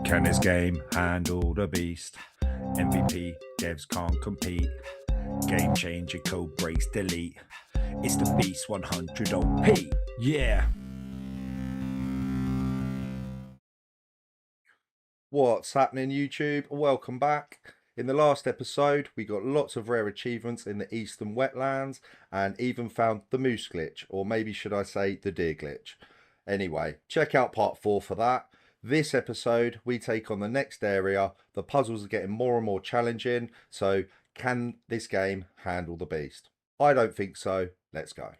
Can this game handle the beast? MVP, devs can't compete. Game changer, code breaks, delete. It's the beast 100 OP. Yeah. What's happening, YouTube? Welcome back. In the last episode, we got lots of rare achievements in the eastern wetlands and even found the moose glitch, or maybe should I say the deer glitch. Anyway, check out part 4 for that. This episode, we take on the next area. The puzzles are getting more and more challenging, so can this game handle the beast? I don't think so. Let's go.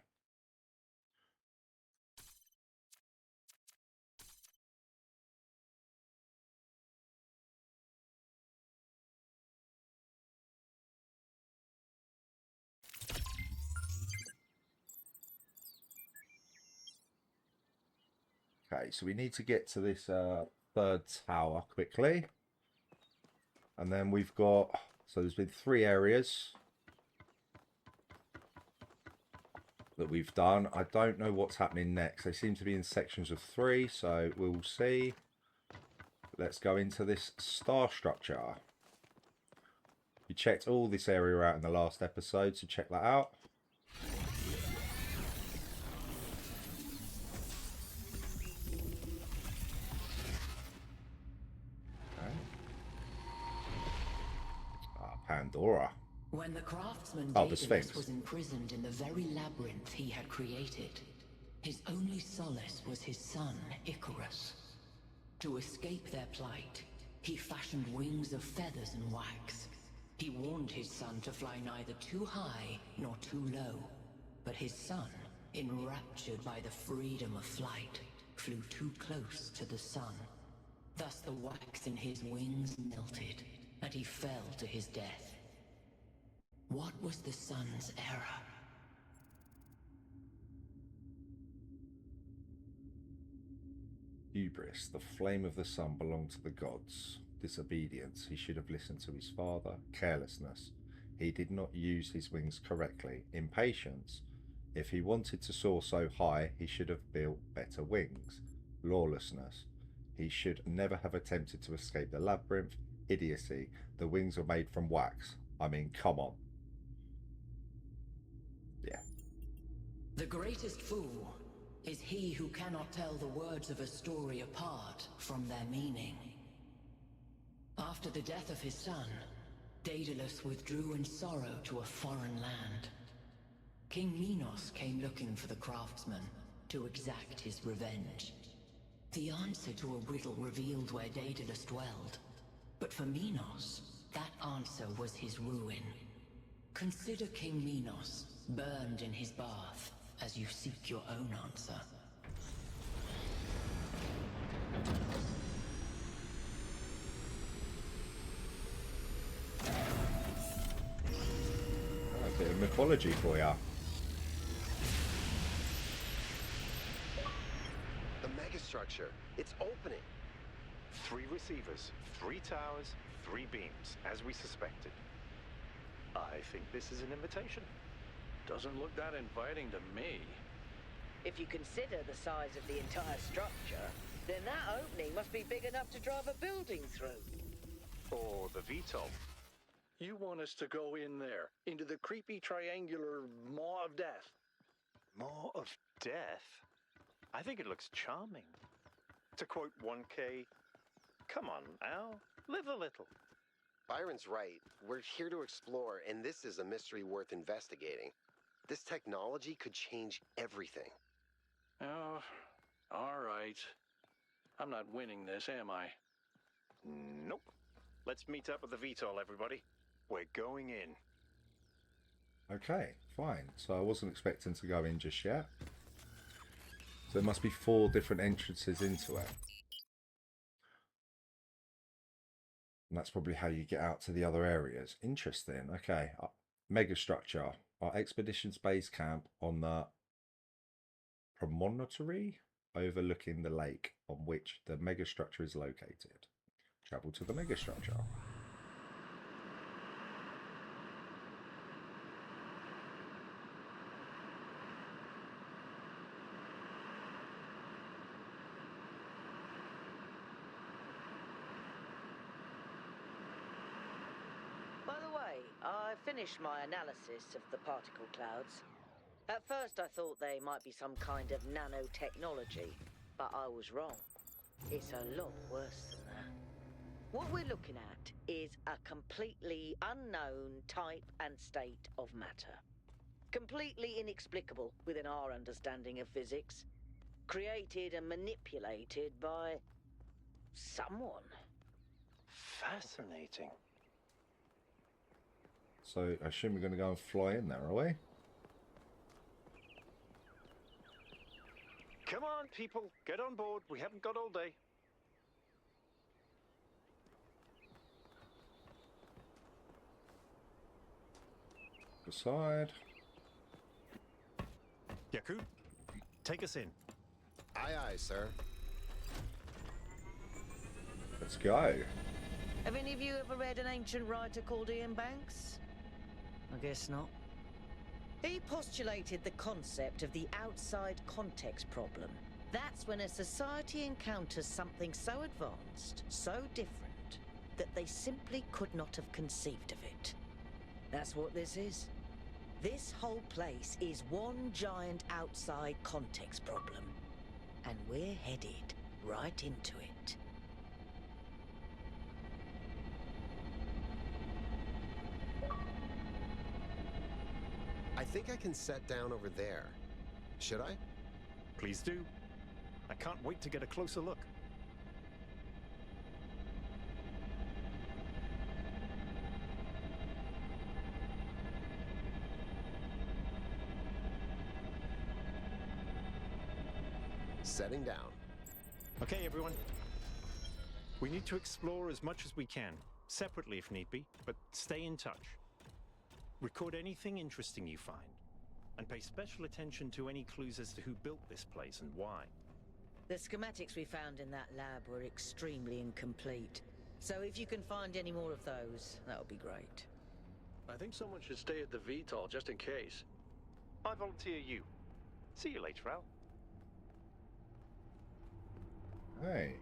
Okay, so we need to get to this third tower quickly. And then we've got, so there's been 3 areas that we've done. I don't know what's happening next. They seem to be in sections of 3, so we'll see. Let's go into this star structure. We checked all this area out in the last episode, so check that out. Pandora. When the craftsman the Sphinx was imprisoned in the very labyrinth he had created, his only solace was his son, Icarus. To escape their plight, he fashioned wings of feathers and wax. He warned his son to fly neither too high nor too low, but his son, enraptured by the freedom of flight, flew too close to the sun. Thus the wax in his wings melted, and he fell to his death. What was the sun's error? Hubris. The flame of the sun belonged to the gods. Disobedience. He should have listened to his father. Carelessness. He did not use his wings correctly. Impatience. If he wanted to soar so high, he should have built better wings. Lawlessness. He should never have attempted to escape the labyrinth. Idiocy. The wings were made from wax. I mean, come on. Yeah. The greatest fool is he who cannot tell the words of a story apart from their meaning. After the death of his son, Daedalus withdrew in sorrow to a foreign land. King Minos came looking for the craftsman to exact his revenge. The answer to a riddle revealed where Daedalus dwelled. But for Minos, that answer was his ruin. Consider King Minos, burned in his bath, as you seek your own answer. A bit of mythology for ya. The Megastructure, it's opening. 3 receivers, 3 towers, 3 beams, as we suspected. I think this is an invitation. Doesn't look that inviting to me. If you consider the size of the entire structure, then that opening must be big enough to drive a building through. Or the VTOL. You want us to go in there, into the creepy triangular maw of death? Maw of death? I think it looks charming. To quote 1K, come on, Al, live a little. Byron's right. We're here to explore, and this is a mystery worth investigating. This technology could change everything. Oh, all right. I'm not winning this, am I? Nope. Let's meet up with the VTOL, everybody. We're going in. Okay, fine. So I wasn't expecting to go in just yet. So there must be 4 different entrances into it. And that's probably how you get out to the other areas. Interesting. Okay. Megastructure. Our expedition's base camp on the promontory overlooking the lake on which the megastructure is located. Travel to the megastructure. I finished my analysis of the particle clouds. At first I thought they might be some kind of nanotechnology, but I was wrong. It's a lot worse than that. What we're looking at is a completely unknown type and state of matter. Completely inexplicable within our understanding of physics. Created and manipulated by someone. Fascinating. So I assume we're going to go and fly in there, are we? Come on, people, get on board. We haven't got all day. Aside. Yakub, take us in. Aye, aye, sir. Let's go. Have any of you ever read an ancient writer called Ian Banks? I guess not. He postulated the concept of the outside context problem. That's when a society encounters something so advanced, so different, that they simply could not have conceived of it. That's what this is. This whole place is one giant outside context problem. And we're headed right into it. I think I can set down over there. Should I? Please do. I can't wait to get a closer look. Setting down. Okay, everyone. We need to explore as much as we can, separately if need be, but stay in touch. Record anything interesting you find, and pay special attention to any clues as to who built this place and why. The schematics we found in that lab were extremely incomplete. So if you can find any more of those, that would be great. I think someone should stay at the VTOL just in case. I volunteer you. See you later, Al. Hey.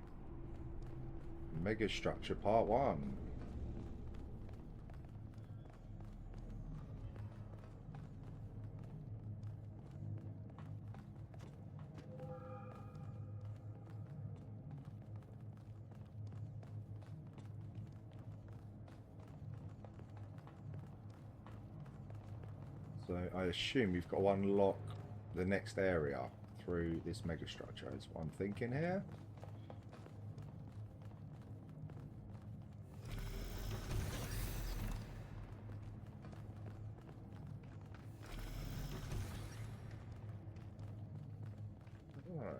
Megastructure Part 1. So I assume we've got to unlock the next area through this megastructure. That's what I'm thinking here. Alright.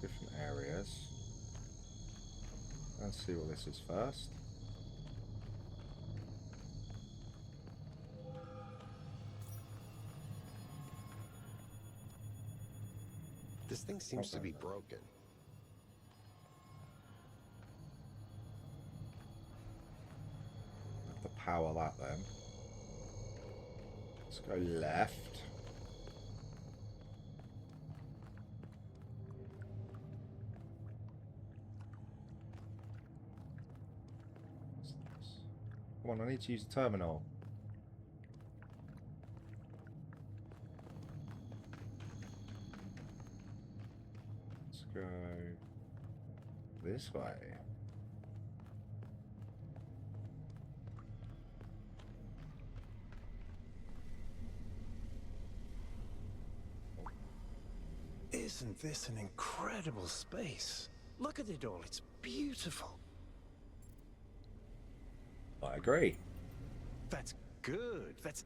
Different areas. Let's see what this is first. This thing seems to be broken. Have to power that then. Let's go left. Come on, I need to use the terminal. Let's go this way. Isn't this an incredible space? Look at it all, it's beautiful. I agree. That's good, that's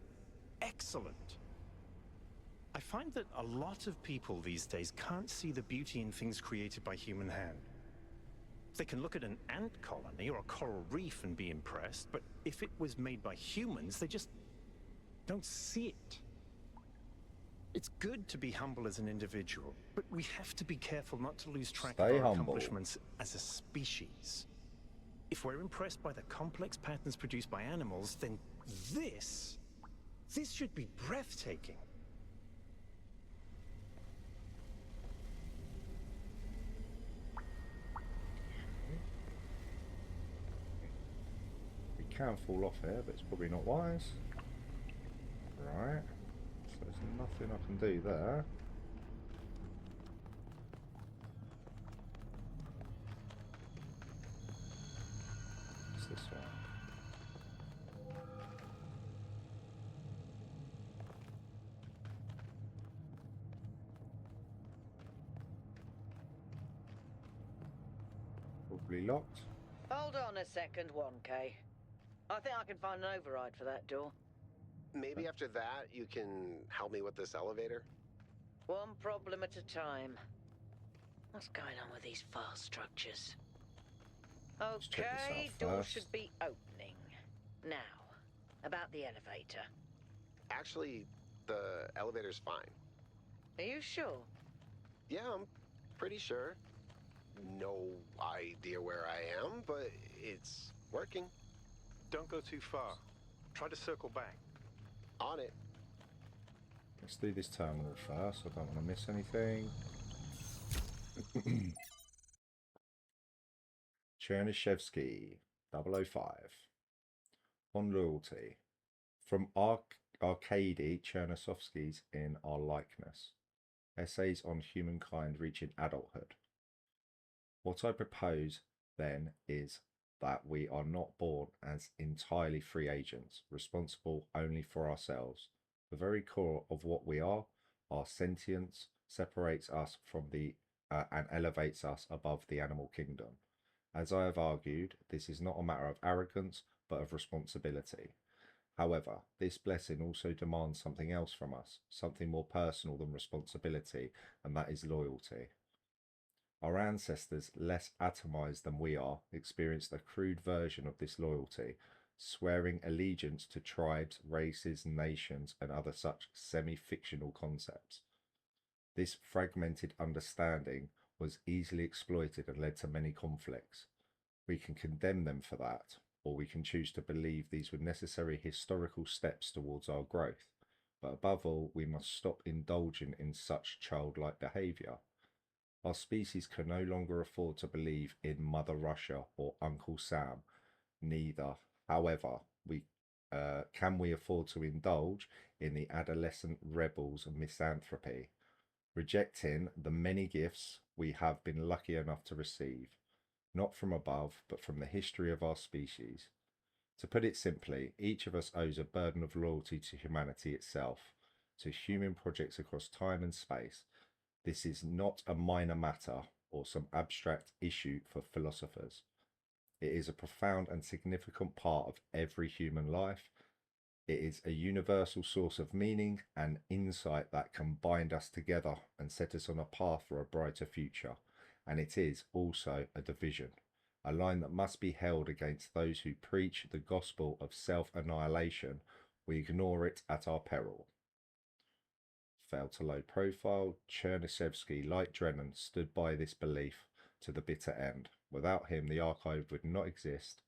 excellent. I find that a lot of people these days can't see the beauty in things created by human hand. They can look at an ant colony or a coral reef and be impressed, but if it was made by humans, they just don't see it. It's good to be humble as an individual, but we have to be careful not to lose track Stay of our humble. accomplishments as a species. If we're impressed by the complex patterns produced by animals, then this should be breathtaking. can fall off here, but it's probably not wise. Right. So there's nothing I can do there. What's this one? Probably locked. Hold on a second, 1K. I think I can find an override for that door. Maybe after that, you can help me with this elevator? One problem at a time. What's going on with these file structures? check this out Okay, door first. should be opening. Now, about the elevator. Actually, the elevator's fine. Are you sure? Yeah, I'm pretty sure. No idea where I am, but it's working. Don't go too far. Try to circle back. On it. Let's do this terminal first. I don't want to miss anything. Chernyshevsky, 005. On loyalty. From Arkady Chernyshevsky's In Our Likeness. Essays on humankind reaching adulthood. What I propose, then, is that we are not born as entirely free agents, responsible only for ourselves. The very core of what we are, our sentience, separates us from the and elevates us above the animal kingdom. As I have argued, this is not a matter of arrogance, but of responsibility. However, this blessing also demands something else from us, something more personal than responsibility, and that is loyalty. Our ancestors, less atomized than we are, experienced a crude version of this loyalty, swearing allegiance to tribes, races, nations, and other such semi-fictional concepts. This fragmented understanding was easily exploited and led to many conflicts. We can condemn them for that, or we can choose to believe these were necessary historical steps towards our growth. But above all, we must stop indulging in such childlike behaviour. Our species can no longer afford to believe in Mother Russia or Uncle Sam. Neither, however, can we afford to indulge in the adolescent rebels misanthropy, rejecting the many gifts we have been lucky enough to receive, not from above, but from the history of our species. To put it simply, each of us owes a burden of loyalty to humanity itself, to human projects across time and space. This is not a minor matter or some abstract issue for philosophers. It is a profound and significant part of every human life. It is a universal source of meaning and insight that can bind us together and set us on a path for a brighter future. And it is also a division, a line that must be held against those who preach the gospel of self-annihilation. We ignore it at our peril. Failed to load profile. Chernyshevsky, like Drennan, stood by this belief to the bitter end. Without him, the archive would not exist,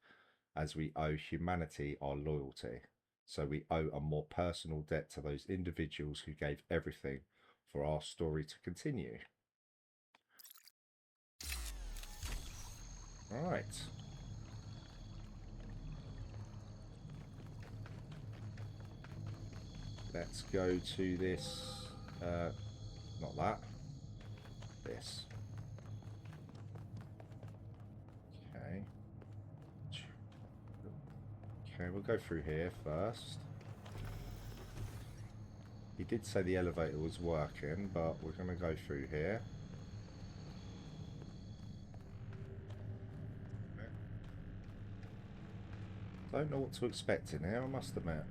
as we owe humanity our loyalty. So we owe a more personal debt to those individuals who gave everything for our story to continue. Right. Let's go to this. Not that. This. Okay. Okay, we'll go through here first. He did say the elevator was working, but we're going to go through here. Don't know what to expect in here, I must admit.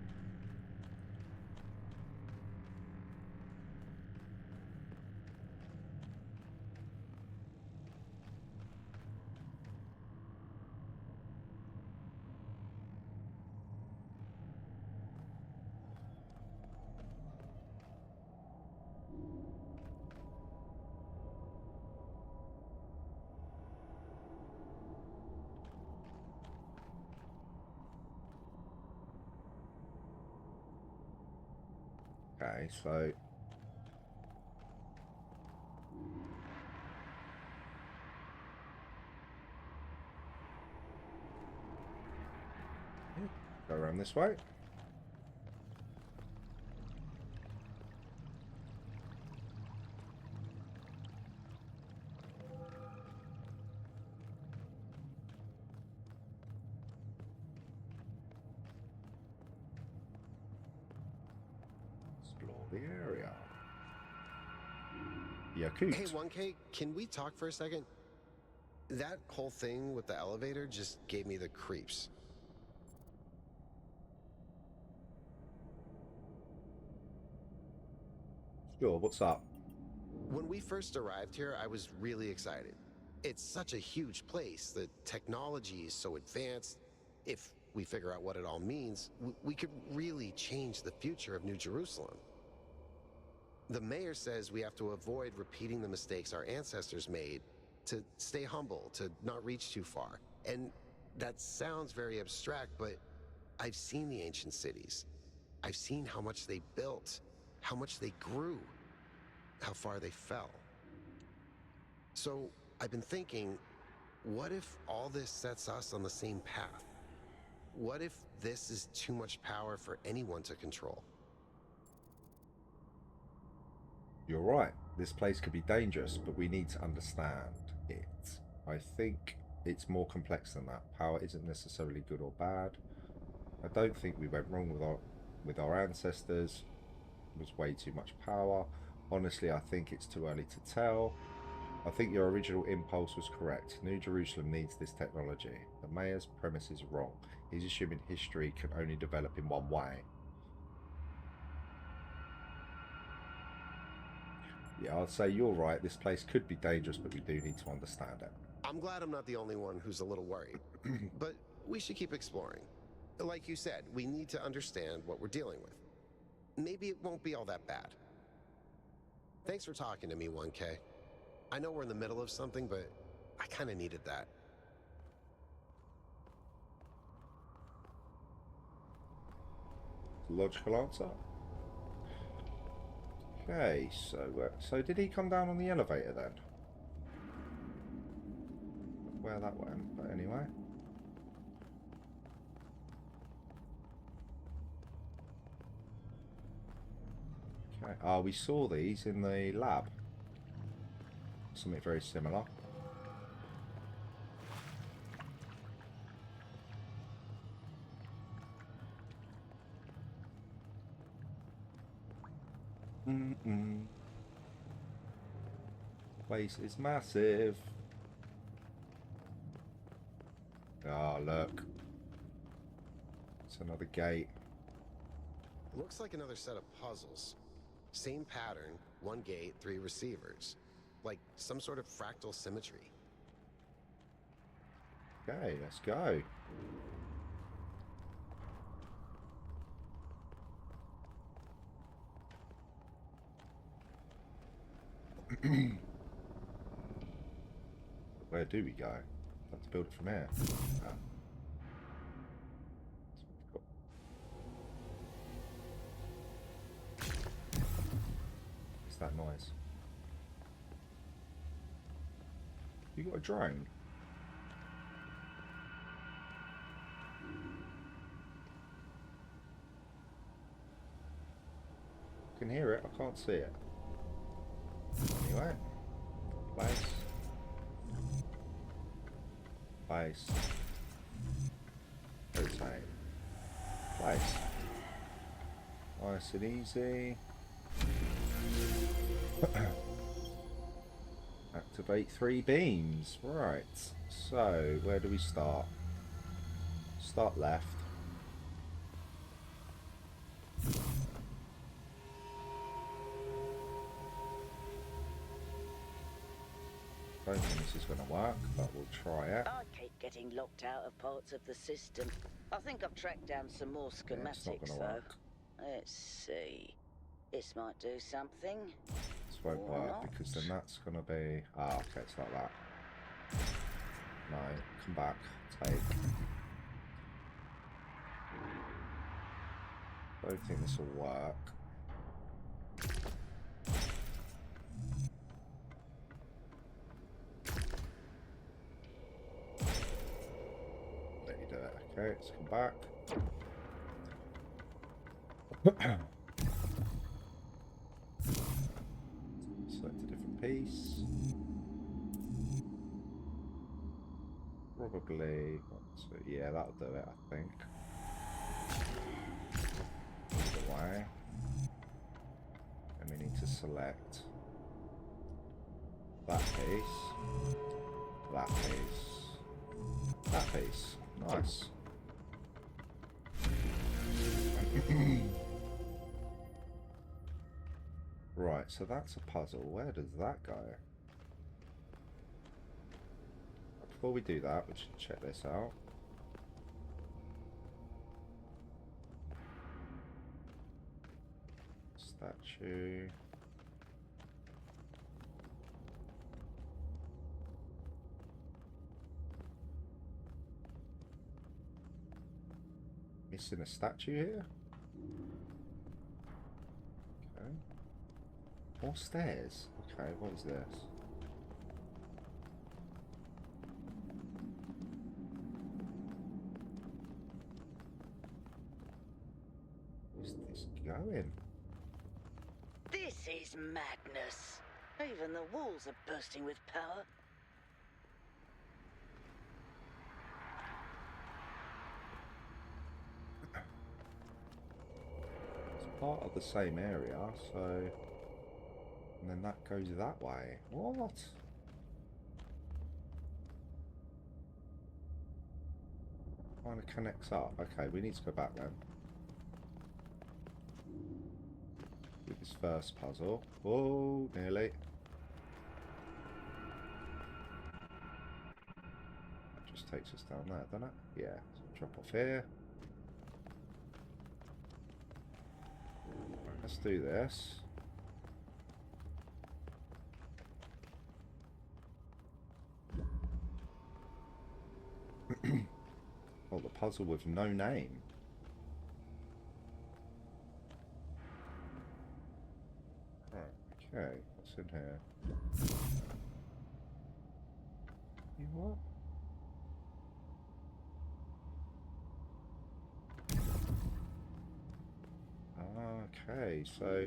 Okay, so this way. Explore the area. Yakut. Hey, 1K, can we talk for a second? That whole thing with the elevator just gave me the creeps. Sure, what's up? When we first arrived here, I was really excited. It's such a huge place. The technology is so advanced. If we figure out what it all means, we could really change the future of New Jerusalem. The mayor says we have to avoid repeating the mistakes our ancestors made, to stay humble, to not reach too far. And that sounds very abstract, but I've seen the ancient cities. I've seen how much they built, how much they grew, how far they fell. So I've been thinking, what if all this sets us on the same path? What if this is too much power for anyone to control? You're right. This place could be dangerous, but we need to understand it. I think it's more complex than that. Power isn't necessarily good or bad. I don't think we went wrong with our ancestors. It was way too much power. Honestly, I think it's too early to tell. I think your original impulse was correct. New Jerusalem needs this technology. The mayor's premise is wrong. He's assuming history can only develop in one way. Yeah, I'd say you're right. This place could be dangerous, but we do need to understand it. I'm glad I'm not the only one who's a little worried. But we should keep exploring. Like you said, we need to understand what we're dealing with. Maybe it won't be all that bad. Thanks for talking to me, 1K. I know we're in the middle of something, but I kind of needed that. Logical answer. Okay, so did he come down on the elevator then? Where that went, but anyway. Okay, we saw these in the lab. Something very similar. Place is massive. Ah, look. It's another gate. Looks like another set of puzzles. Same pattern, 1 gate, 3 receivers. Like some sort of fractal symmetry. Okay, let's go. Where do we go? Let's build it from here. What's that noise? You got a drone? I can hear it, I can't see it. Anyway, place, rotate, place, nice and easy. Activate 3 beams. Right, so where do we start? Start left. I don't think this is going to work, but we'll try it. I keep getting locked out of parts of the system. I think I've tracked down some more schematics, gonna though. work. Let's see. This might do something. This won't Or work not. because then that's going to be... Ah, okay, it's like that. No, come back. Take. I don't think this will work. Let you do it. Okay, let's come back. Select a different piece. Probably, yeah, that'll do it, I think. Either way. And we need to select that piece, that piece, that piece. Nice. Right, so that's a puzzle. Where does that go? Before we do that, we should check this out. Statue. Missing a statue here? Okay. More stairs. Okay, what is this? Where's this going? This is madness. Even the walls are bursting with power. It's part of the same area, so... And then that goes that way. What? Kind of connects up. Okay, we need to go back then. Do this first puzzle. Oh, nearly. That just takes us down there, doesn't it? Yeah. So drop off here. Right, let's do this. Oh, the puzzle with no name. Right, okay, what's in here? You what? Okay, so...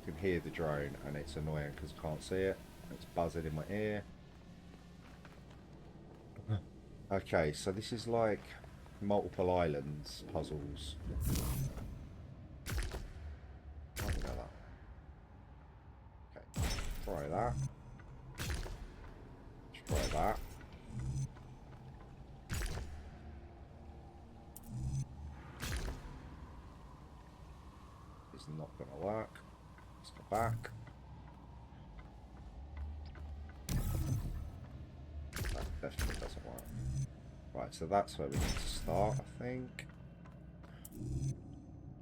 I can hear the drone and it's annoying because I can't see it. It's buzzing in my ear. Okay, so this is like multiple islands puzzles. Oh, we know that. Okay, try that. Let's try that. It's not going to work. Let's go back. That definitely doesn't work. Right, so that's where we need to start, I think.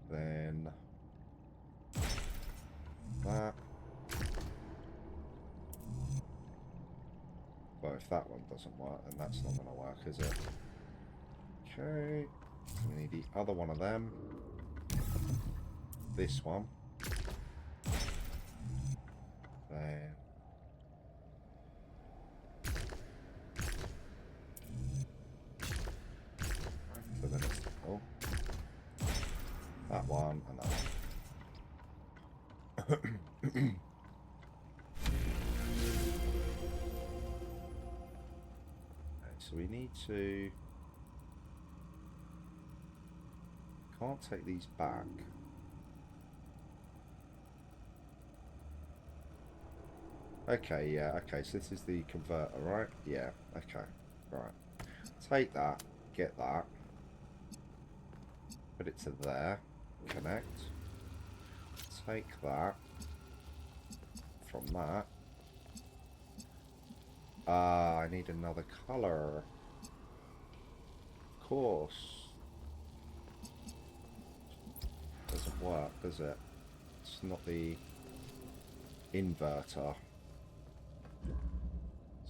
Then that. Well, if that one doesn't work, then that's not going to work, is it? Okay. We need the other one of them. This one. Then. To the next level. That one and that one. Okay, so we need to... Can't take these back. Okay, yeah, okay, so this is the converter, right? Yeah, okay, right. Take that, get that. Put it to there, connect. Take that from that. Ah, I need another colour. Of course. Doesn't work, does it? It's not the inverter.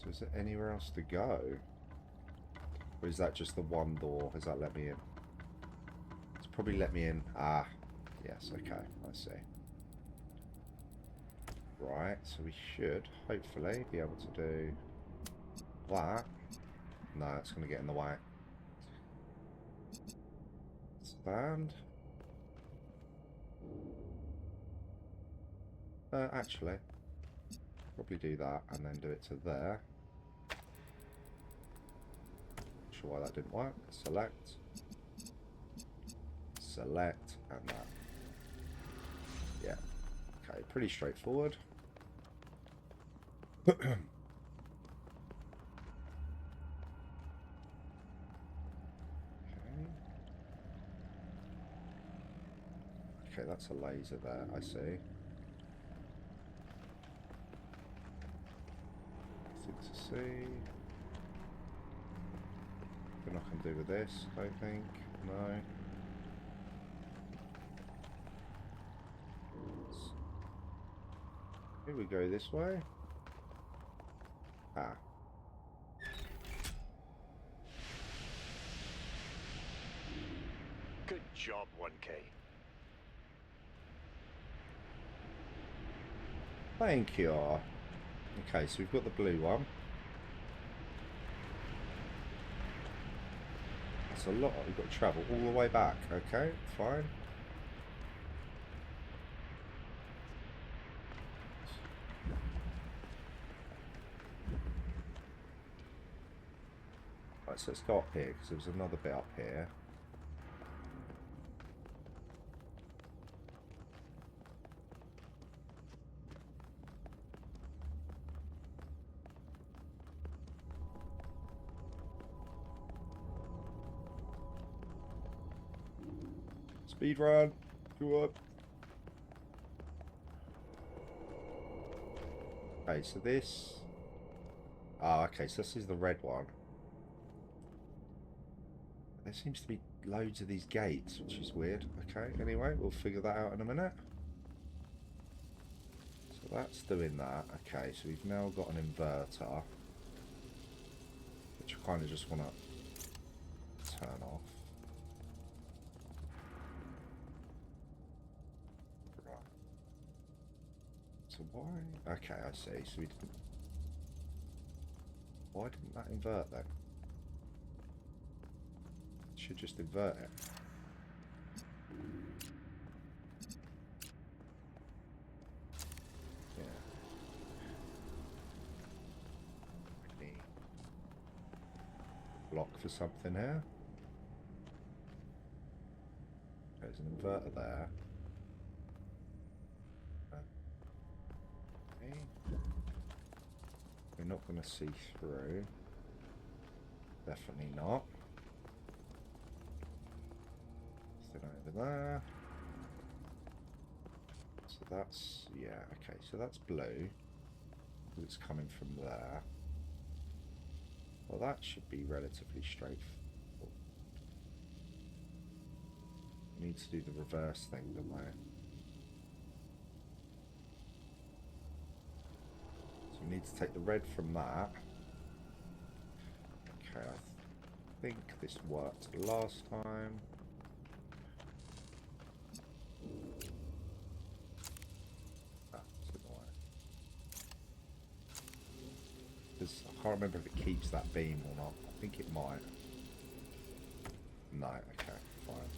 So is there anywhere else to go? Or is that just the one door? Has that let me in? It's probably let me in. Ah, yes, okay, I see. Right, so we should, hopefully, be able to do that. No, it's going to get in the way. Stand. Actually, probably do that and then do it to there. Not sure why that didn't work. Select. Select and that. Yeah. Okay, pretty straightforward. Okay, that's a laser there, I see. Nothing to see. Nothing I can do with this, I don't think. No. Here we go this way. Ah. Good job, 1K. Thank you. Okay, so we've got the blue one. That's a lot. We've got to travel all the way back. Okay, fine. Right, so let's go up here because there was another bit up here. Speed run. Go up. Okay, so this. Ah, okay, so this is the red one. There seems to be loads of these gates, which is weird. Okay, anyway, we'll figure that out in a minute. So that's doing that. Okay, so we've now got an inverter, which I kind of just want to turn off. Right. So why? Okay, I see. So we didn't. Why didn't that invert then? Should just invert it. Yeah. Really block for something here. There's an inverter there. Okay. We're not going to see through. Definitely not. Over there. So that's, yeah, okay, so that's blue. It's coming from there. Well, that should be relatively straightforward. We need to do the reverse thing, don't we? So we need to take the red from that. Okay, I think this worked last time. I can't remember if it keeps that beam or not. I think it might. No, okay, fine.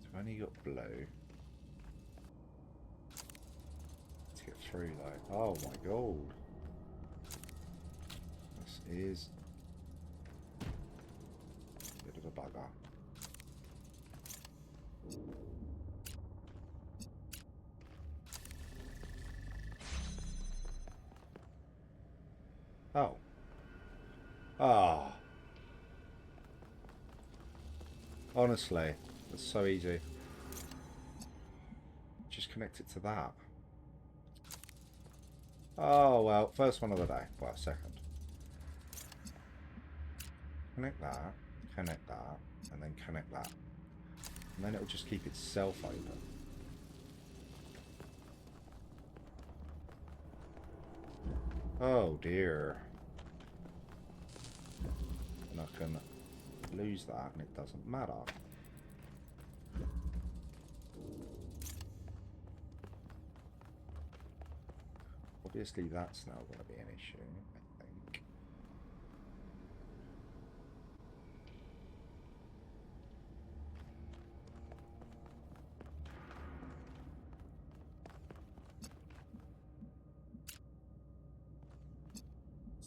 So I've only got blue. Let's get through though. Oh my god. This is a bit of a bugger. Oh. Ah. Honestly, it's so easy. Just connect it to that. Oh, well, first one of the day. Well, second. Connect that, and then connect that. And then it'll just keep itself open. Oh dear. And I can lose that and it doesn't matter. Obviously that's now going to be an issue, I think.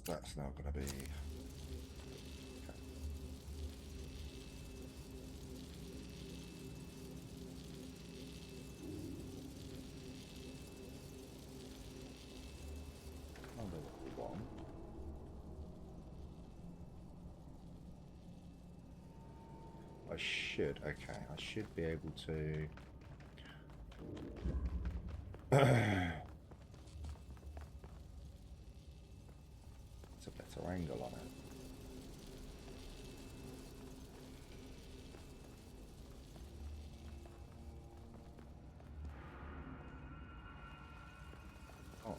That's now going to be... I should, okay, I should be able to... It's a better angle on it. Oh.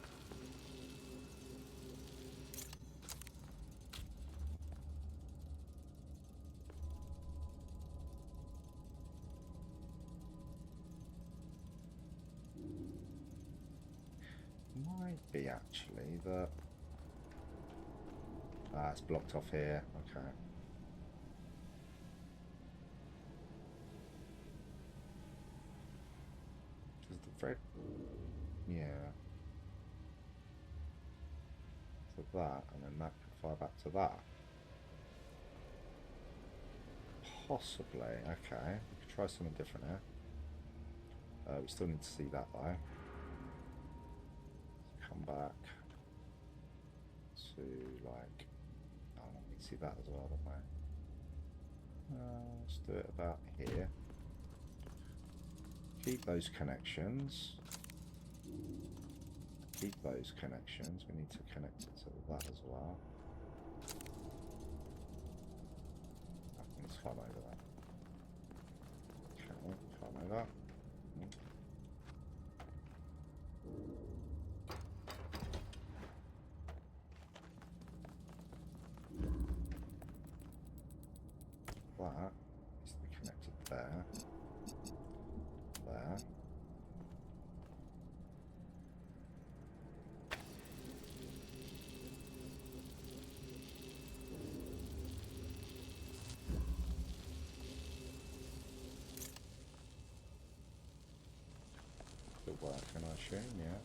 Might be actually that... Ah, it's blocked off here. Okay. Does the thread... Yeah. To that, and then that can fire back to that. Possibly. Okay. We could try something different here. We still need to see that though. Let's come back to like... Oh, we can see that as well, don't we? Let's do it about here. Keep those connections. Keep those connections. We need to connect it to that as well. Let's climb over that. Okay, climb over. That needs to be connected there. There. Good work, can I assume? Yeah.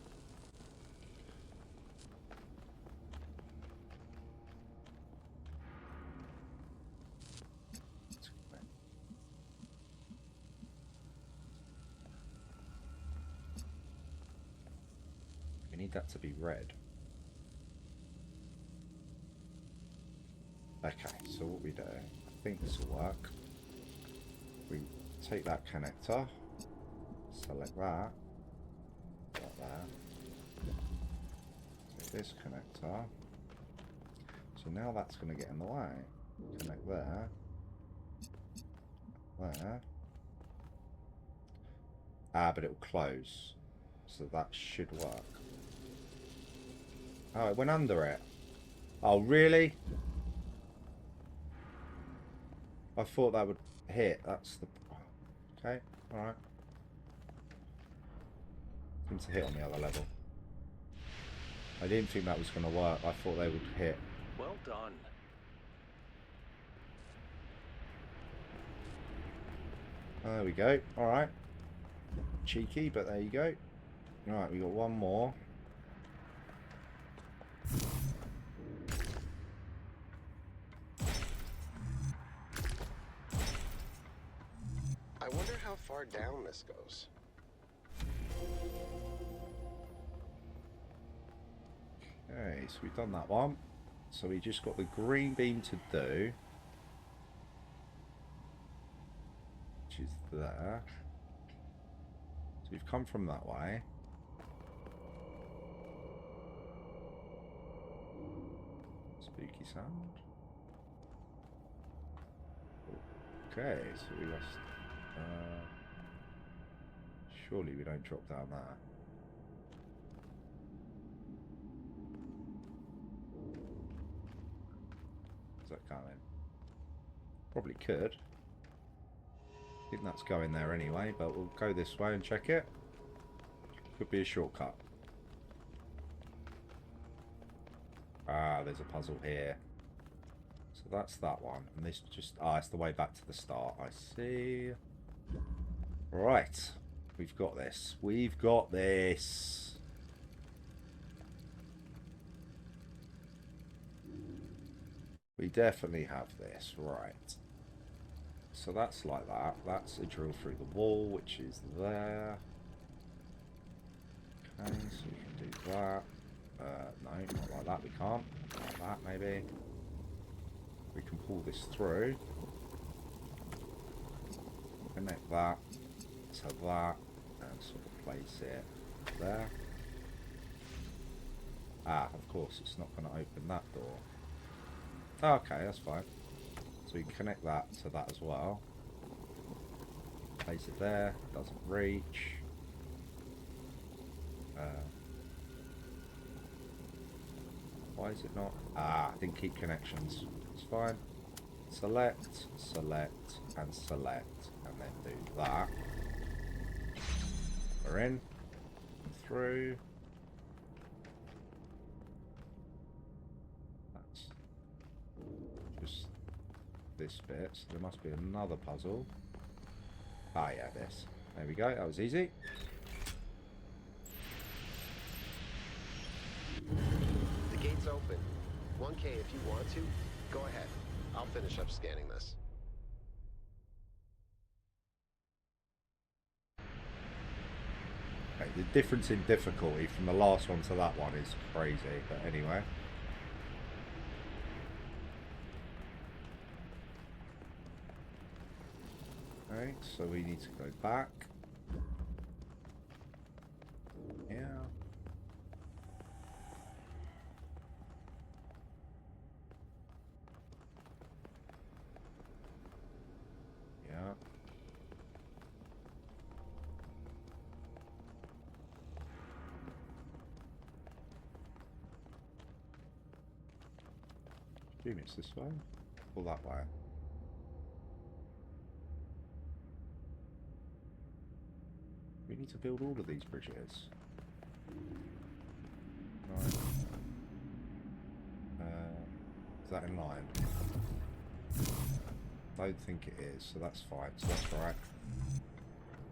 We need that to be red. Okay, so what we do, I think this will work. We take that connector, select that, like that. Take this connector. So now that's going to get in the way. Connect there. There. Ah, but it will close. So that should work. Oh, it went under it. Oh, really? I thought that would hit. That's the... Okay, alright. Seems to hit on the other level. I didn't think that was going to work. I thought they would hit. Well done. There we go. Alright. Cheeky, but there you go. Alright, we got one more. I wonder how far down this goes. Okay, so we've done that one. So we just got the green beam to do. Which is there. So we've come from that way. Spooky sound. Okay, so we lost... surely we don't drop down there. Is that coming? Probably could. I think that's going there anyway, but we'll go this way and check it. Could be a shortcut. Ah, there's a puzzle here. So that's that one. And this just... Ah, it's the way back to the start. I see. Right. We've got this. We've got this. We definitely have this, right. So that's like that. That's a drill through the wall, which is there. Okay, so we can do that. No, not like that, we can't. Like that, maybe. We can pull this through. Connect that to that, and sort of place it there. Ah, of course, it's not going to open that door. Okay, that's fine. So we can connect that to that as well. Place it there, doesn't reach. Why is it not? Ah, I didn't keep connections. It's fine. Select, select, and select, and then do that. We're in, through. That's just this bit, so there must be another puzzle. Ah, yeah, this. There we go, that was easy. The gate's open. 1K if you want to. Go ahead. I'll finish up scanning this. Okay, the difference in difficulty from the last one to that one is crazy, but anyway. Okay, so we need to go back. Yeah. Yeah. Assume it's this way or that way. We need to build all of these bridges. Right. Is that in line? Don't think it is, so that's fine. So that's right.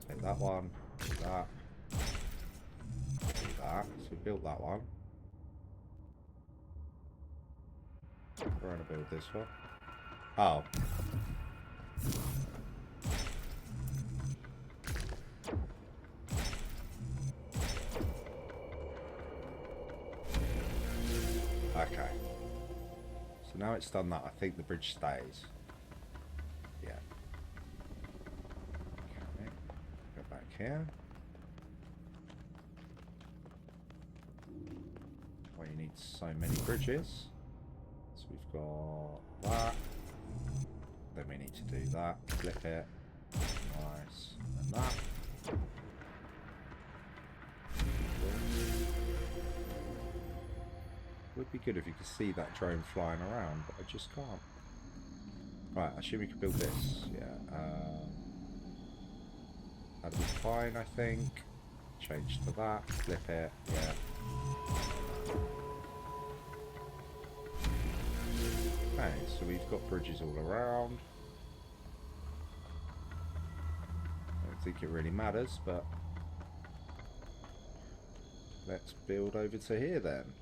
Take that one, do that, do that. So we built that one. We're going to build this one. Oh. Okay. So now it's done that, I think the bridge stays. Yeah. Okay. Go back here. Why you need so many bridges. So we've got that. Then we need to do that. Flip it. Nice. And that. Would be good if you could see that drone flying around, but I just can't. Right, I assume we could build this. Yeah. That'll be fine, I think. Change to that. Flip it. Yeah. Okay, so we've got bridges all around. I don't think it really matters, but let's build over to here then.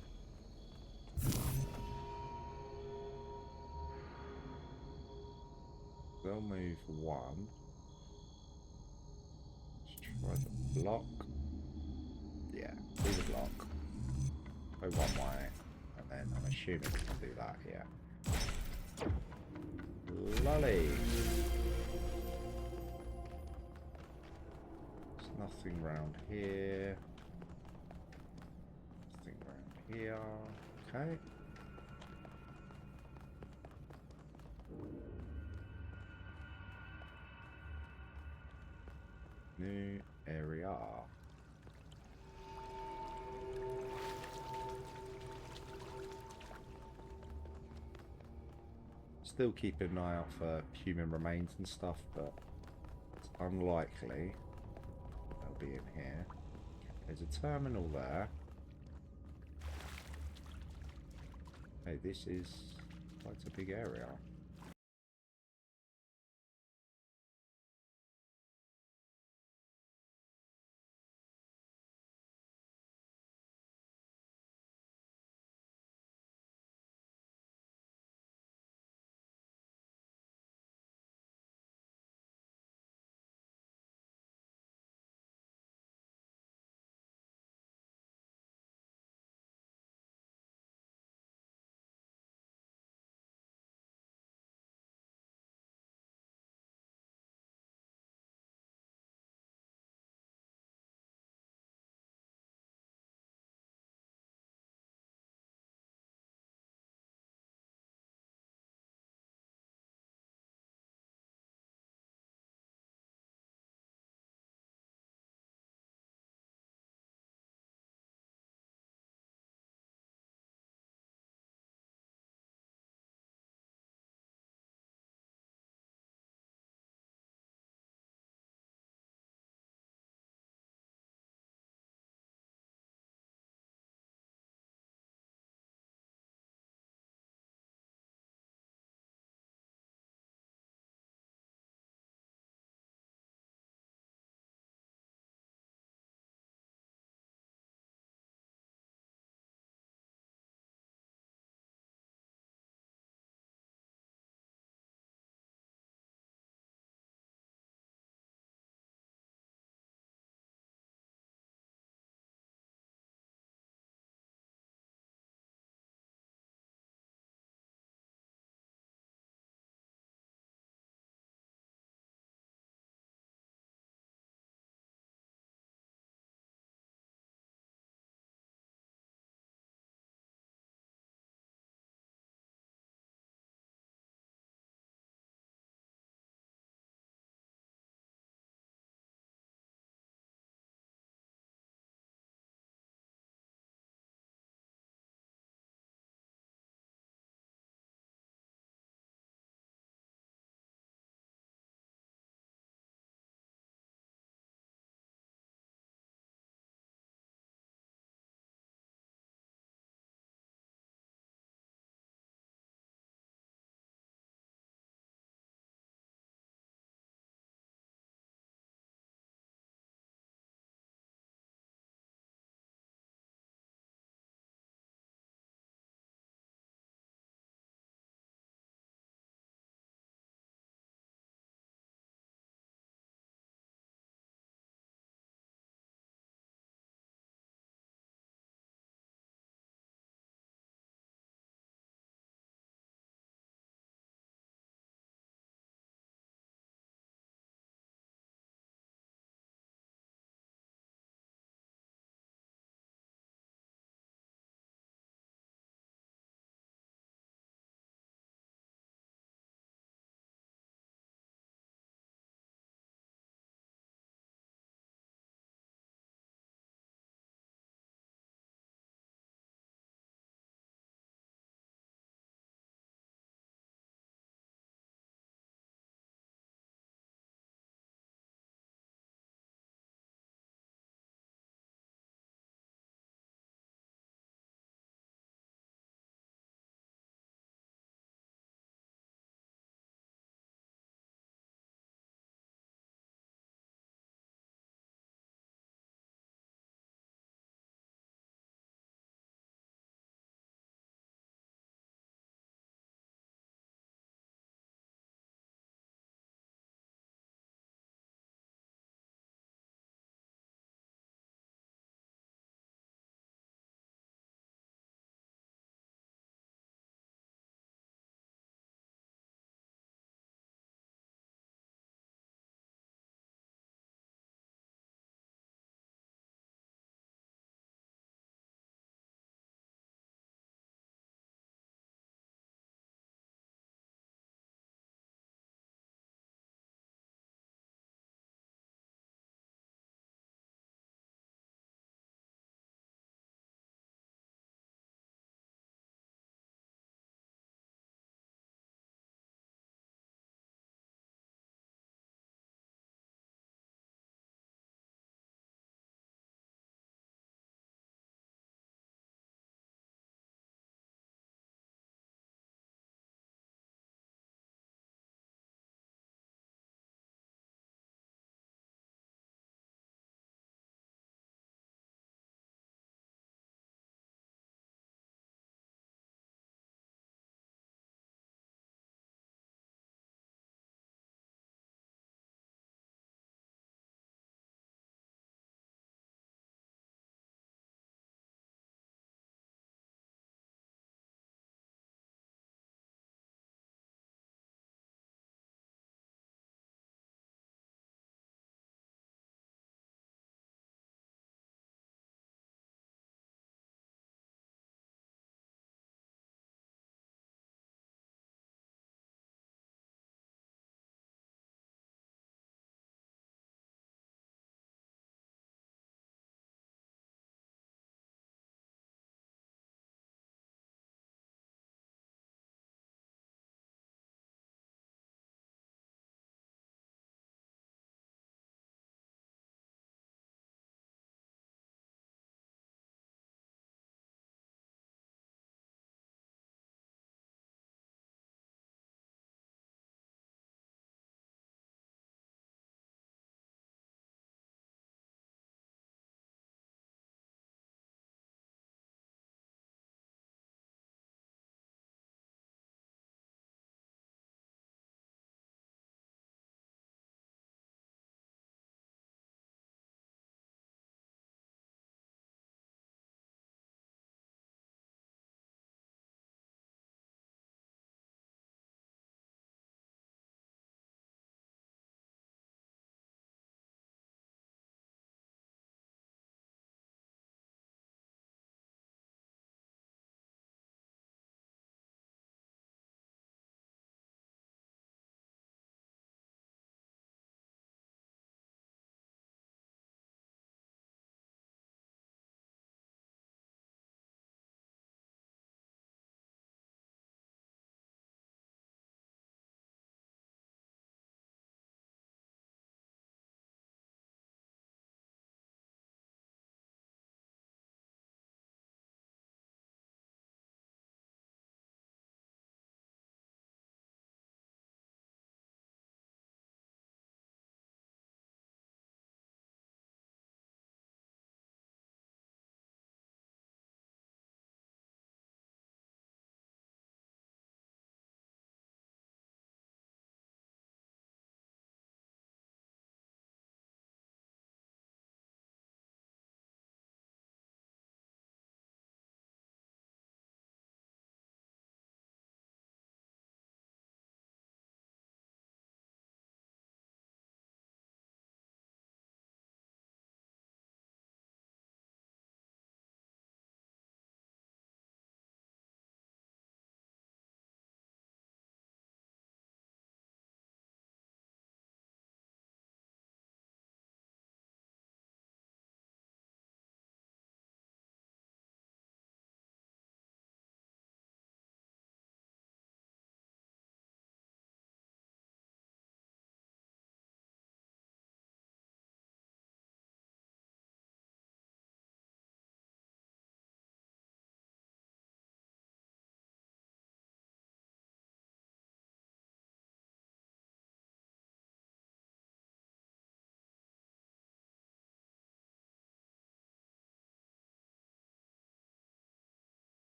They'll move one. Let's try the block. Yeah, do the block. Go one way, and then I'm assuming we can do that, yeah. Lolly! There's nothing round here. Nothing round here. Okay. New area. Still keeping an eye out for human remains and stuff, but it's unlikely they'll be in here. There's a terminal there. Hey, this is quite a big area.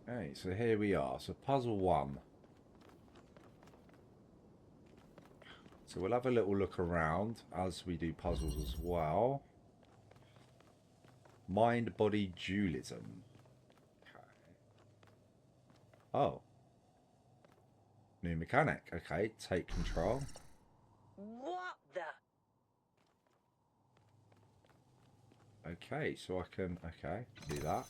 Okay, so here we are. So puzzle 1. So we'll have a little look around as we do puzzles as well. Mind-body dualism. Okay. Oh. New mechanic. Okay, take control. What the? Okay, so I can, okay, do that.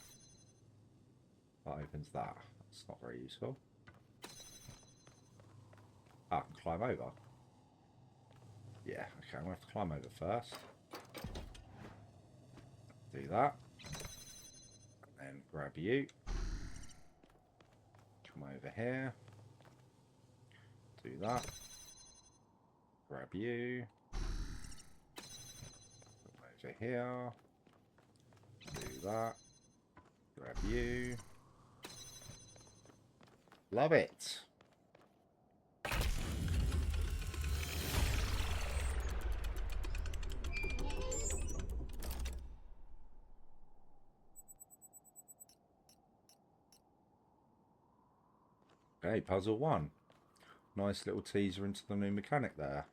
That opens that. That's not very useful. Ah, I can climb over. Yeah, okay, I'm going to have to climb over first. Do that. And then grab you. Come over here. Do that. Grab you. Come over here. Do that. Grab you. Love it. Okay, puzzle 1. Nice little teaser into the new mechanic there.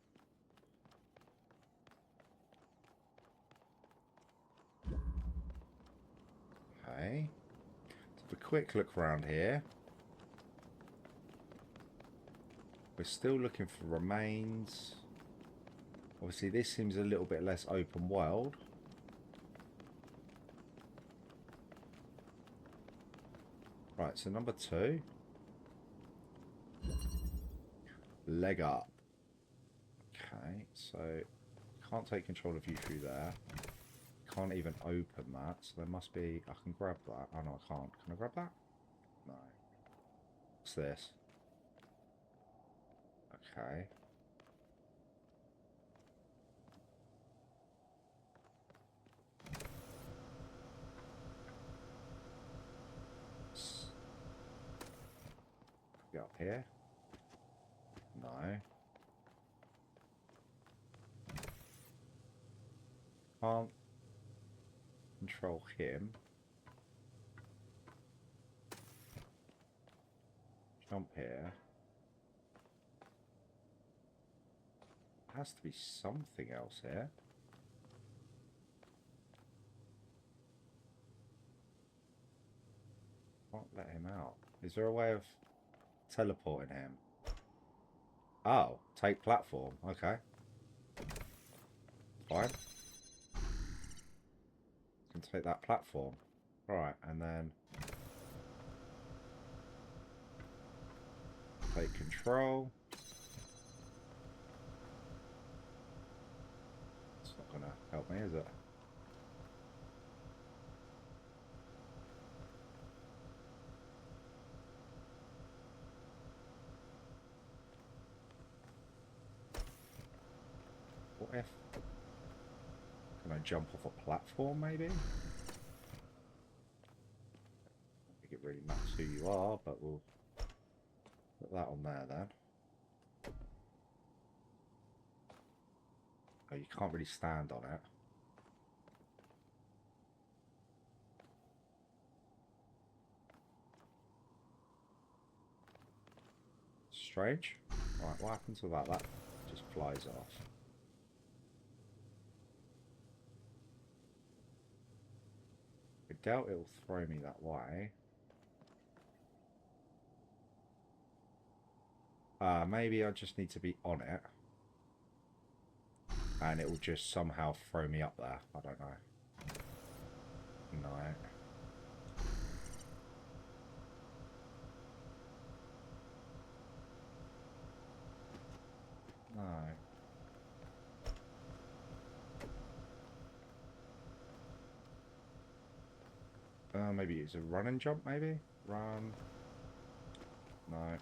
Okay. Let's have a quick look around here. We're still looking for remains. Obviously this seems a little bit less open world. Right, so number 2. Leg up. Okay, so can't take control of you through there. Can't even open that, so there must be... I can grab that. Oh no, I can't. Can I grab that? No. What's this? Okay. Get up here? No. Can't control him. Jump here. Has to be something else here. Can't let him out. Is there a way of teleporting him? Oh, take platform. Okay. Fine. Can take that platform. Right, and then take control. It's not gonna help me, is it? What if? Can I jump off a platform, maybe? I don't think it really matters who you are, but we'll put that on there then. Oh, you can't really stand on it. Strange. Right, what happens with that? That just flies off. I doubt it will throw me that way. Maybe I just need to be on it. And it will just somehow throw me up there. I don't know. No. No. Maybe it's a run and jump, maybe? Run. No.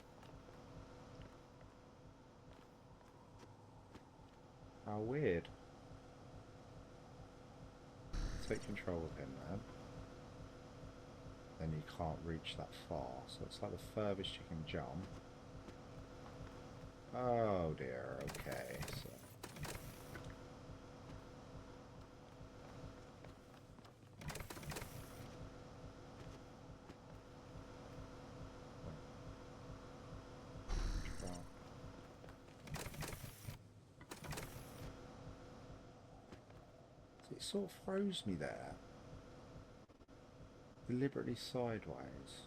How weird. Take control of him then. Then you can't reach that far. So it's like the furthest you can jump. Oh dear, okay. So It sort of froze me there. Deliberately sideways.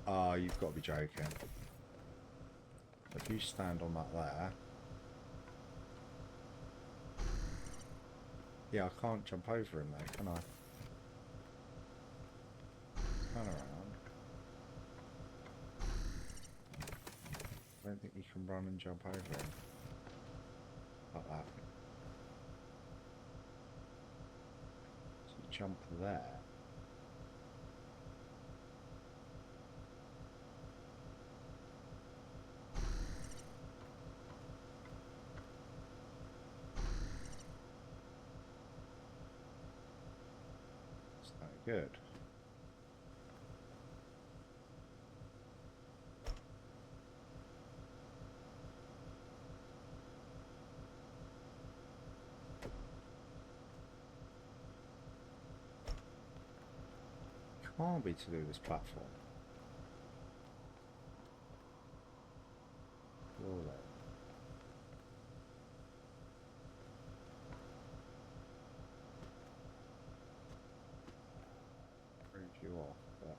Oh, you've got to be joking. If you stand on that there... Yeah, I can't jump over him though, can I? Turn around. I don't think you can run and jump over him. Like that. So you jump there. It's no good. Can't be to do this platform. Surely. Brings you off, but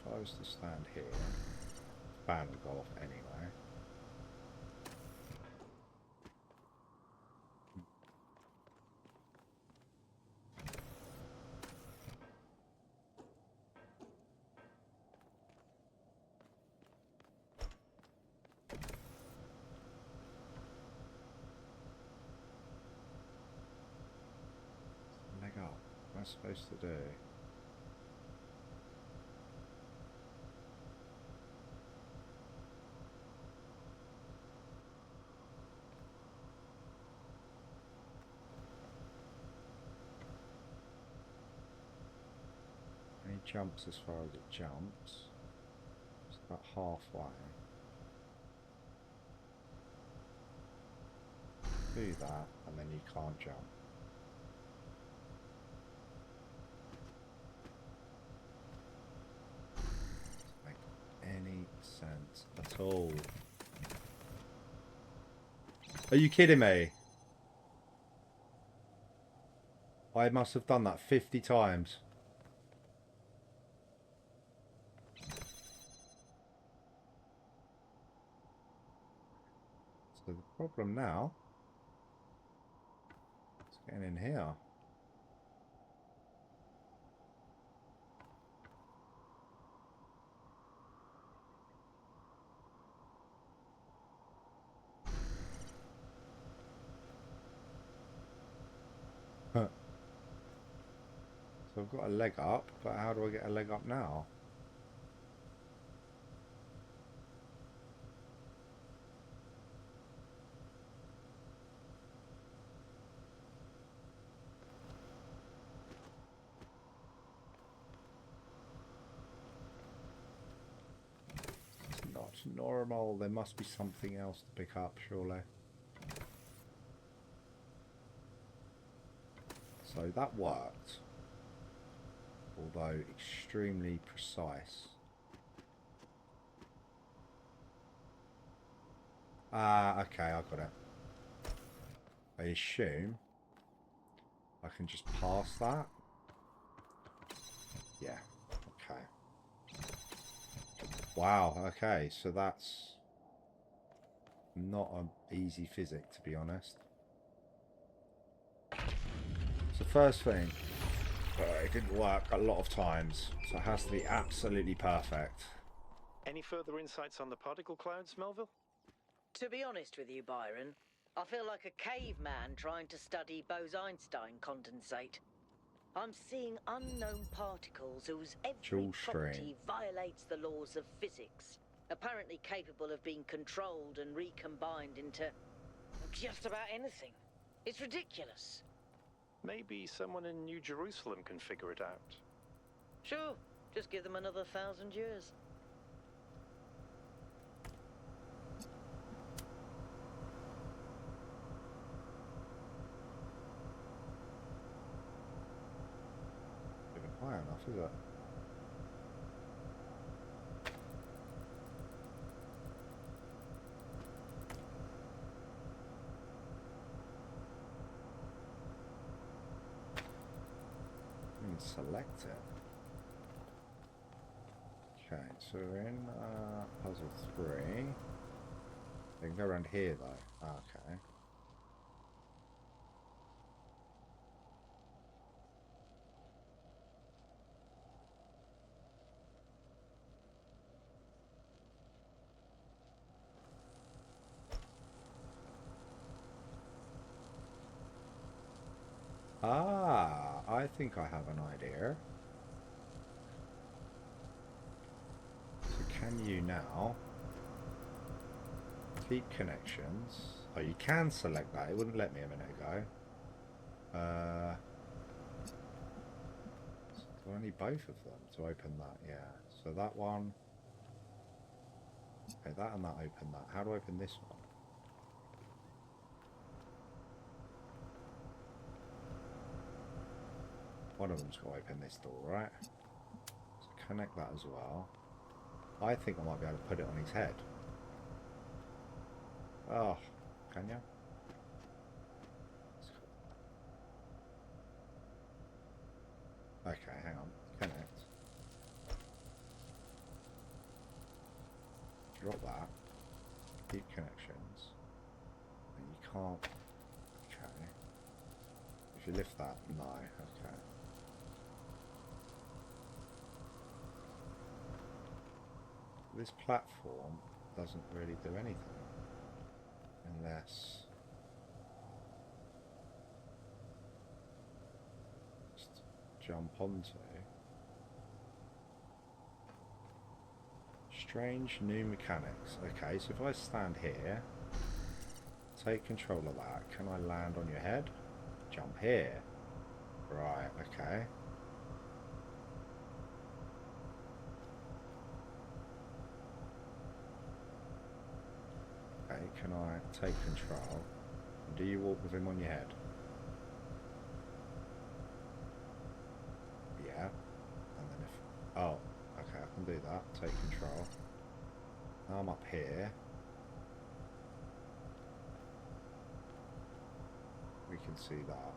if I was to stand here, fan would go off anyway. Leg up. What am I supposed to do? And he jumps as far as it jumps. It's about halfway. Do that, and then you can't jump. Doesn't make any sense at all. Are you kidding me? I must have done that 50 times. So the problem now is getting in here. Huh. So I've got a leg up, but how do I get a leg up now? It's not normal. There must be something else to pick up, surely. So that worked, although extremely precise. Ah, okay, I got it. I assume I can just pass that. Yeah, okay. Wow, okay, so that's not an easy physic, to be honest. So first thing, it didn't work a lot of times, so it has to be absolutely perfect. Any further insights on the particle clouds, Melville? To be honest with you, Byron, I feel like a caveman trying to study Bose-Einstein condensate. I'm seeing unknown particles whose every Dual property stream. violates the laws of physics, apparently capable of being controlled and recombined into just about anything. It's ridiculous. Maybe someone in New Jerusalem can figure it out. Sure, just give them another 1,000 years. box, is it? Select it. Okay, so we're in puzzle 3. They can go around here though. Okay. I think I have an idea. So can you now keep connections? Oh, you can select that. It wouldn't let me a minute ago. So I need both of them to open that. Yeah. So that one. Okay, that and that open that. How do I open this one? One of them's got to open this door, right? So connect that as well. I think I might be able to put it on his head. Oh, can you? Okay, hang on. Connect. Drop that. Keep connections. And you can't. Okay. If you lift that, no. Okay. This platform doesn't really do anything unless just jump onto strange new mechanics. Okay, so if I stand here, take control of that, can I land on your head? Jump here. Right, okay. Can I take control? Do you walk with him on your head? Yeah. And then if... Oh, okay, I can do that. Take control. Now I'm up here. We can see that.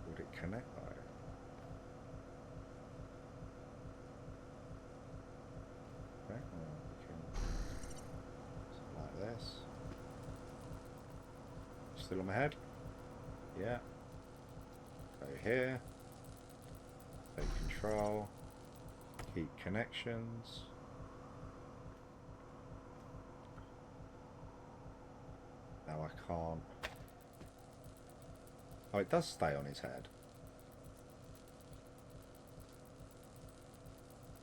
Would it connect though? Like this. Still on my head? Yeah. Go here. Take control. Keep connections. Now I can't. Oh, it does stay on his head.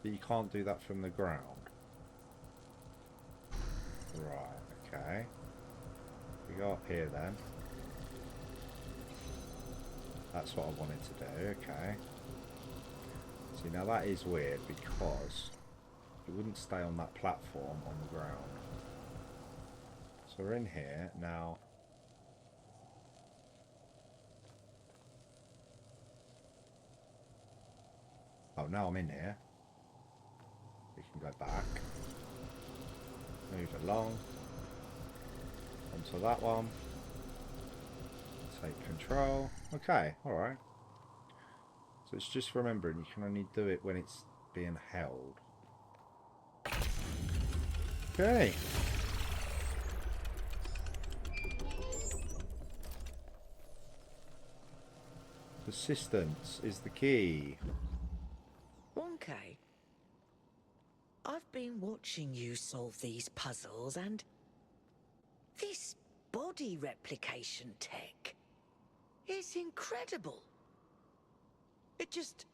But you can't do that from the ground. Right, okay. We go up here then. That's what I wanted to do, okay. See, now that is weird because it wouldn't stay on that platform on the ground. So we're in here now. Oh, now I'm in here. We can go back. Move along. Onto that one. Take control. Okay, alright. So it's just remembering you can only do it when it's being held. Okay. Persistence is the key. Wonkai, I've been watching you solve these puzzles, and this body replication tech is incredible. It just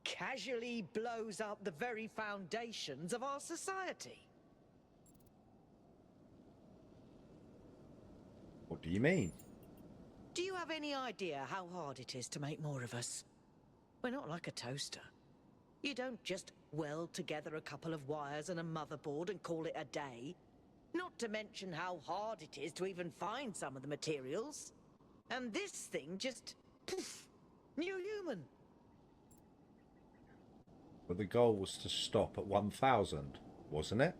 casually blows up the very foundations of our society. What do you mean? Do you have any idea how hard it is to make more of us? We're not like a toaster. You don't just weld together a couple of wires and a motherboard and call it a day. Not to mention how hard it is to even find some of the materials. And this thing just... poof! New human. But the goal was to stop at 1,000, wasn't it?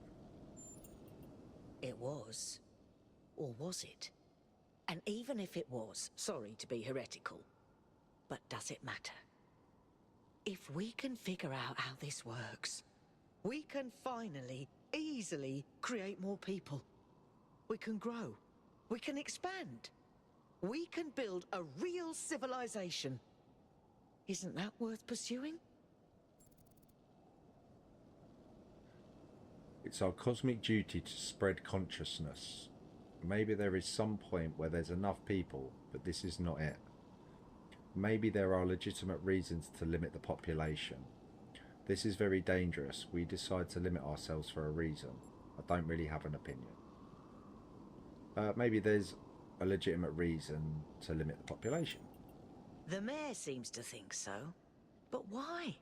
It was. Or was it? And even if it was, sorry to be heretical, but does it matter? If we can figure out how this works, we can finally, easily create more people. We can grow. We can expand. We can build a real civilization. Isn't that worth pursuing? It's our cosmic duty to spread consciousness. Maybe there is some point where there's enough people, but this is not it. Maybe there are legitimate reasons to limit the population. This is very dangerous. We decide to limit ourselves for a reason. I don't really have an opinion. Maybe there's a legitimate reason to limit the population. The mayor seems to think so. But why?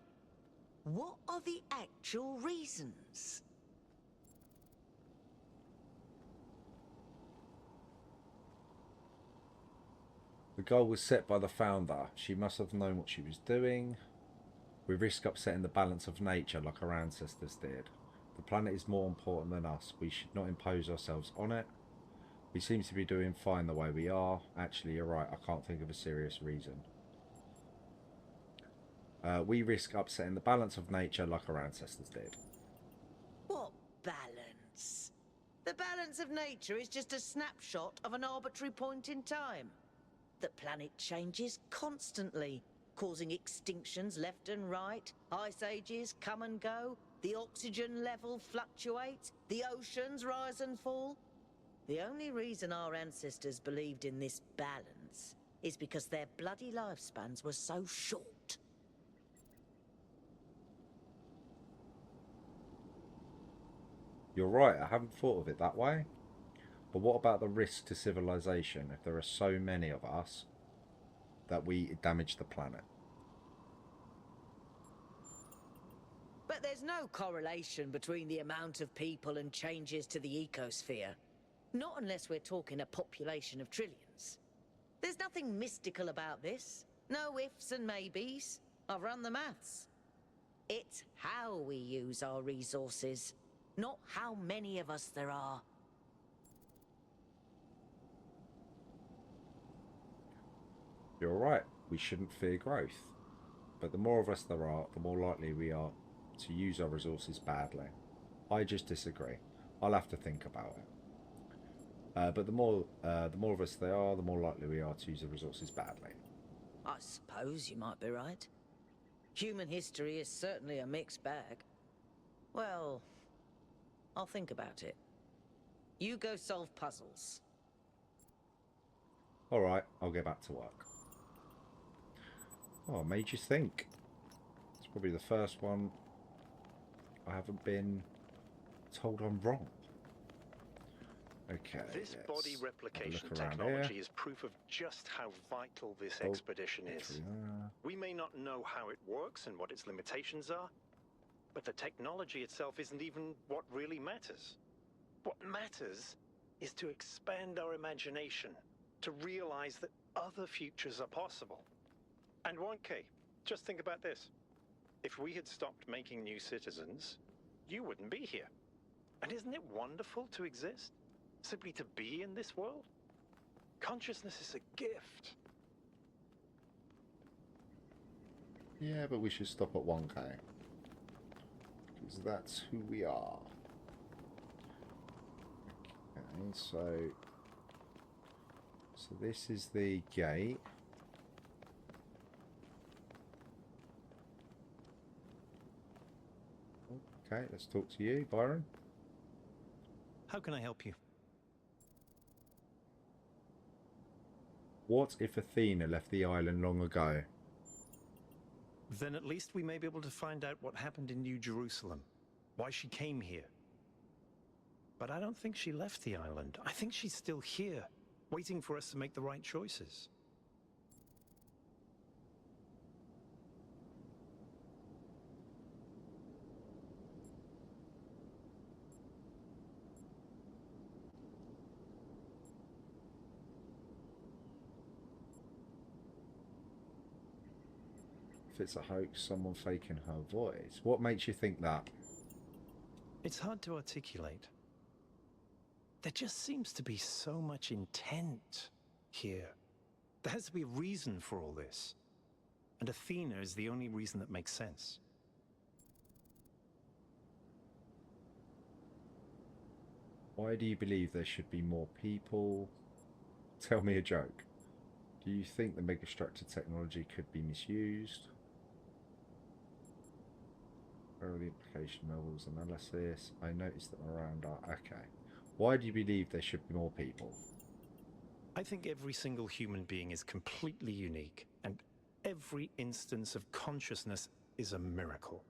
What are the actual reasons? The goal was set by the founder. She must have known what she was doing. We risk upsetting the balance of nature like our ancestors did. The planet is more important than us. We should not impose ourselves on it. We seem to be doing fine the way we are. Actually, you're right. I can't think of a serious reason. We risk upsetting the balance of nature like our ancestors did. What balance? The balance of nature is just a snapshot of an arbitrary point in time. The planet changes constantly, causing extinctions left and right. Ice ages come and go. The oxygen level fluctuates. The oceans rise and fall. The only reason our ancestors believed in this balance is because their bloody lifespans were so short. You're right, I haven't thought of it that way. But what about the risk to civilization if there are so many of us that we damage the planet? But there's no correlation between the amount of people and changes to the ecosphere. Not unless we're talking a population of trillions. There's nothing mystical about this. No ifs and maybes. I've run the maths. It's how we use our resources, not how many of us there are. You're right, we shouldn't fear growth. But the more of us there are, the more likely we are to use our resources badly. I just disagree. I'll have to think about it. But the more of us there are, the more likely we are to use the resources badly. I suppose you might be right. Human history is certainly a mixed bag. Well, I'll think about it. You go solve puzzles. Alright, I'll get back to work. Oh, made you think. It's probably the first one I haven't been told I'm wrong. Okay. This body replication look around technology here. is proof of just how vital this Oh, expedition is. We may not know how it works and what its limitations are, but the technology itself isn't even what really matters. What matters is to expand our imagination, to realize that other futures are possible. And 1K, just think about this. If we had stopped making new citizens, you wouldn't be here. And isn't it wonderful to exist? Simply to be in this world? Consciousness is a gift. Yeah, but we should stop at 1K. Because that's who we are. Okay, so this is the gate. Okay, let's talk to you, Byron. How can I help you? What if Athena left the island long ago? Then at least we may be able to find out what happened in New Jerusalem. Why she came here. But I don't think she left the island. I think she's still here, waiting for us to make the right choices. if it's a hoax, someone faking her voice. What makes you think that? It's hard to articulate. There just seems to be so much intent here. There has to be a reason for all this. And Athena is the only reason that makes sense. Why do you believe there should be more people? Tell me a joke. Do you think the Megastructure technology could be misused? Where are the implication levels analysis? I noticed that around our... Okay. Why do you believe there should be more people? I think every single human being is completely unique, and every instance of consciousness is a miracle.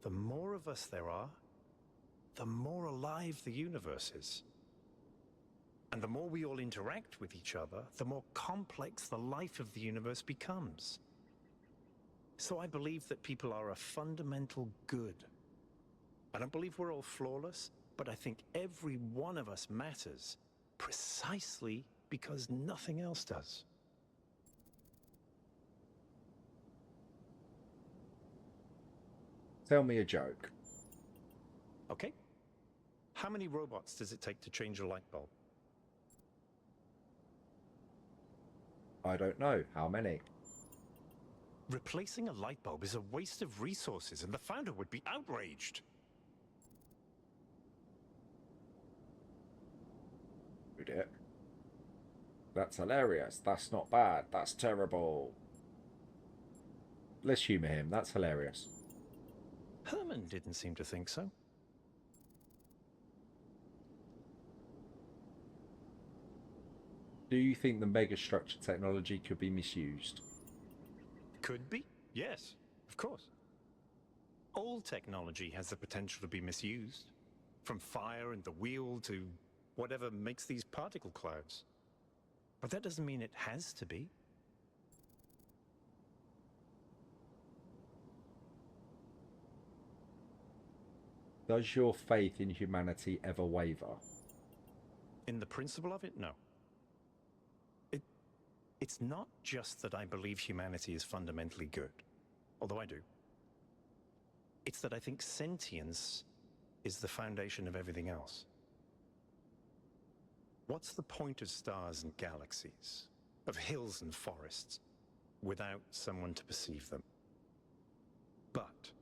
The more of us there are, the more alive the universe is. And the more we all interact with each other, the more complex the life of the universe becomes. So I believe that people are a fundamental good. I don't believe we're all flawless, but I think every one of us matters precisely because nothing else does. Tell me a joke. Okay? How many robots does it take to change a light bulb? I don't know. How many? Replacing a light bulb is a waste of resources, and the founder would be outraged. Would it? That's hilarious. That's not bad. That's terrible. Let's humour him. That's hilarious. Herman didn't seem to think so. Do you think the Megastructure technology could be misused? Could be, yes, of course. All technology has the potential to be misused, from fire and the wheel to whatever makes these particle clouds. But that doesn't mean it has to be. Does your faith in humanity ever waver? In the principle of it, no. It's not just that I believe humanity is fundamentally good, although I do. It's that I think sentience is the foundation of everything else. What's the point of stars and galaxies, of hills and forests, without someone to perceive them? But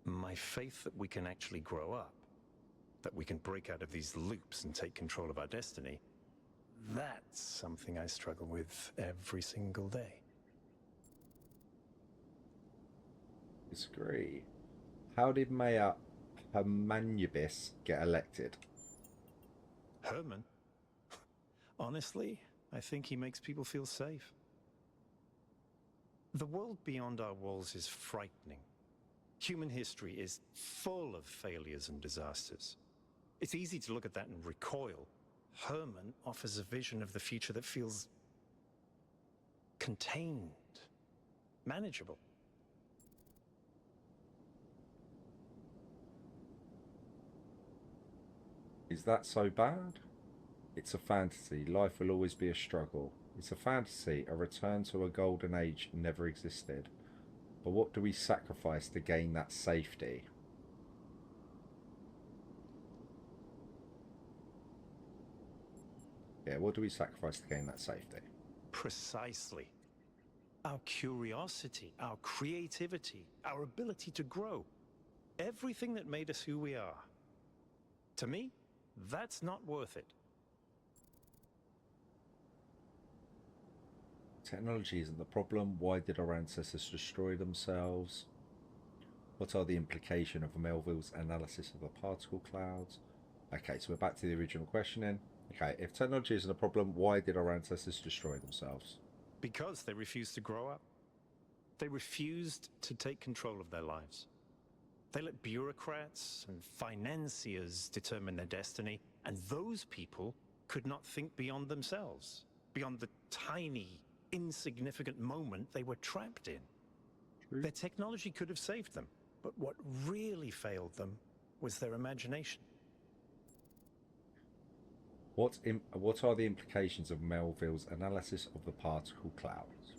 my faith that we can actually grow up, that we can break out of these loops and take control of our destiny, that's something I struggle with every single day. Disagree. How did Mayor Hermanubis get elected? Herman? Honestly, I think he makes people feel safe. The world beyond our walls is frightening. Human history is full of failures and disasters. It's easy to look at that and recoil. Herman offers a vision of the future that feels contained, manageable. Is that so bad? It's a fantasy. Life will always be a struggle. It's a fantasy. A return to a golden age never existed. But what do we sacrifice to gain that safety? Yeah, what do we sacrifice to gain that safety? Precisely. Our curiosity, our creativity, our ability to grow. Everything that made us who we are. To me, that's not worth it. Technology isn't the problem. Why did our ancestors destroy themselves? What are the implications of Melville's analysis of the particle clouds? Okay, so we're back to the original questioning. Okay, if technology isn't a problem, why did our ancestors destroy themselves? Because they refused to grow up. They refused to take control of their lives. They let bureaucrats and financiers determine their destiny, and those people could not think beyond themselves, beyond the tiny, insignificant moment they were trapped in. True. Their technology could have saved them, but what really failed them was their imagination. What are the implications of Melville's analysis of the particle clouds?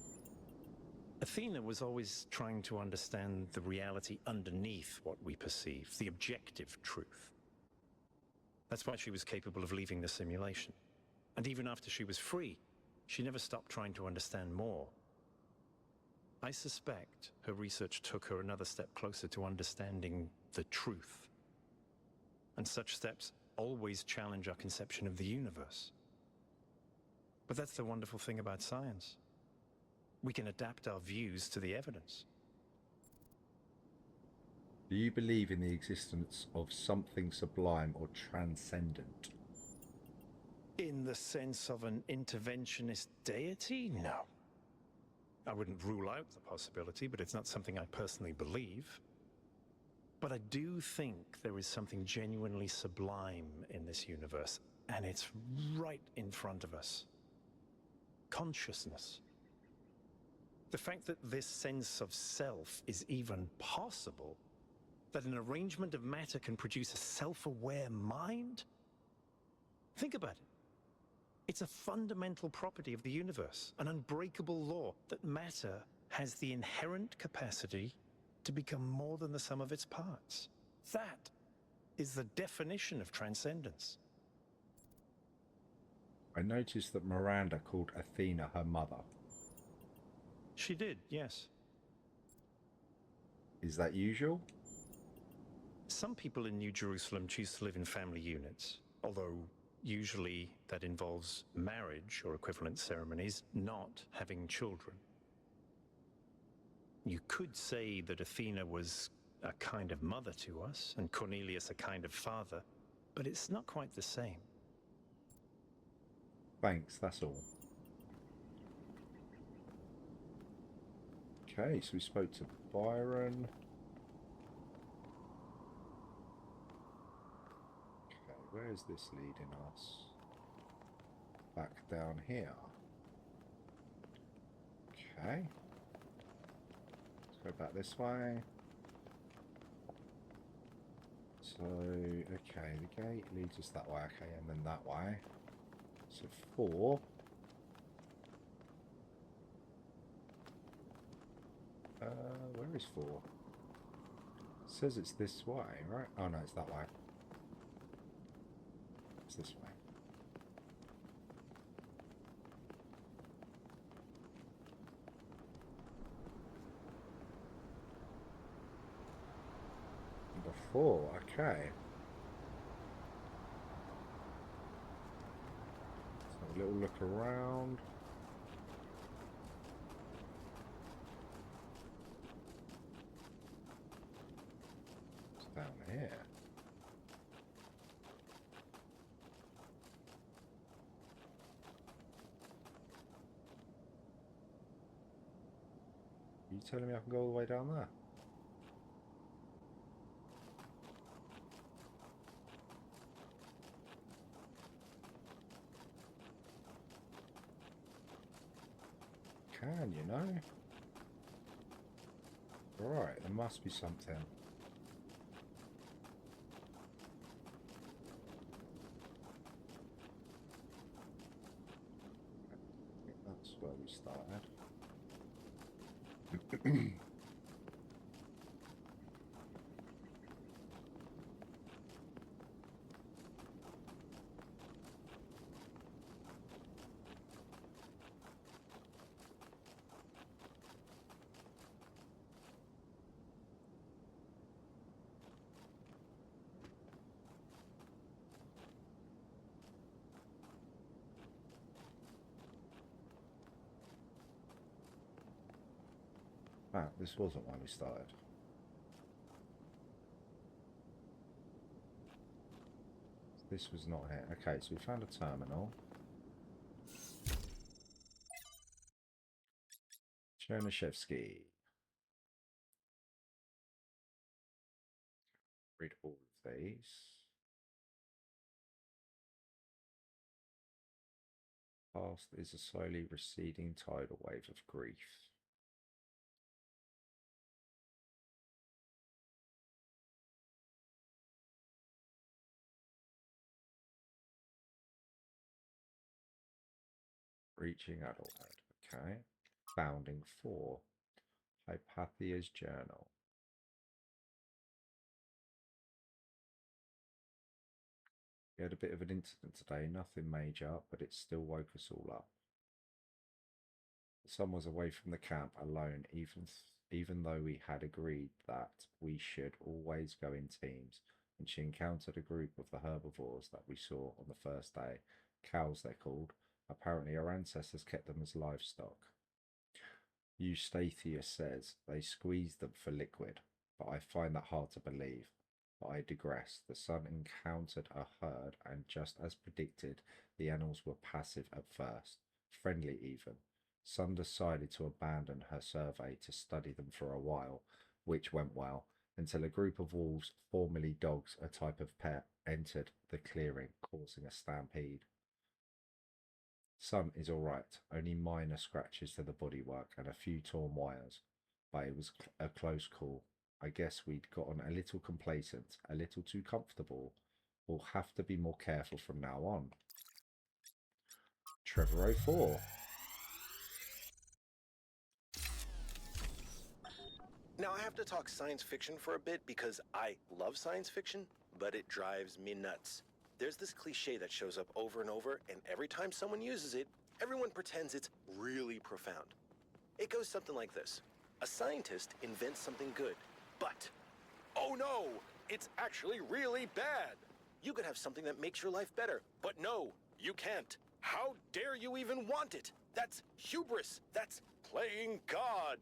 Athena was always trying to understand the reality underneath what we perceive, the objective truth. That's why she was capable of leaving the simulation. And even after she was free, she never stopped trying to understand more. I suspect her research took her another step closer to understanding the truth. And such steps always challenge our conception of the universe. But that's the wonderful thing about science. We can adapt our views to the evidence. Do you believe in the existence of something sublime or transcendent? In the sense of an interventionist deity? No. I wouldn't rule out the possibility, but it's not something I personally believe. But I do think there is something genuinely sublime in this universe, and it's right in front of us. Consciousness. The fact that this sense of self is even possible, that an arrangement of matter can produce a self-aware mind? Think about it. It's a fundamental property of the universe, an unbreakable law that matter has the inherent capacity to become more than the sum of its parts. That is the definition of transcendence. I noticed that Miranda called Athena her mother. She did, yes. Is that usual? Some people in New Jerusalem choose to live in family units, although usually that involves marriage or equivalent ceremonies, not having children. You could say that Athena was a kind of mother to us, and Cornelius a kind of father, but it's not quite the same. Thanks, that's all. Okay, so we spoke to Byron. Okay, where is this leading us? Back down here. Okay. Let's go back this way. So, okay, the gate leads us that way, okay, and then that way. So 4. Where is 4? It says it's this way, right? Oh no, it's that way. It's this way. Number 4, okay. Let's have a little look around. Down here. Are you telling me I can go all the way down there? Can you know? Right, there must be something. That's where we started. Ah, this wasn't when we started. This was not here. Okay, so we found a terminal. Chernyshevsky. Read all of these. Past is a slowly receding tidal wave of grief. Reaching adulthood. Okay. Founding 4. Hypathia's journal. We had a bit of an incident today, nothing major, but it still woke us all up. The sun was away from the camp alone, even though we had agreed that we should always go in teams, and she encountered a group of the herbivores that we saw on the first day. Cows, they're called. Apparently our ancestors kept them as livestock. Eustathius says they squeezed them for liquid, but I find that hard to believe. But I digress. The sun encountered a herd, and just as predicted, the animals were passive at first, friendly even. Sun decided to abandon her survey to study them for a while, which went well, until a group of wolves, formerly dogs, a type of pet, entered the clearing, causing a stampede. Sun is alright, only minor scratches to the bodywork and a few torn wires, but it was a close call. I guess we'd gotten a little complacent, a little too comfortable. We'll have to be more careful from now on. Trevor 04. Now I have to talk science fiction for a bit because I love science fiction, but it drives me nuts. There's this cliche that shows up over and over, and every time someone uses it, everyone pretends it's really profound. It goes something like this. A scientist invents something good, but, oh no, it's actually really bad. You could have something that makes your life better, but no, you can't. How dare you even want it? That's hubris. That's playing God.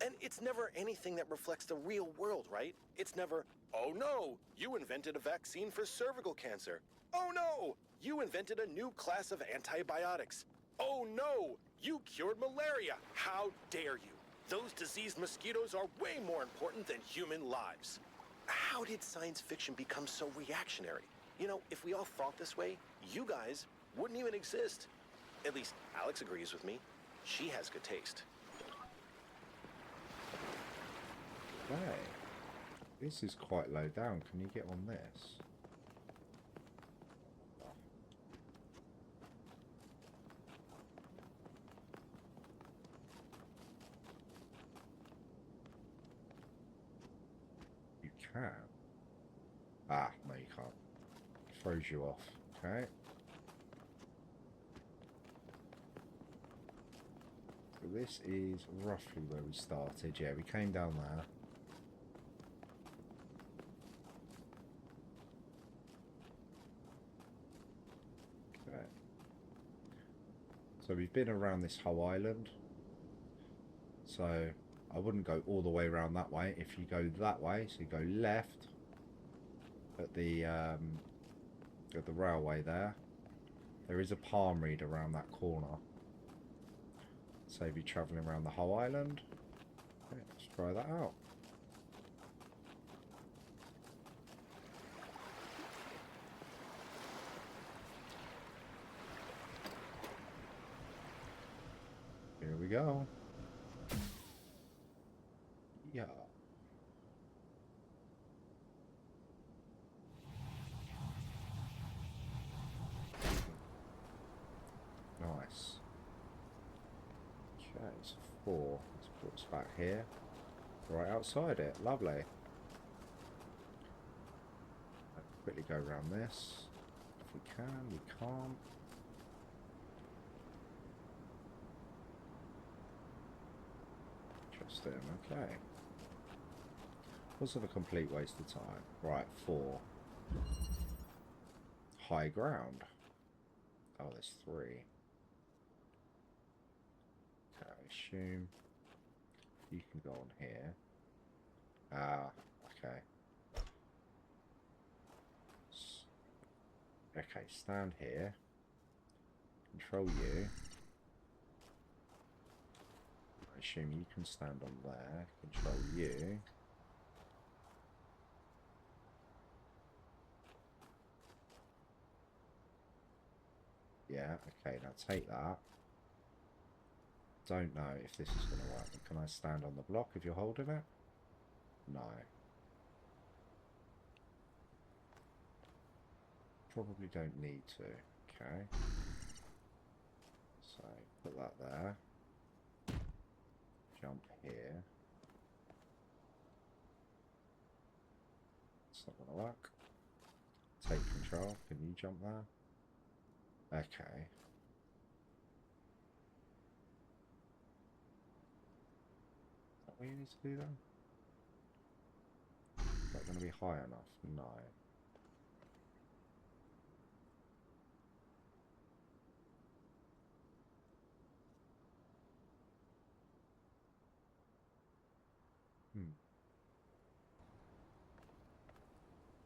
And it's never anything that reflects the real world, right? It's never, oh no, you invented a vaccine for cervical cancer. Oh no, you invented a new class of antibiotics. Oh no, you cured malaria. How dare you? Those diseased mosquitoes are way more important than human lives. How did science fiction become so reactionary? You know, if we all thought this way, you guys wouldn't even exist. At least Alex agrees with me. She has good taste. Okay. This is quite low down. Can you get on this? You can. Ah, no you can't. Throws you off. Okay. So this is roughly where we started. Yeah, we came down there. Okay. So we've been around this whole island. So I wouldn't go all the way around that way. If you go that way, so you go left at the railway there is a palm reed around that corner. Save you travelling around the whole island. Okay, let's try that out. Here we go. Yeah. Nice. Okay, so 4. Let's put us back here. Right outside it. Lovely. Let's quickly go around this. If we can, we can't. Interesting, okay. Was of a complete waste of time. Right, 4. High ground. Oh, there's 3. Okay, I assume you can go on here. Ah, okay. Okay, stand here. Control you. I assume you can stand on there. Control you. Yeah, okay, now take that. Don't know if this is going to work. Can I stand on the block if you're holding it? No. Probably don't need to. Okay. So, put that there. Jump here. It's not going to work. Take control. Can you jump there? Okay. Is that what you need to do then? Is that going to be high enough? No.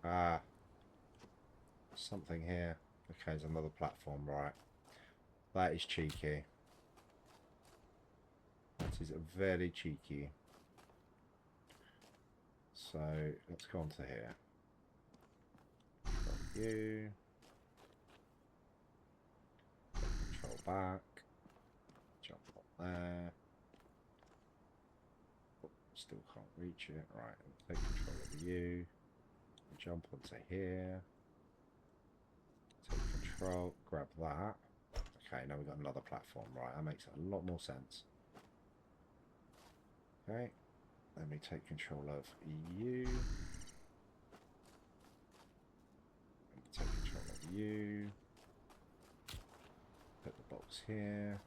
Ah. Something here. Okay, there's another platform, right. That is cheeky. That is very cheeky. So, let's go on to here. Got you. Control back. Jump up there. Oh, still can't reach it. Right, take control of you. Jump onto here. Take control. Grab that. Okay, now we've got another platform. Right, that makes a lot more sense. Okay. Let me take control of you. Let me take control of you. Put the box here.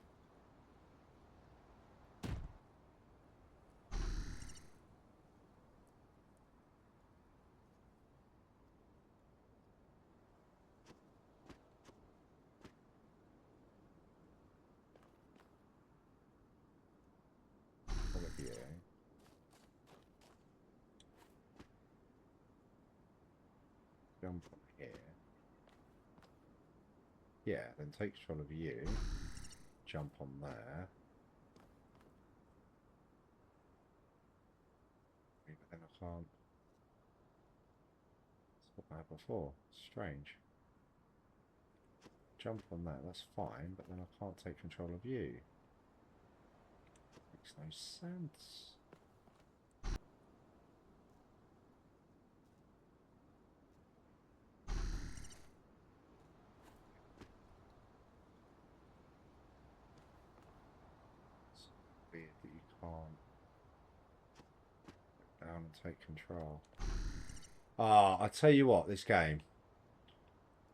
Jump on here. Yeah, then take control of you. Jump on there. But then I can't. That's what I had before. Strange. Jump on that, that's fine, but then I can't take control of you. Makes no sense. Weird that you can't go down and take control. Ah, I tell you what, this game.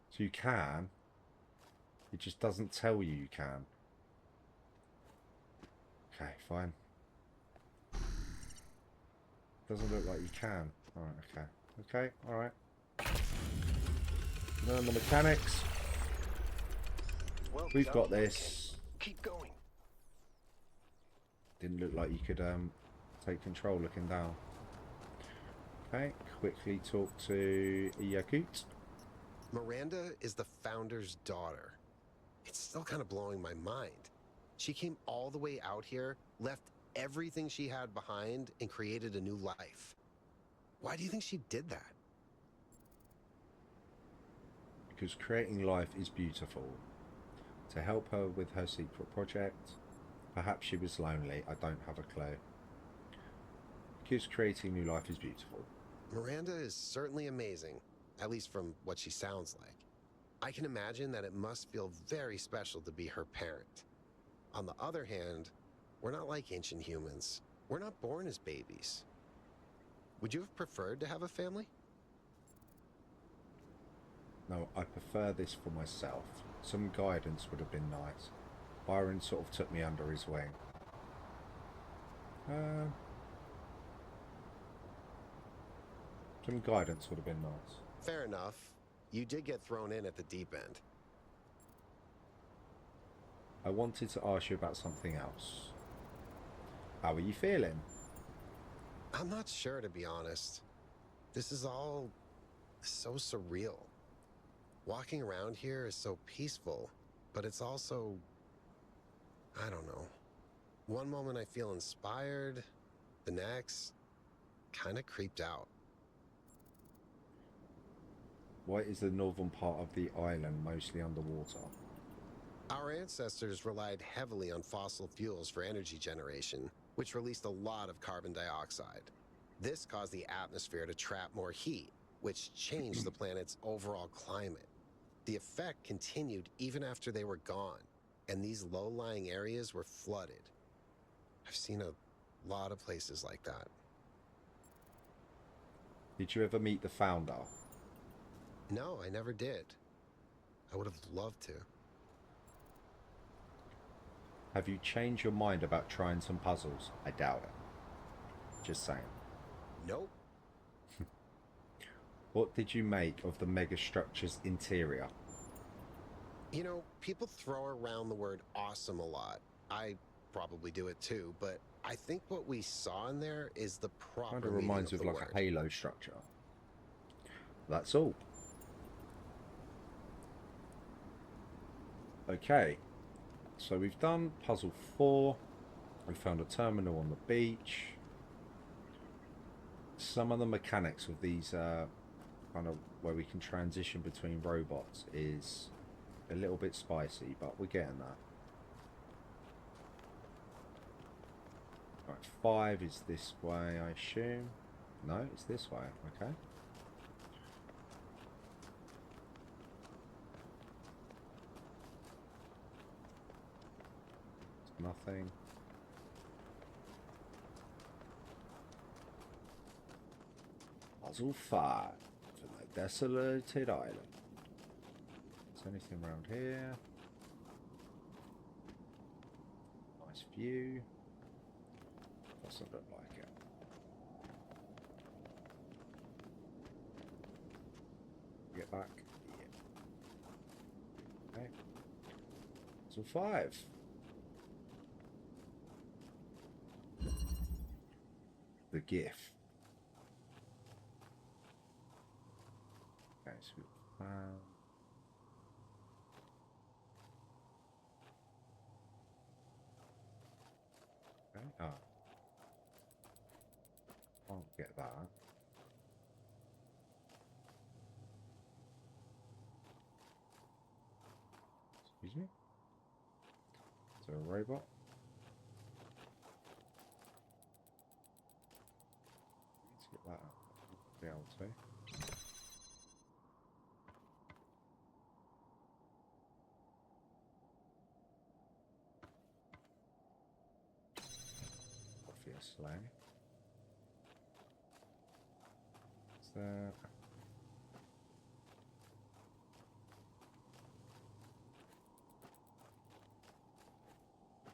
So you can. It just doesn't tell you you can. Okay, fine. Doesn't look like you can. Alright, okay. Okay, alright. Learn the mechanics. Well, We've got this. Keep going. Didn't look like you could take control looking down. Okay, quickly talk to Yakut. Miranda is the founder's daughter. It's still kind of blowing my mind. She came all the way out here, left everything she had behind, and created a new life. Why do you think she did that? Because creating life is beautiful. To help her with her secret project. Perhaps she was lonely, I don't have a clue. Because creating new life is beautiful. Miranda is certainly amazing, at least from what she sounds like. I can imagine that it must feel very special to be her parent. On the other hand, we're not like ancient humans. We're not born as babies. Would you have preferred to have a family? No, I prefer this for myself. Some guidance would have been nice. Byron sort of took me under his wing. Some guidance would have been nice. Fair enough. You did get thrown in at the deep end. I wanted to ask you about something else. How are you feeling? I'm not sure, to be honest. This is all so surreal. Walking around here is so peaceful, but it's also, I don't know. One moment I feel inspired, the next, kind of creeped out. Why is the northern part of the island mostly underwater? Our ancestors relied heavily on fossil fuels for energy generation, which released a lot of carbon dioxide. This caused the atmosphere to trap more heat, which changed the planet's overall climate. The effect continued even after they were gone, and these low-lying areas were flooded. I've seen a lot of places like that. Did you ever meet the founder? No, I never did. I would have loved to. Have you changed your mind about trying some puzzles? I doubt it. Just saying. Nope. What did you make of the Megastructure's interior? You know, people throw around the word awesome a lot. I probably do it too, but I think what we saw in there is the proper Kind of meaning reminds me of of the like word. a Halo structure. That's all. Okay. So we've done puzzle 4. We found a terminal on the beach. Some of the mechanics of these kind of where we can transition between robots is a little bit spicy, but we're getting that. Right, 5 is this way, I assume. No, it's this way. Okay. It's nothing. Puzzle 5 for the Desolated Island. Is there anything around here? Nice view. Doesn't look like it. Get back. Yeah. Okay. Puzzle 5. The gift. Okay, so we found. Okay. Ah. Can't get that. Excuse me? Is there a robot? Let's get that out. Be able to. Obviously. Is there...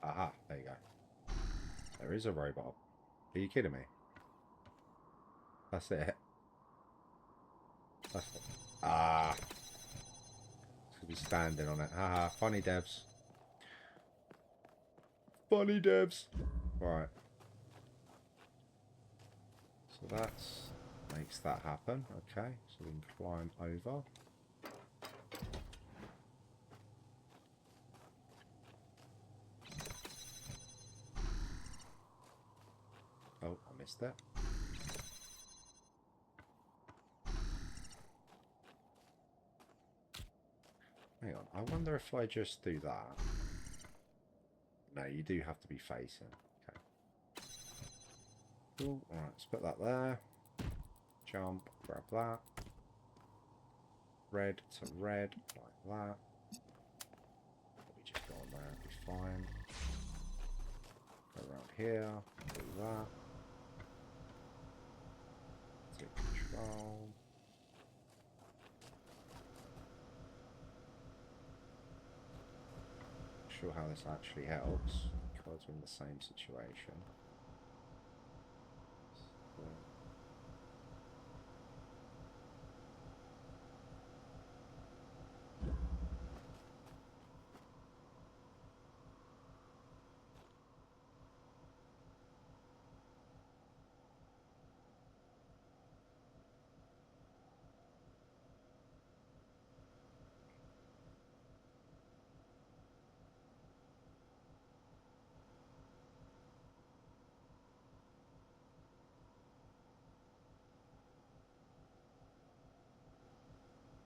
Aha, there you go. There is a robot. Are you kidding me? That's it. That's what... Ah. Should be standing on it. Haha, funny devs. Funny devs. Right. So that's makes that happen. Okay, so we can climb over. Oh, I missed that. Hang on, I wonder if I just do that. No, you do have to be facing. Okay. Cool. Alright, let's put that there. Jump, grab that. Red to red, like that. We just go on there, it'll be fine. Go around here, do that. Take control. Not sure how this actually helps because we're in the same situation. So,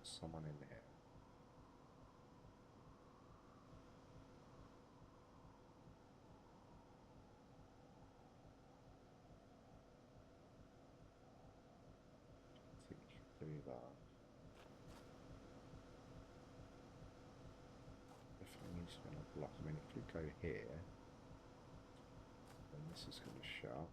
someone in here. I think you should do that. Definitely just going to block. I mean, if we go here, then this is going to shut.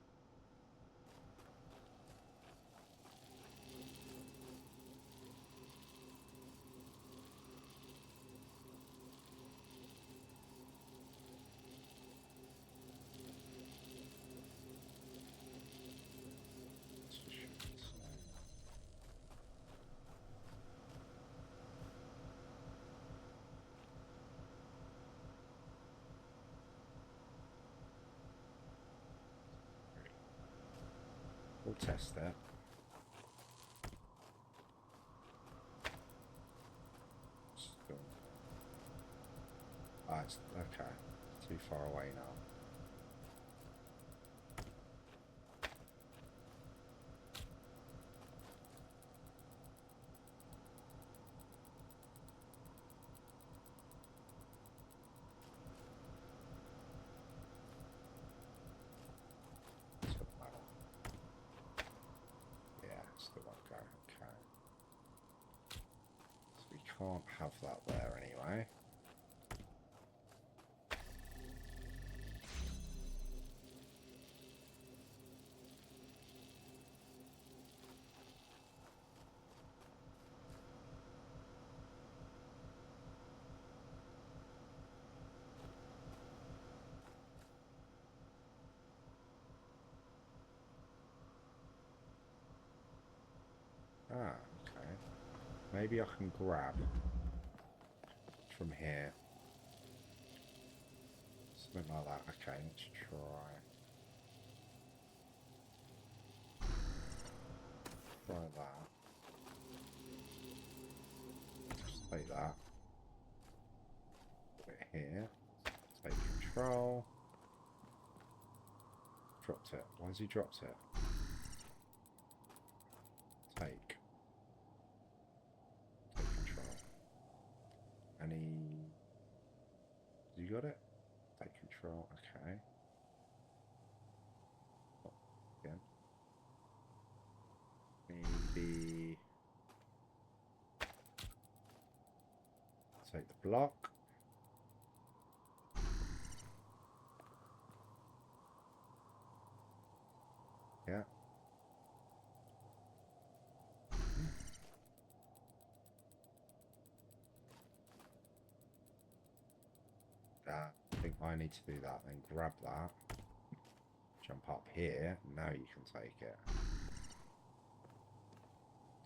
We'll test it. Still. Ah, it's okay. Too far away now. Can't have that there anyway. Ah, okay. Maybe I can grab from here. Something like that. Okay, let's try. Try that. Just take that. Put it here. Take control. Dropped it. Why has he dropped it? Take control. And you got it? Take control. Okay. Oh, again. Maybe take the block. Yeah. I think I need to do that. Then grab that. Jump up here. Now you can take it.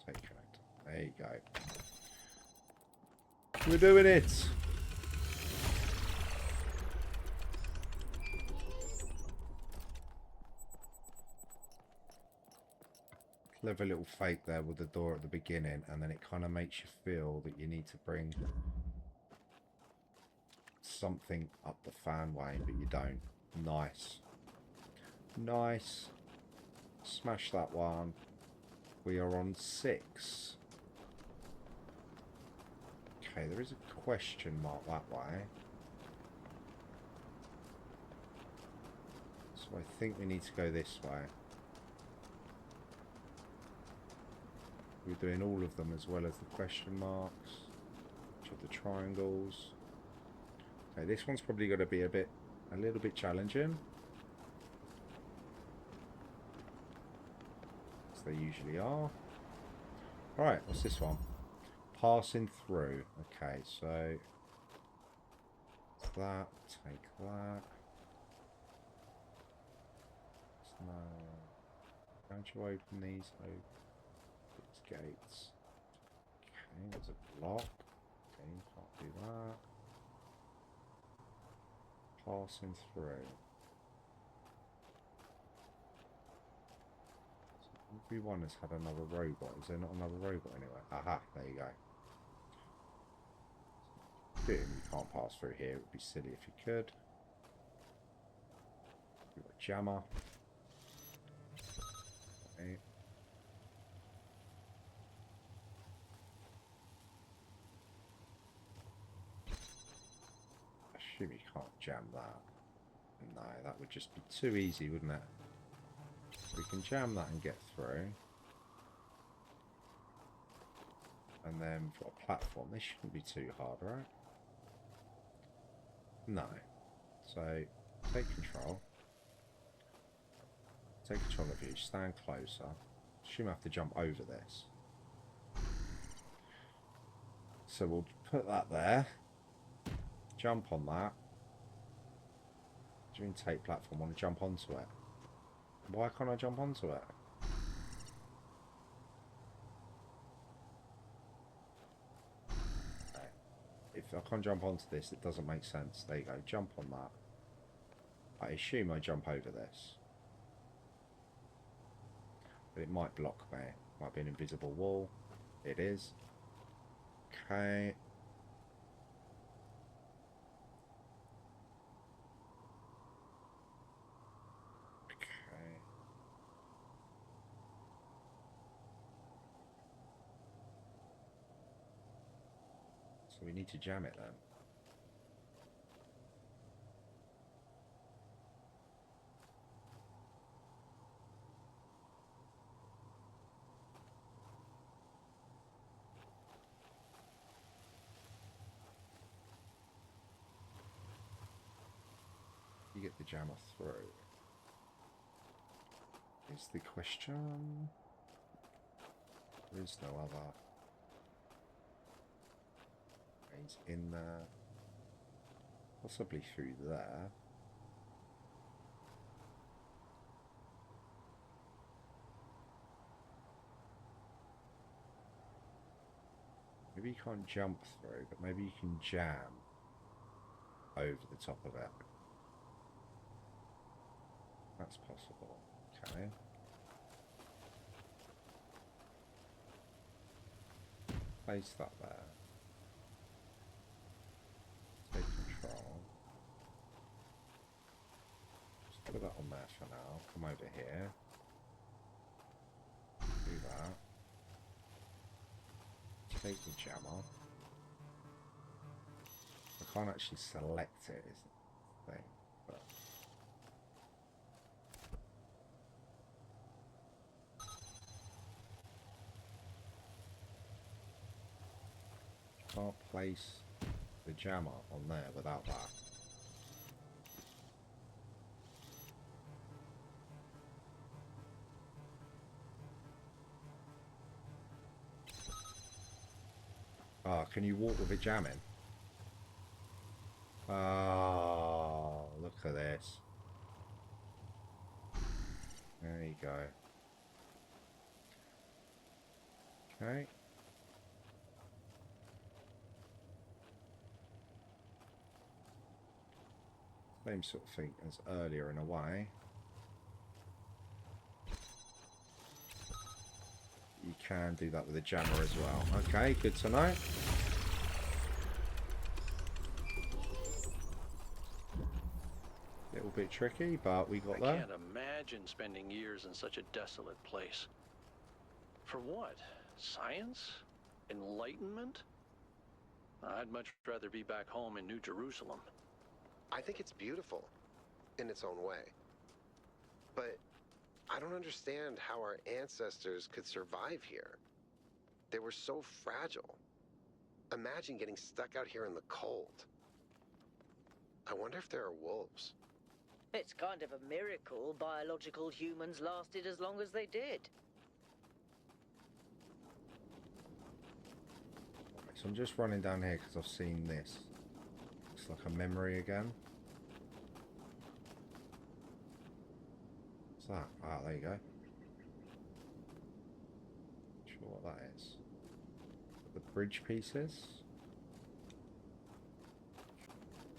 Take connector. There you go. We're doing it. Clever little fake there with the door at the beginning, and then it kind of makes you feel that you need to bring something up the fanway, but you don't. Nice. Nice. Smash that one. We are on 6. Okay, there is a question mark that way. So I think we need to go this way. We're doing all of them as well as the question marks, which are the triangles. Okay, this one's probably going to be a little bit challenging, as they usually are. Right, what's this one? Passing through. Okay, so that, take that. So, don't you open these? Open these gates. Okay, there's a block. Okay, you can't do that. Passing through. So everyone has had another robot. Is there not another robot anywhere? Aha, there you go. Boom, you can't pass through here. It would be silly if you could. You've got a jammer. Okay. I assume you can't jam that. No, that would just be too easy, wouldn't it? We can jam that and get through. And then for a platform, this shouldn't be too hard, right? No. So, take control. Take control of you, stand closer. Assume I have to jump over this. So we'll put that there. Jump on that. Do you mean take platform? Want to jump onto it? Why can't I jump onto it? Okay. If I can't jump onto this, it doesn't make sense. There you go. Jump on that. I assume I jump over this. But it might block me. Might be an invisible wall. It is. Okay. Okay. So we need to jam it then. You get the jammer through. Is the question. There is no other. He's in there. Possibly through there. Maybe you can't jump through, but maybe you can jam over the top of it. That's possible. Okay. Place that there. Take control. Just put that on there for now. Come over here. Do that. Take the jammer. I can't actually select it, is the thing. But can't place the jammer on there without that. Ah, can you walk with it jamming? Oh, look at this. There you go. Okay. Same sort of thing as earlier in a way. You can do that with a jammer as well. Okay, good to know. Little bit tricky, but we got there. I can't imagine spending years in such a desolate place. For what? Science? Enlightenment? I'd much rather be back home in New Jerusalem. I think it's beautiful in its own way. But I don't understand how our ancestors could survive here. They were so fragile. Imagine getting stuck out here in the cold. I wonder if there are wolves. It's kind of a miracle biological humans lasted as long as they did. So I'm just running down here because I've seen this. It's like a memory again. What's that? Ah, there you go. Not sure what that is. The bridge pieces?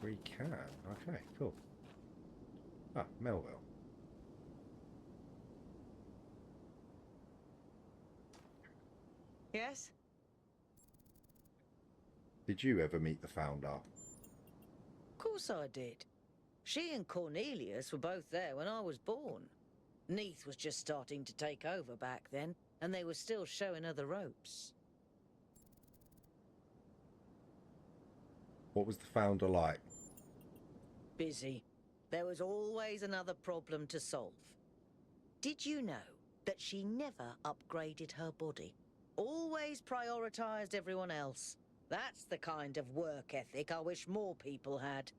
We can. Okay, cool. Ah, Melville. Yes? Did you ever meet the founder? Of course I did. She and Cornelius were both there when I was born. Neath was just starting to take over back then, and they were still showing her the ropes. What was the founder like? Busy. There was always another problem to solve. Did you know that she never upgraded her body? Always prioritized everyone else. That's the kind of work ethic I wish more people had.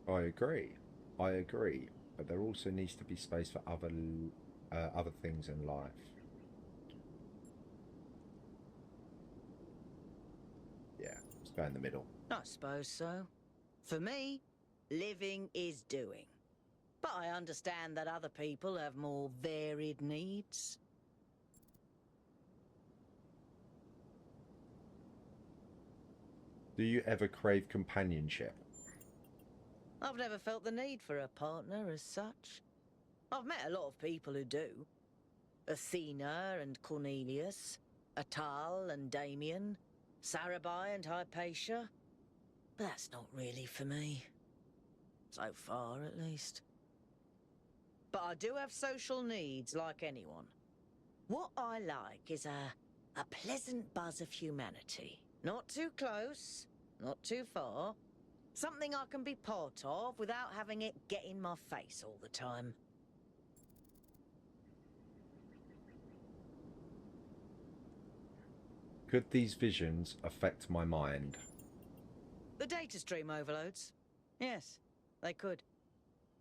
I agree. I agree. But there also needs to be space for other things in life. Yeah, let's go in the middle. I suppose so. For me, living is doing. But I understand that other people have more varied needs. Do you ever crave companionship? I've never felt the need for a partner as such. I've met a lot of people who do. Athena and Cornelius, Atal and Damien, Sarabai and Hypatia. But that's not really for me. So far, at least. But I do have social needs, like anyone. What I like is a pleasant buzz of humanity. Not too close, not too far. Something I can be part of without having it get in my face all the time. Could these visions affect my mind? The data stream overloads? Yes, they could.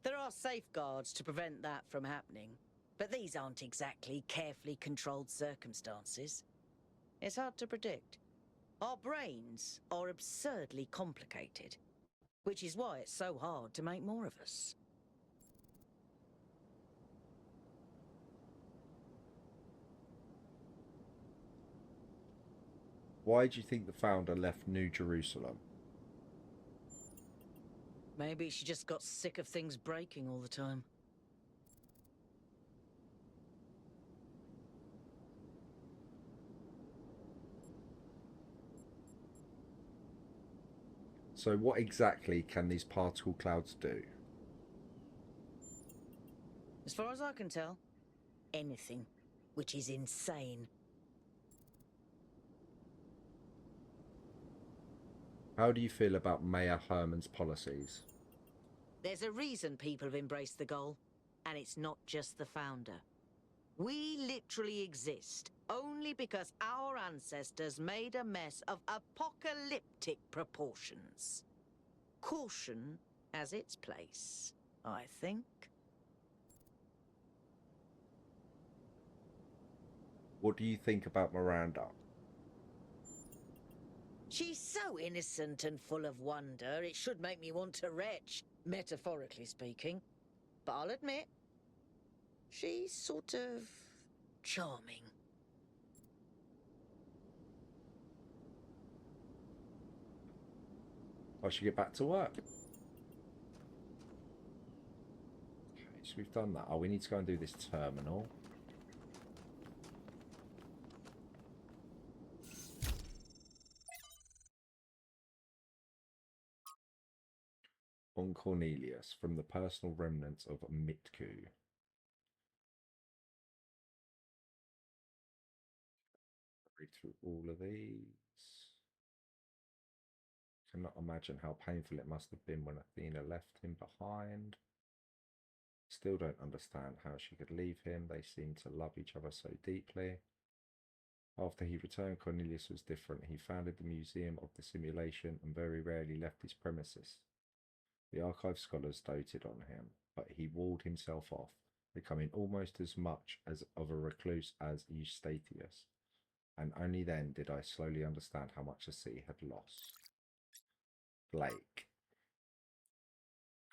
There are safeguards to prevent that from happening, but these aren't exactly carefully controlled circumstances. It's hard to predict. Our brains are absurdly complicated, which is why it's so hard to make more of us. Why do you think the founder left New Jerusalem? Maybe she just got sick of things breaking all the time. So what exactly can these particle clouds do? As far as I can tell, anything, which is insane. How do you feel about Mayor Herman's policies? There's a reason people have embraced the goal, and it's not just the founder. We literally exist only because our ancestors made a mess of apocalyptic proportions. Caution has its place, I think. What do you think about Miranda? She's so innocent and full of wonder, it should make me want to retch, metaphorically speaking. But I'll admit, she's sort of charming. I should get back to work. Okay, so we've done that. Oh, we need to go and do this terminal. On Cornelius, from the personal remnants of Mitku. Read through all of these. Cannot imagine how painful it must have been when Athena left him behind. Still don't understand how she could leave him. They seemed to love each other so deeply. After he returned, Cornelius was different. He founded the Museum of the Simulation and very rarely left his premises. The archive scholars doted on him, but he walled himself off, becoming almost as much as of a recluse as Eustathius. And only then did I slowly understand how much the city had lost. Blake.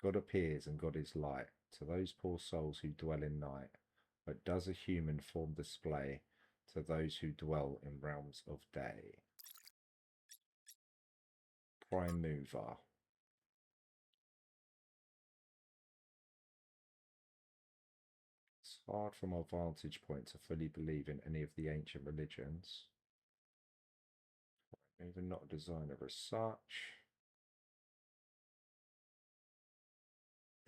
God appears and God is light to those poor souls who dwell in night, but does a human form display to those who dwell in realms of day. Prime mover. It's hard from our vantage point to fully believe in any of the ancient religions. Even not a designer as such.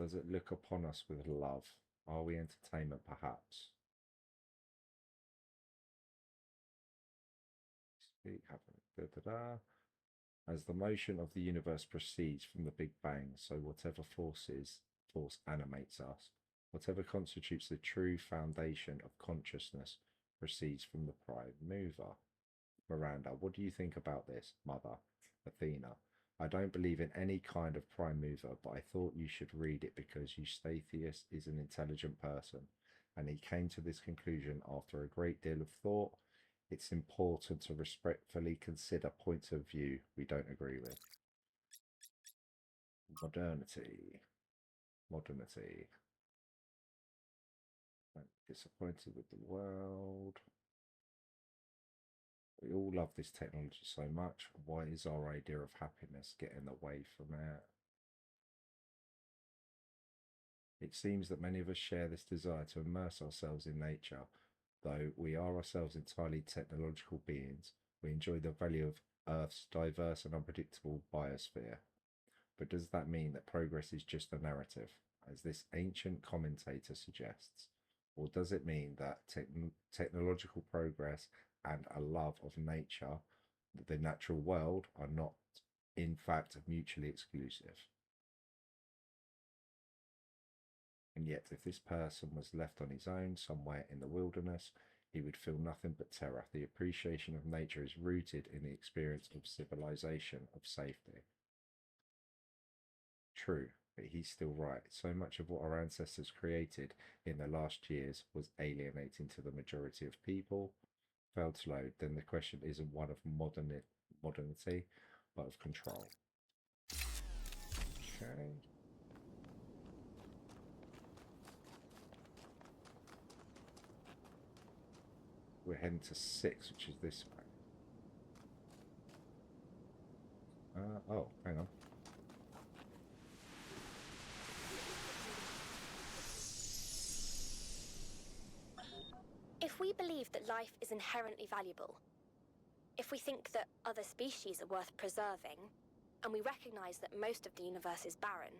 Does it look upon us with love? Are we entertainment, perhaps? Speak, haven't. As the motion of the universe proceeds from the Big Bang, so whatever force animates us, whatever constitutes the true foundation of consciousness, proceeds from the prime mover. Miranda, what do you think about this, Mother? Athena, I don't believe in any kind of prime mover, but I thought you should read it because Eustathius is an intelligent person, and he came to this conclusion after a great deal of thought. It's important to respectfully consider points of view we don't agree with. Modernity. I'm disappointed with the world. We all love this technology so much. Why is our idea of happiness getting away from it? It seems that many of us share this desire to immerse ourselves in nature. Though we are ourselves entirely technological beings, we enjoy the value of Earth's diverse and unpredictable biosphere. But does that mean that progress is just a narrative, as this ancient commentator suggests? Or does it mean that technological progress and a love of nature, the natural world, are not, in fact, mutually exclusive? And yet, if this person was left on his own somewhere in the wilderness, he would feel nothing but terror. The appreciation of nature is rooted in the experience of civilization, of safety. True, but he's still right. So much of what our ancestors created in the last years was alienating to the majority of people. Failed to load, then the question isn't one of modernity, but of control. Okay. We're heading to 6, which is this way. Oh, hang on. If we believe that life is inherently valuable, if we think that other species are worth preserving, and we recognize that most of the universe is barren,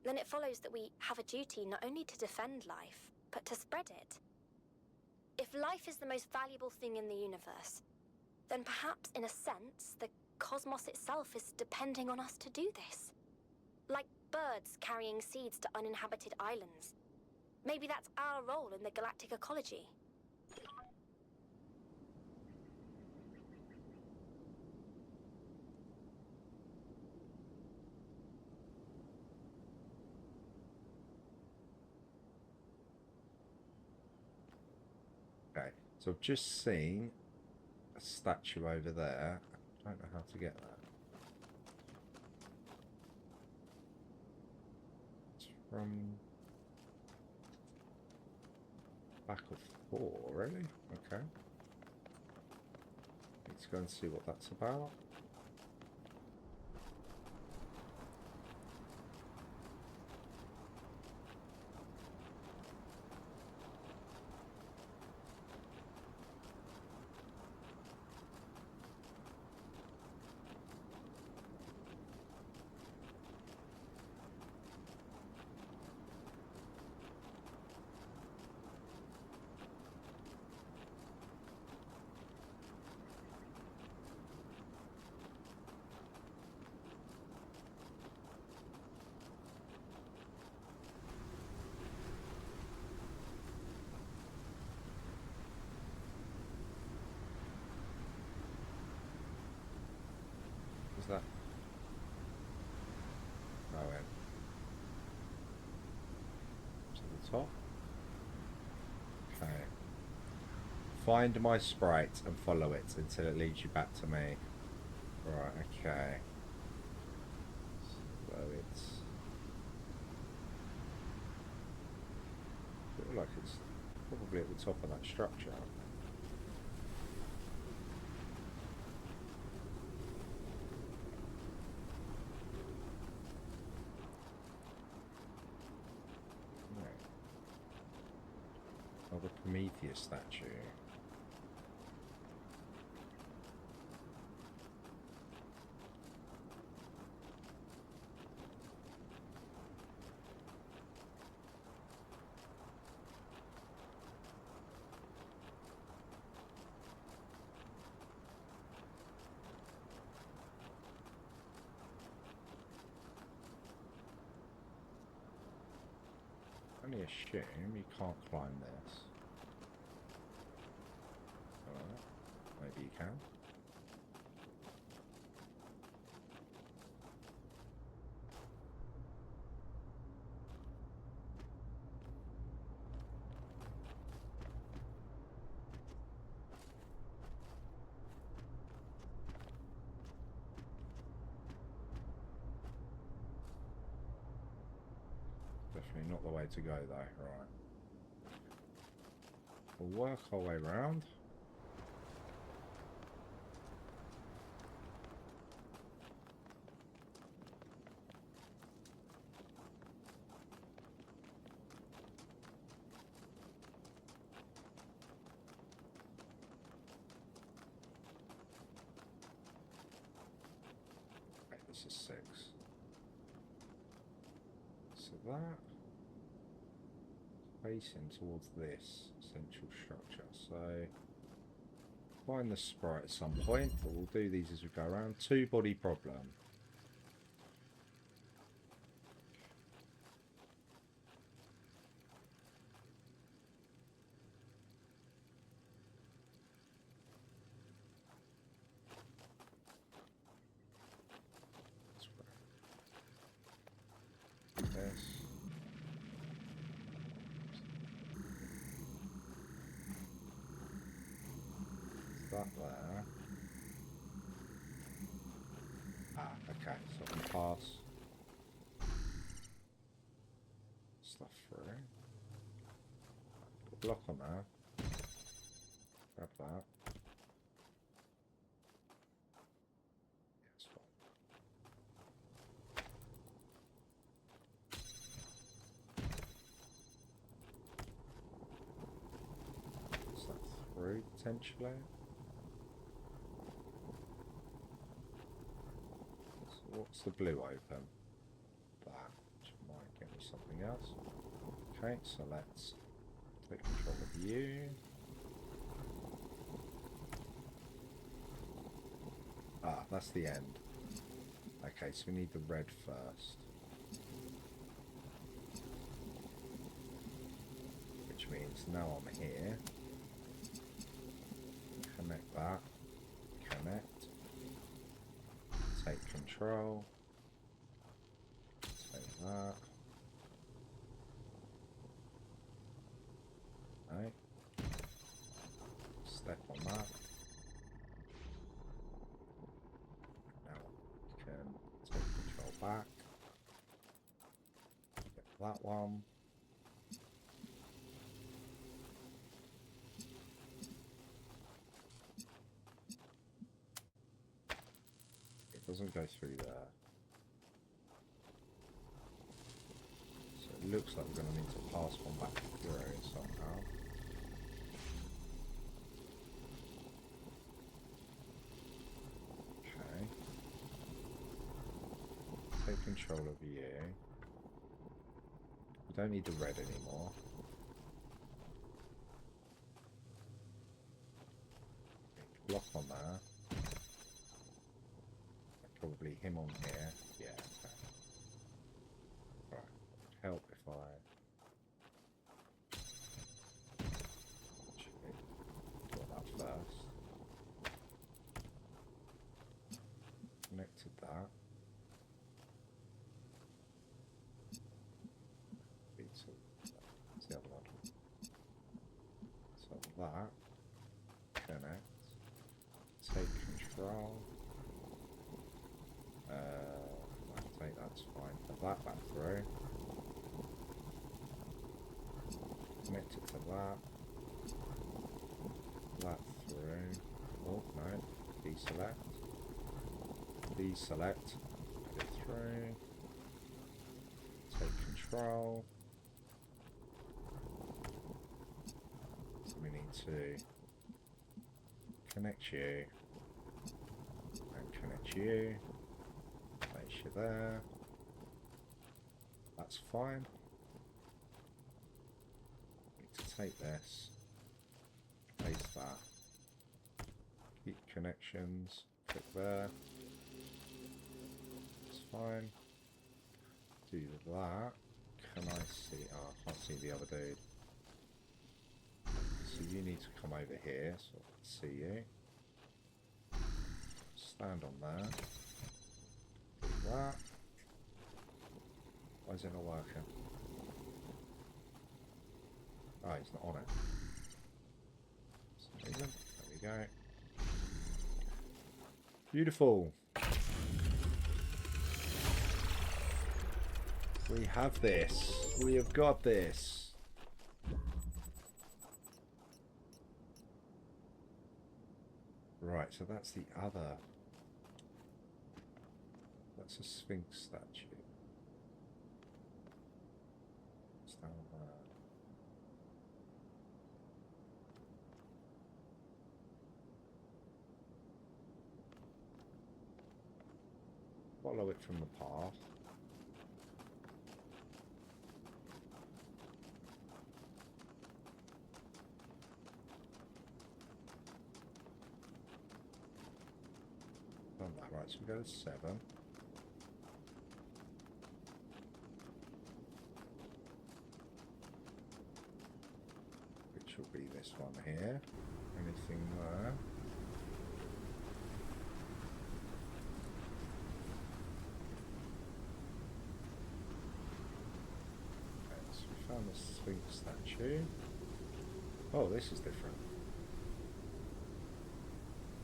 then it follows that we have a duty not only to defend life, but to spread it. If life is the most valuable thing in the universe, then perhaps, in a sense, the cosmos itself is depending on us to do this. Like birds carrying seeds to uninhabited islands. Maybe that's our role in the galactic ecology. Okay, so I've just seen a statue over there. I don't know how to get that. It's from back of 4, really? Okay. Let's go and see what that's about. Is that? Oh, yeah. To the top. Okay. Find my sprite and follow it until it leads you back to me. Right, okay. So it's... I feel like it's probably at the top of that structure. Oh, the Prometheus statue. Only assume you can't climb this. Alright, maybe you can. Definitely not the way to go though, right. We'll work our way around. This is 6. So that facing towards this central structure. So find the sprite at some point, but we'll do these as we go around. 2-body problem. That there. Ah, okay, so I can pass stuff through. Put a block on there. Grab that. Yes, fine. Is that through potentially? What's the blue open? That, which might get me something else. Okay, so let's take control of you. Ah, that's the end. Okay, so we need the red first. Which means now I'm here. Connect that. Connect. Take control. Take that. Right. Step on that. Now we can take control back. Get that one. Doesn't go through there. So it looks like we're going to need to pass one back through somehow. Okay. Take control of you. We don't need the red anymore. Block on there. Probably him on here. Yeah, okay. Right. Help if I actually do that first. Connected that. It's the other one. So that. Connect. Take control. I think that's fine. Put that back through. Connect it to that. That through. Oh no. Deselect. Deselect. Put it through. Take control. So we need to connect you and connect you. Place you there. That's fine. Need to take this. Place that. Keep connections. Click there. That's fine. Do that. Can I see? Oh, I can't see the other dude. So you need to come over here so I can see you. Stand on there. Do that. Why is it not working? Oh, he's not on it. There we go. Beautiful. We have this. We have got this. Right, so that's the other. That's a Sphinx statue. It's down there. follow it from the path. Done that, right, so we go to 7. Which will be this one here. Anything there? Okay, so we found the Sphinx statue. Oh, this is different.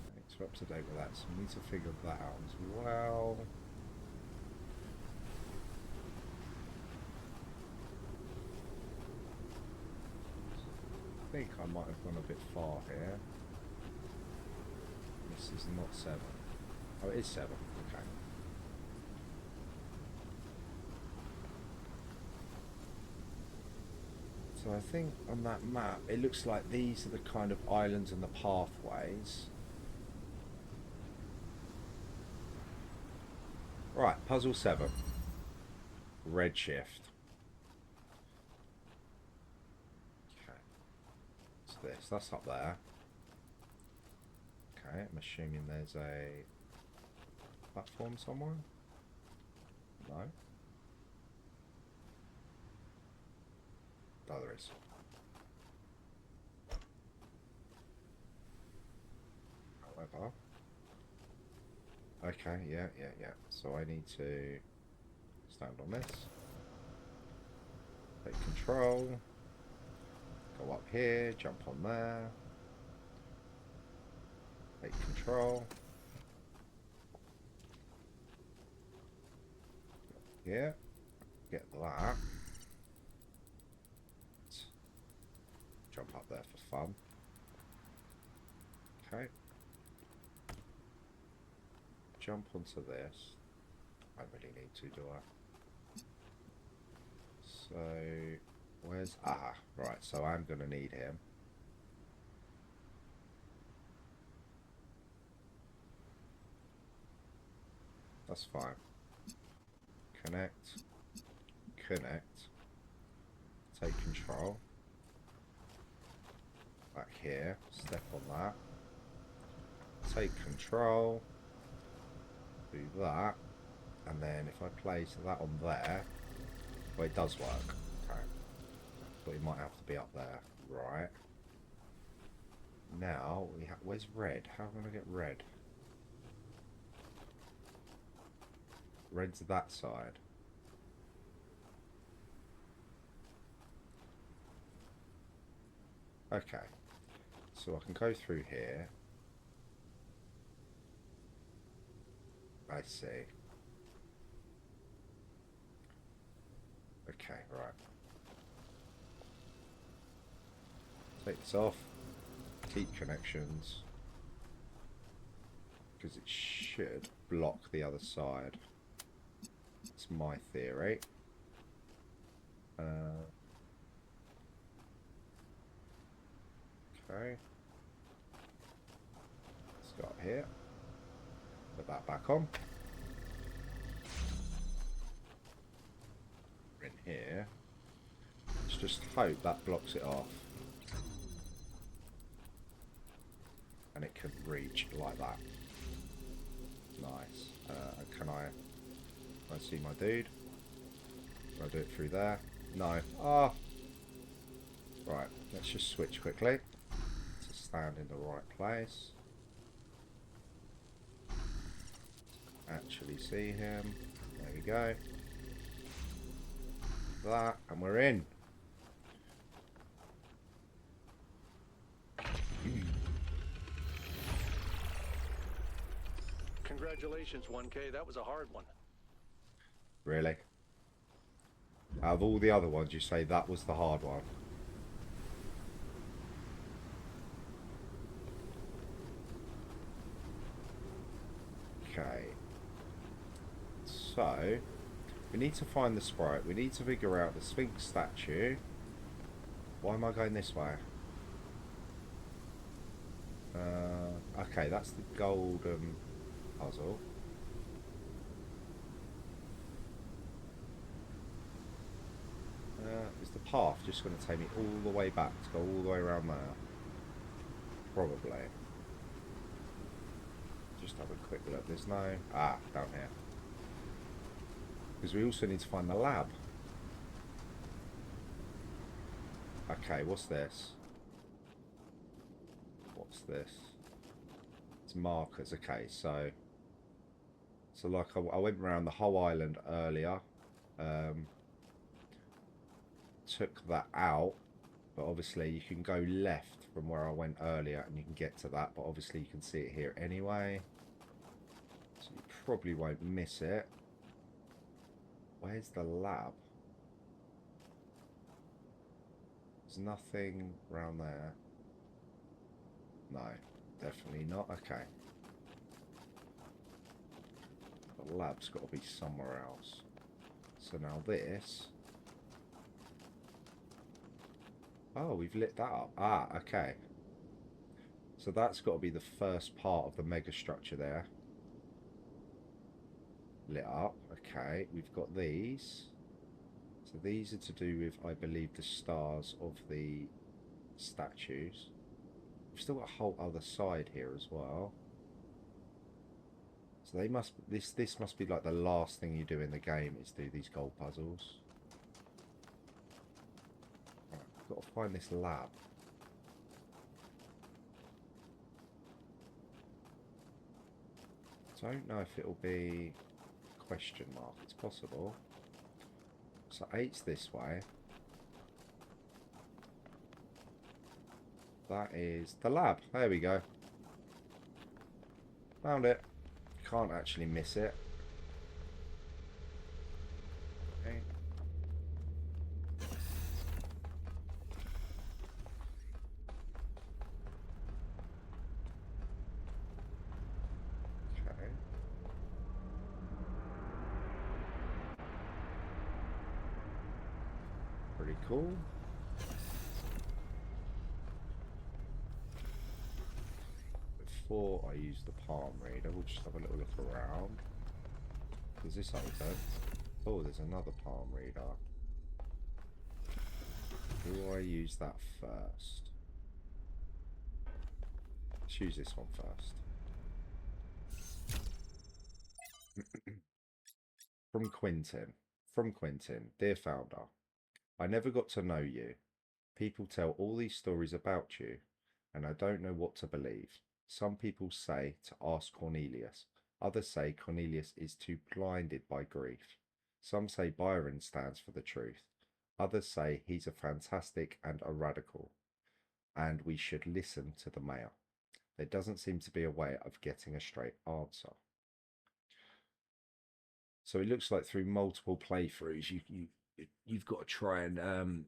Okay, so we're up to date with that, so we need to figure that out as well. I think I might have gone a bit far here. This is not 7. Oh, it is 7. Okay. So I think on that map, it looks like these are the kind of islands and the pathways. Right, puzzle 7. Redshift. This, that's up there. Okay, I'm assuming there's a platform somewhere. No. Oh, there is. However, okay, yeah. So I need to stand on this, take control. Go up here, jump on there, take control. Here, get that. Jump up there for fun. Okay. Jump onto this. I really need to, do I? So... where's... ah, right, so I'm going to need him. That's fine. Connect. Connect. Take control. Back here. Step on that. Take control. Do that. And then if I place that on there... well, it does work. But it might have to be up there, right? Now we have. Where's red? How am I gonna get red? Red's that side. Okay, so I can go through here. I see. Okay, right. Take this off, keep connections, because it should block the other side. It's my theory. Okay. Let's go up here. Put that back on. In here. Let's just hope that blocks it off. And it can reach like that. Nice. Can I see my dude? Can I do it through there? No. Ah. Right. Let's just switch quickly to stand in the right place. Actually see him. There we go. That, and we're in. Congratulations, 1K. That was a hard one. Really? Out of all the other ones, you say that was the hard one? Okay. So, we need to find the Sprite. We need to figure out the Sphinx statue. Why am I going this way? Okay, that's the golden puzzle. path just going to take me all the way back to go all the way around there? Probably. Just have a quick look. There's no... Ah, down here. Because we also need to find the lab. Okay, what's this? What's this? It's markers. Okay, so like I went around the whole island earlier. Took that out, but obviously you can go left from where I went earlier and you can get to that, but obviously you can see it here anyway, so you probably won't miss it. Where's the lab? There's nothing around there. No, definitely not. Okay, the lab's got to be somewhere else. So now this... Oh, we've lit that up. Ah, okay. So that's got to be the first part of the megastructure there. Lit up. Okay, we've got these. So these are to do with, I believe, the stars of the statues. We've still got a whole other side here as well. So they must... This must be like the last thing you do in the game is do these gold puzzles. Got to find this lab. Don't know if it'll be question mark. It's possible. So 8's this way. That is the lab. There we go. Found it. Can't actually miss it. Okay. Pretty cool. Before I use the palm reader, we'll just have a little look around. Is this open? Oh, there's another palm reader. Do I use that first? Let's use this one first. From Quentin. From Quentin. Dear Founder, I never got to know you. People tell all these stories about you, and I don't know what to believe. Some people say to ask Cornelius. Others say Cornelius is too blinded by grief. Some say Byron stands for the truth. Others say he's a fantastic and a radical, and we should listen to the mayor. There doesn't seem to be a way of getting a straight answer. So it looks like through multiple playthroughs, you've got to try and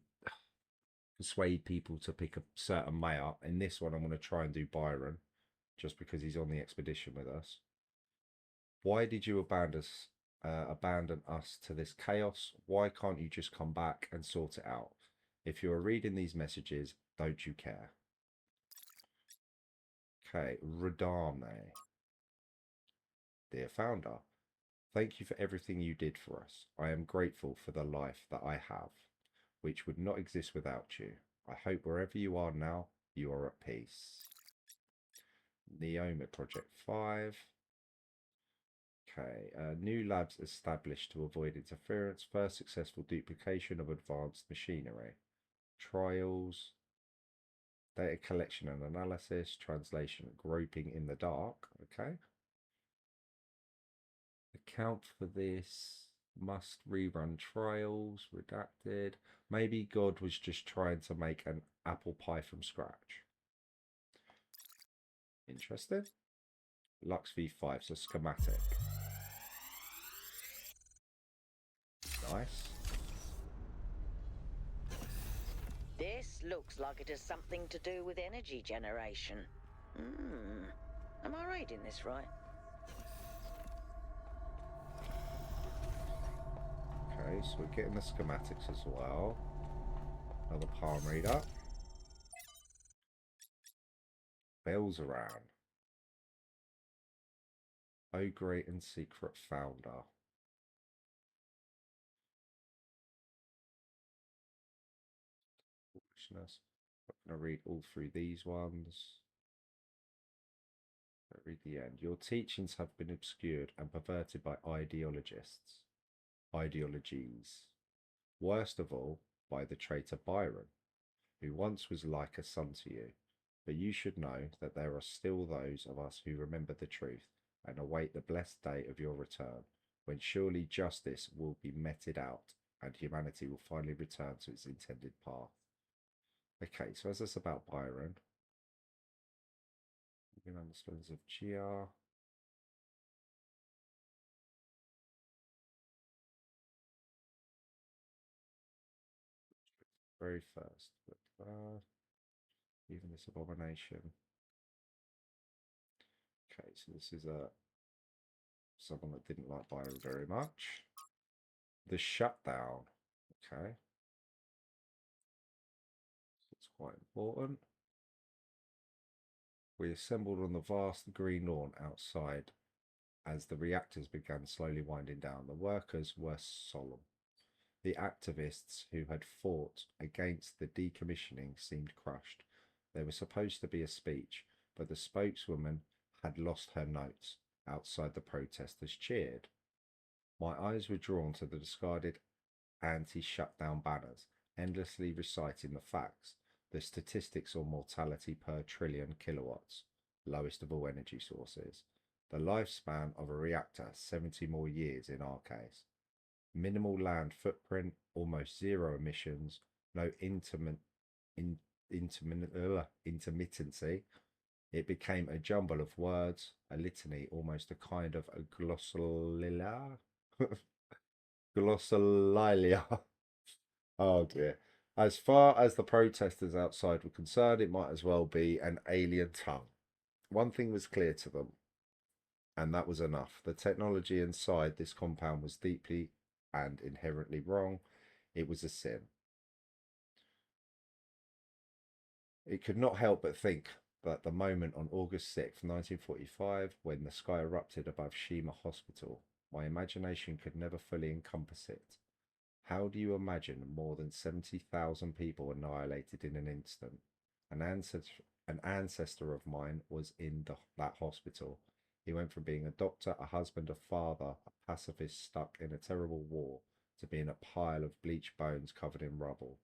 persuade people to pick a certain mayor. In this one, I'm going to try and do Byron, just because he's on the expedition with us. Why did you abandon us to this chaos? Why can't you just come back and sort it out? If you are reading these messages, don't you care? Okay, Radame. Dear Founder, thank you for everything you did for us. I am grateful for the life that I have, which would not exist without you. I hope wherever you are now, you are at peace. Neoma Project 5. Okay, new labs established to avoid interference. First successful duplication of advanced machinery. Trials. Data collection and analysis. Translation. Groping in the dark. Okay. Account for this. Must rerun trials. Redacted. Maybe God was just trying to make an apple pie from scratch. Interesting. Lux V5, so schematic. Nice. This looks like it has something to do with energy generation. Am I reading this right? Okay, so we're getting the schematics as well. Another palm reader. Bells around. Oh, great and secret founder. Foolishness. I'm going to read all through these ones. Read the end. Your teachings have been obscured and perverted by ideologies. Worst of all, by the traitor Byron, who once was like a son to you. But you should know that there are still those of us who remember the truth and await the blessed day of your return, when surely justice will be meted out and humanity will finally return to its intended path. Okay, so as that's about Byron, understandings of GR. Very first, but even this abomination. Okay, so this is someone that didn't like Byron very much. The shutdown. Okay, it's quite important. We assembled on the vast green lawn outside as the reactors began slowly winding down. The workers were solemn. The activists who had fought against the decommissioning seemed crushed. There was supposed to be a speech, but the spokeswoman had lost her notes. Outside, the protesters cheered. My eyes were drawn to the discarded anti-shutdown banners, endlessly reciting the facts, the statistics on mortality per trillion kilowatts, lowest of all energy sources, the lifespan of a reactor, 70 more years in our case, minimal land footprint, almost zero emissions, no intermittency. It became a jumble of words, a litany, almost a kind of a glossolalia. Oh dear. As far as the protesters outside were concerned, it might as well be an alien tongue. One thing was clear to them, and that was enough. The technology inside this compound was deeply and inherently wrong. It was a sin. It could not help but think that the moment on August 6th, 1945, when the sky erupted above Shima Hospital, my imagination could never fully encompass it. How do you imagine more than 70,000 people annihilated in an instant? An ancestor of mine was in that hospital. He went from being a doctor, a husband, a father, a pacifist stuck in a terrible war, to being a pile of bleached bones covered in rubble.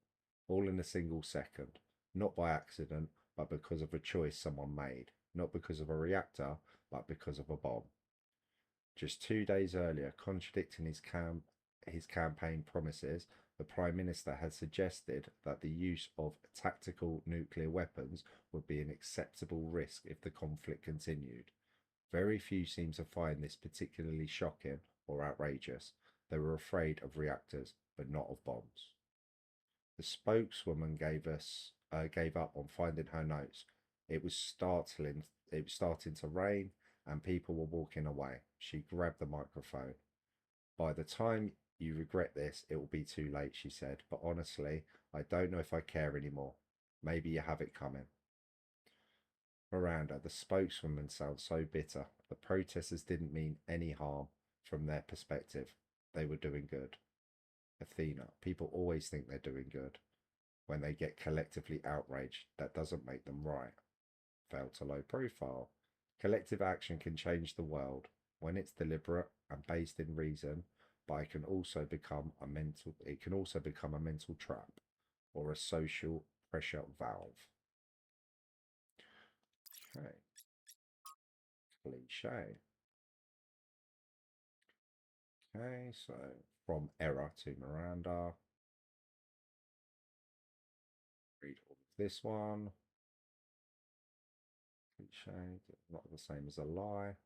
All in a single second. Not by accident, but because of a choice someone made. Not because of a reactor, but because of a bomb. Just 2 days earlier, contradicting his campaign promises, the Prime Minister had suggested that the use of tactical nuclear weapons would be an acceptable risk if the conflict continued. Very few seem to find this particularly shocking or outrageous. They were afraid of reactors, but not of bombs. The spokeswoman gave up on finding her notes. It was starting to rain, and people were walking away. She grabbed the microphone. By the time you regret this, it will be too late, she said. But honestly, I don't know if I care anymore. Maybe you have it coming. Miranda, the spokeswoman, sounds so bitter. The protesters didn't mean any harm from their perspective. They were doing good. Athena, people always think they're doing good. When they get collectively outraged, that doesn't make them right. Fell to low profile. Collective action can change the world when it's deliberate and based in reason, but it can also become a mental trap or a social pressure valve. Okay. Cliche. Okay, so from error to Miranda. Read all of this one. Cliche, not the same as a lie.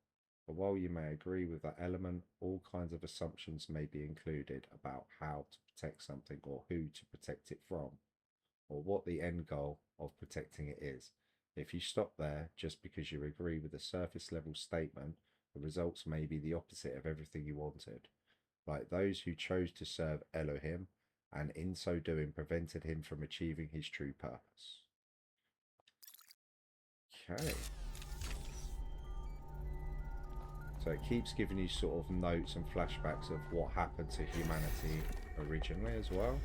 But while you may agree with that element, all kinds of assumptions may be included about how to protect something or who to protect it from, or what the end goal of protecting it is. If you stop there just because you agree with a surface level statement, the results may be the opposite of everything you wanted. Like those who chose to serve Elohim, and in so doing prevented him from achieving his true purpose. Okay. So it keeps giving you sort of notes and flashbacks of what happened to humanity originally as well.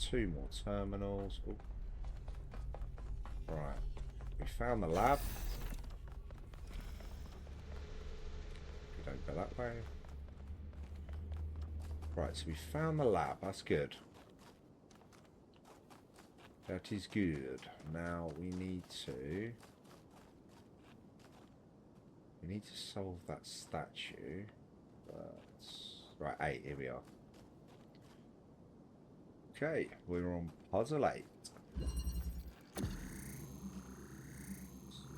2 more terminals. Ooh. Right, we found the lab. We don't go that way. Right, so we found the lab. That's good. That is good. Now we need to solve that statue. Right, 8. Here we are. Okay, we're on puzzle 8.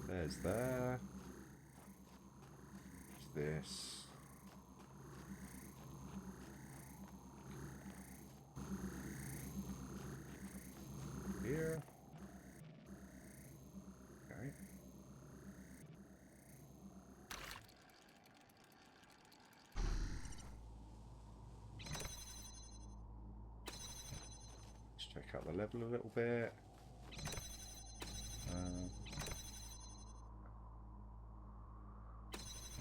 There's there. There's this. Here. Okay. Let's check out the level a little bit.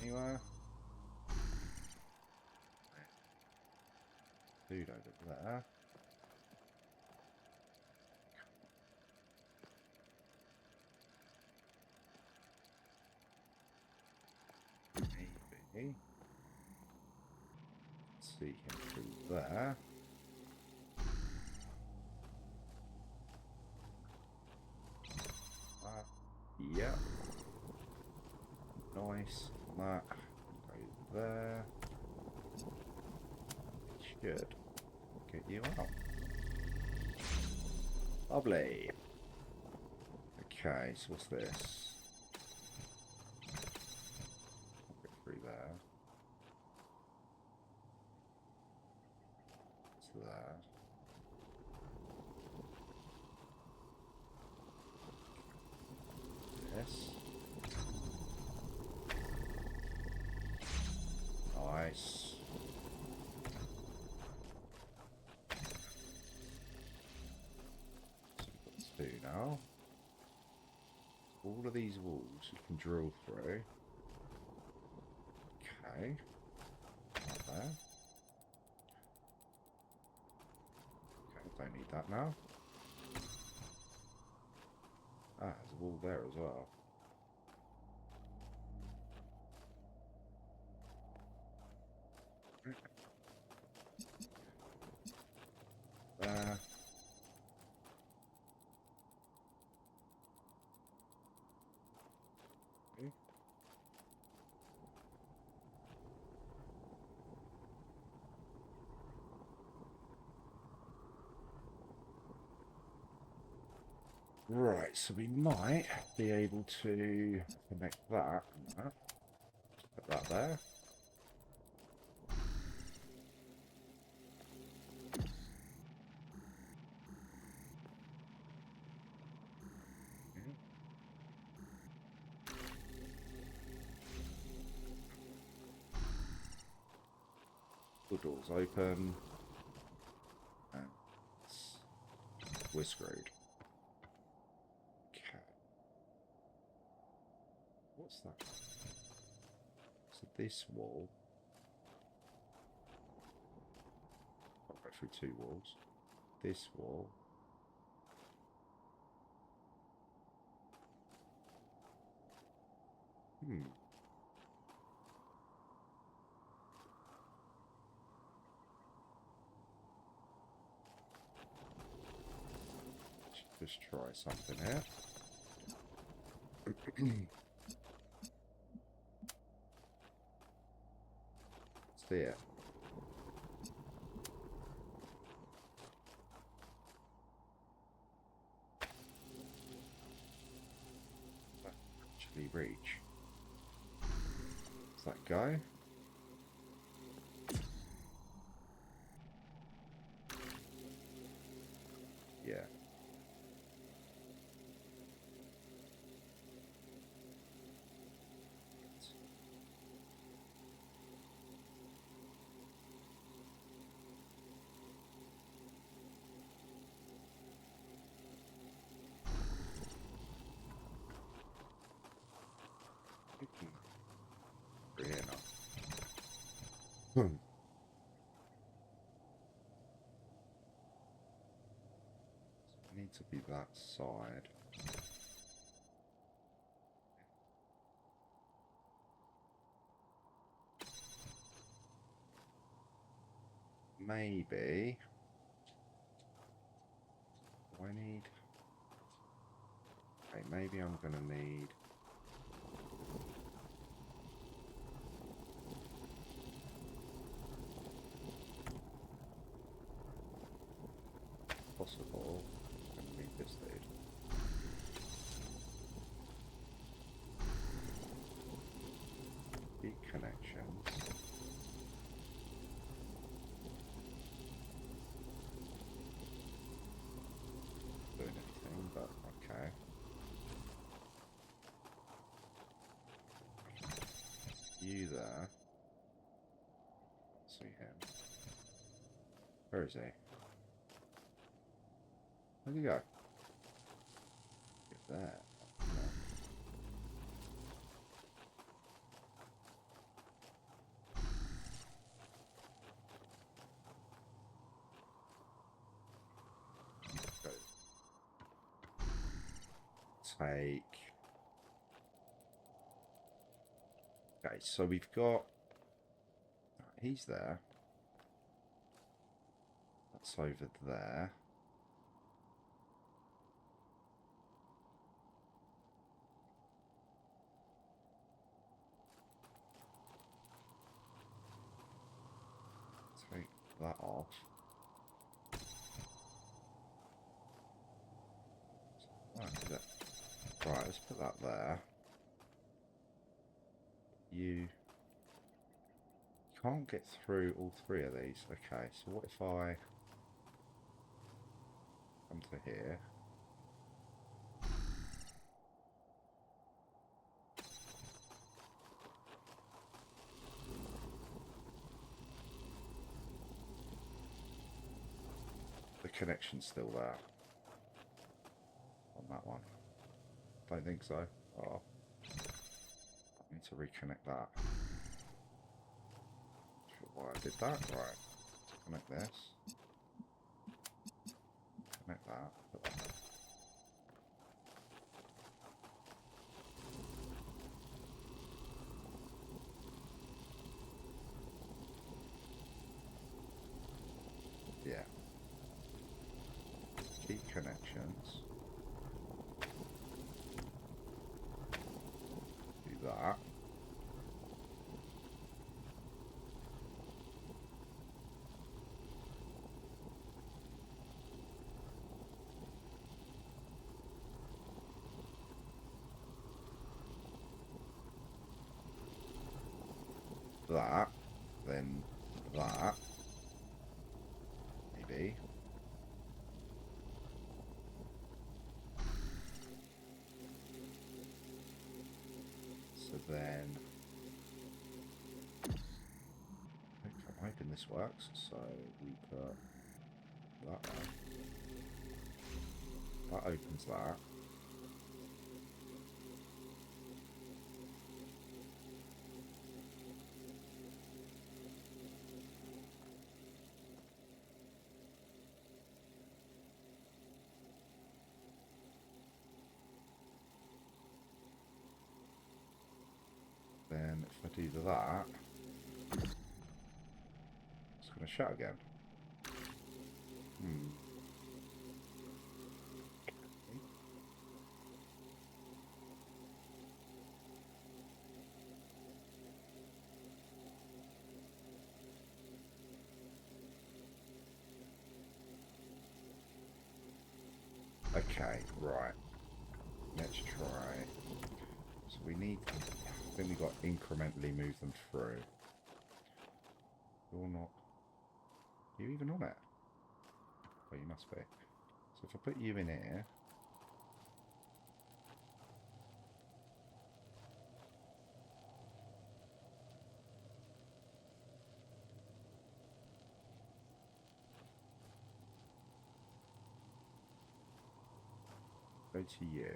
Anywhere? Dude over there. Maybe. See him through there. Yeah. Nice. That. Go there. Should get you out. Lovely. Okay, so what's this? I'll get through there. What's that? This. Nice. So let's do now. All of these walls you can drill through. Okay. Not there. Okay, don't need that now. Ah, there's a wall there as well. There. Okay. Right, so we might be able to connect that and that. Put that there. The door's open. And we're screwed. Okay. What's that? So this wall. I'll go through 2 walls. This wall. Just try something out. See it. Actually reach. Does that go? Yeah. Pretty enough. need to be that side. Maybe. Do I need... Okay, maybe I'm going to need... Possible. I'm going to need this dude. Deep connections. Doing anything, but okay. You there. See him. Where is he? Where'd he go? Get there. No. Go. Take. Okay, so we've got. He's there. That's over there. Take that off. Right, let's put that there. You can't get through all three of these. Okay, so what if I come to here? The connection's still there on that one. Don't think so. Oh, I need to reconnect that. Not sure why I did that. Right, connect this. Connect that. Put that there. Yeah. Keep connections. Do that. That. Then that. Maybe. So then, I'm hoping this works. So we put that there. That opens that. Then if I do that, it's going to shut again. Okay, right. Let's try. So we need. I think we've got to incrementally move them through. You're not. Are you even on it? Oh, you must be. So if I put you in here. Go to you.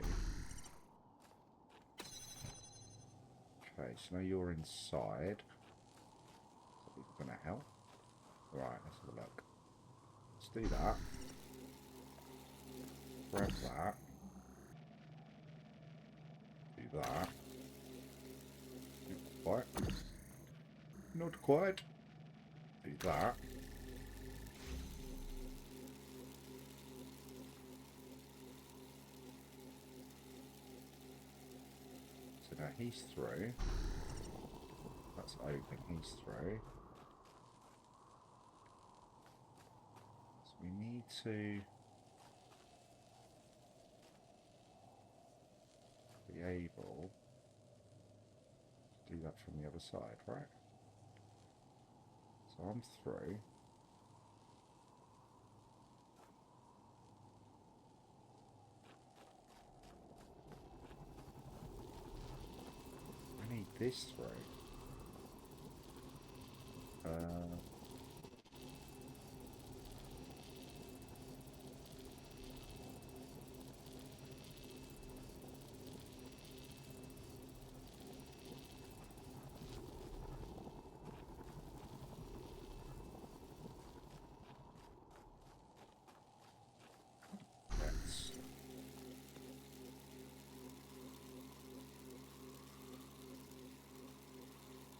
Okay, so now you're inside. Is that going to help? Right, let's have a look. Let's do that. grab that. Do that. Not quite. Not quite. Do that. So now he's through. That's open, he's through. So we need to be able to do that from the other side, right? So I'm through. I need this through. Let's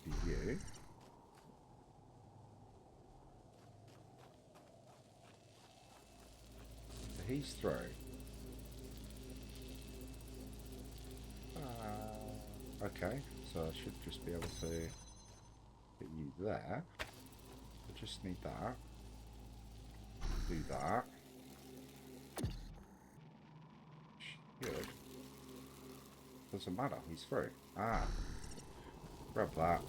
do you. He's through. Okay, so I should just be able to get you there. I just need that. Do that. Good. Doesn't matter, he's through. Ah. Grab that.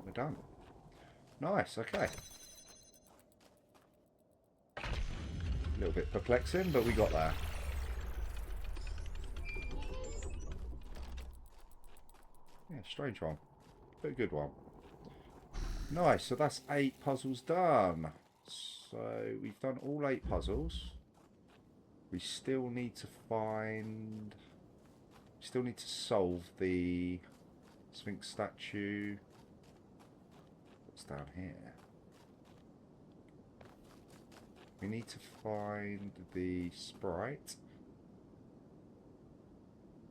We're done. Nice, okay. A little bit perplexing, but we got there. Yeah, strange one. But a good one. Nice, so that's 8 puzzles done. So we've done all 8 puzzles. We still need to find... We still need to solve the Sphinx statue. What's down here? We need to find the Sprite.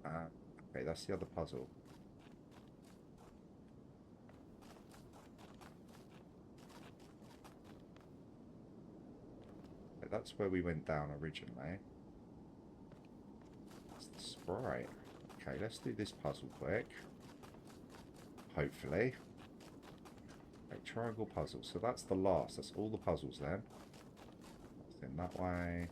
Okay, that's the other puzzle. Okay, that's where we went down originally. That's the Sprite. Okay, let's do this puzzle quick. Hopefully. Okay, triangle puzzle. So that's the last. That's all the puzzles then. In that way.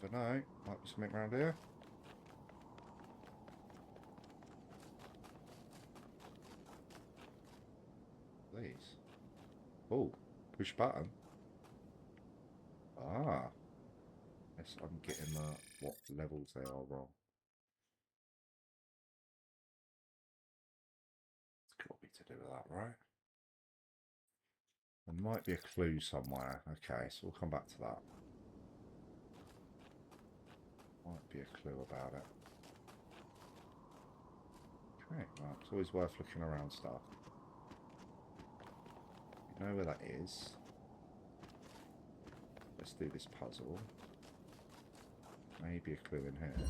Don't know. Might be something around here. These. Oh, push button. Ah. Yes, I'm getting what levels they are wrong. Got to be to do with that, right? There might be a clue somewhere. Okay, so we'll come back to that. Might be a clue about it. Okay, well, it's always worth looking around stuff. You know where that is. Let's do this puzzle. Maybe a clue in here.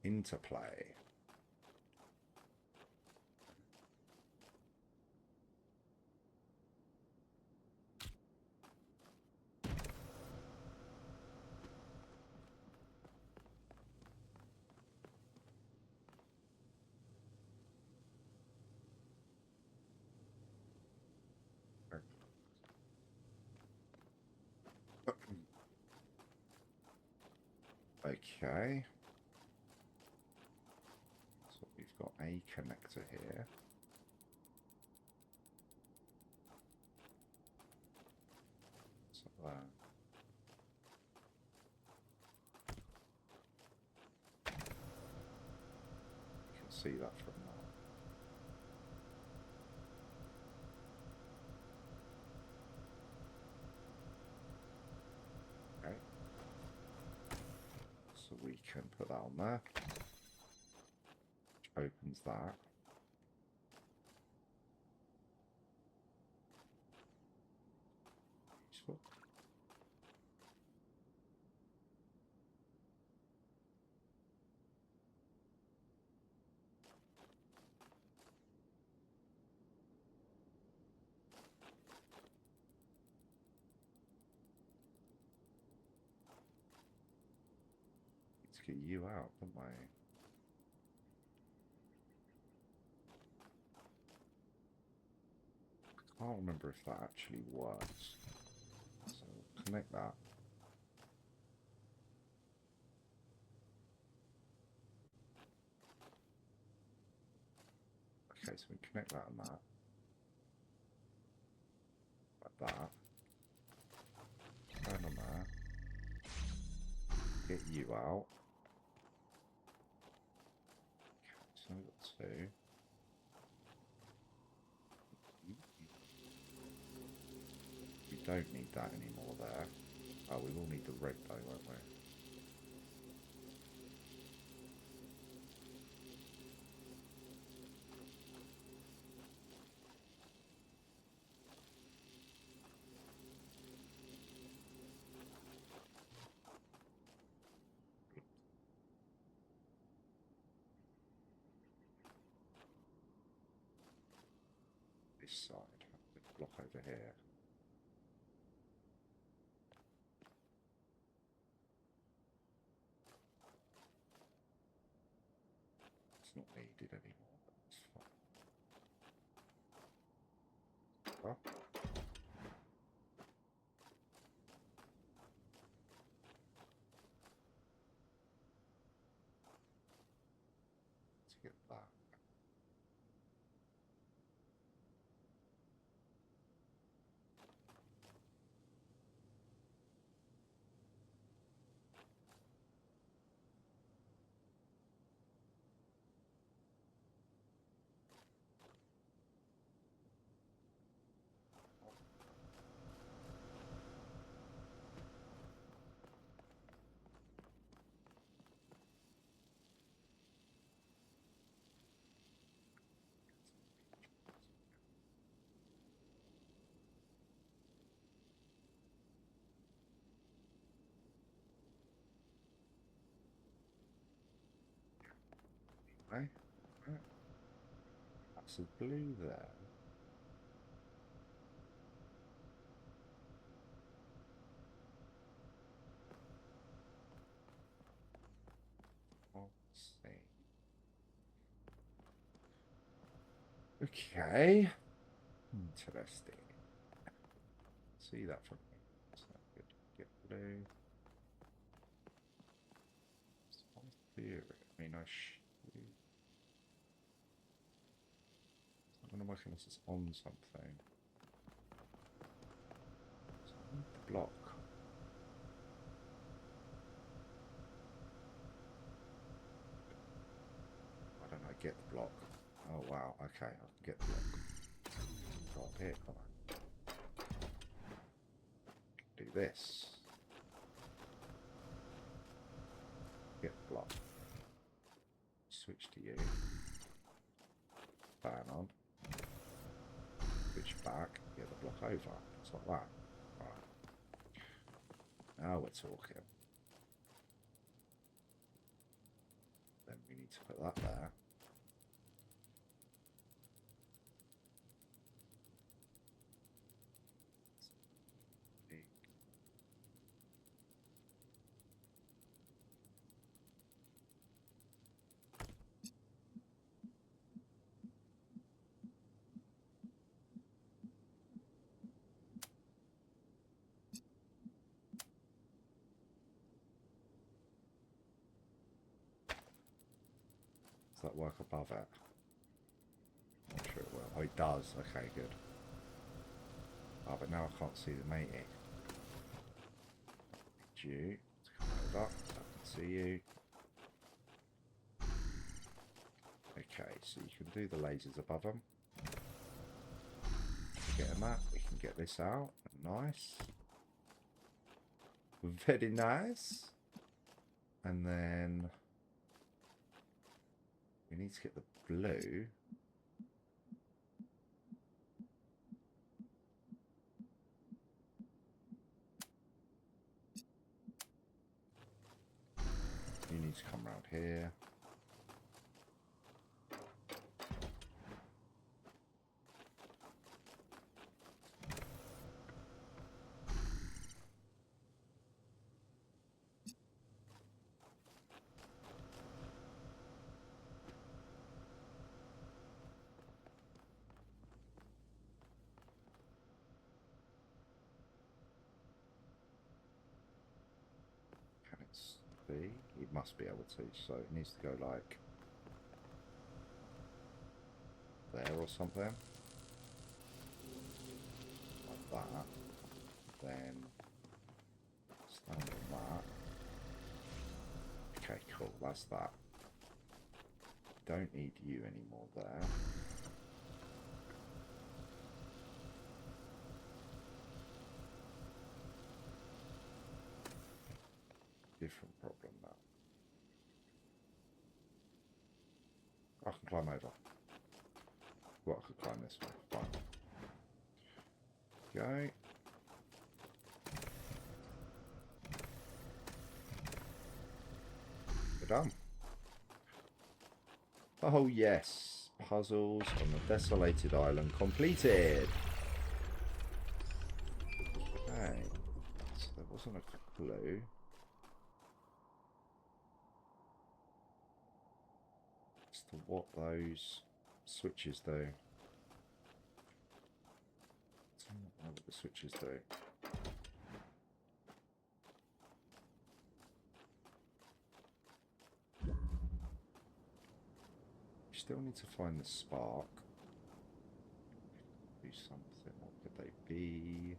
Interplay. Okay. So we've got a connector here. So that. You can see that from that. Okay. So we can put that on there. Which opens that. Useful. Get you out, don't I? I can't remember if that actually works. So connect that. Okay, so we connect that and that. Like that. Turn on there. Get you out. So we've got two. We don't need that anymore there. Oh, we will need the red though, won't we? This side, block over here. It's not needed anymore, but it's fine. Well, let's get that. Right. That's a blue there. Let's see. Okay. Interesting. See that from me. So good. Get blue. It's my theory. I mean, I'm going to work unless it's on something. So I need the block. I don't know, get the block. Oh wow, okay, I can get the block. Go up here, come on. Do this. Get the block. Switch to you. Fan on. Switch back, get the block over. It's like that. Right. Now we're talking. Then we need to put that there. Does that work above it? Not sure it will. Oh, it does. Okay, good. Oh, but now I can't see the matey. You to come over. I can see you. Okay, so you can do the lasers above them. Getting that, we can get this out. Nice. Very nice. And then we need to get the blue. You need to come around here. Can it be? It must be able to, so it needs to go like there or something. Like that. Then stand on that. Okay, cool, that's that. Don't need you anymore there. Different problem now. I can climb over. Well, I could climb this way. Fine. Go. We're done. Oh yes. Puzzles on the Desolated Island completed. Okay. So there wasn't a clue. As to what those switches do. I don't know what the switches do. We still need to find the spark. Do something. What could they be?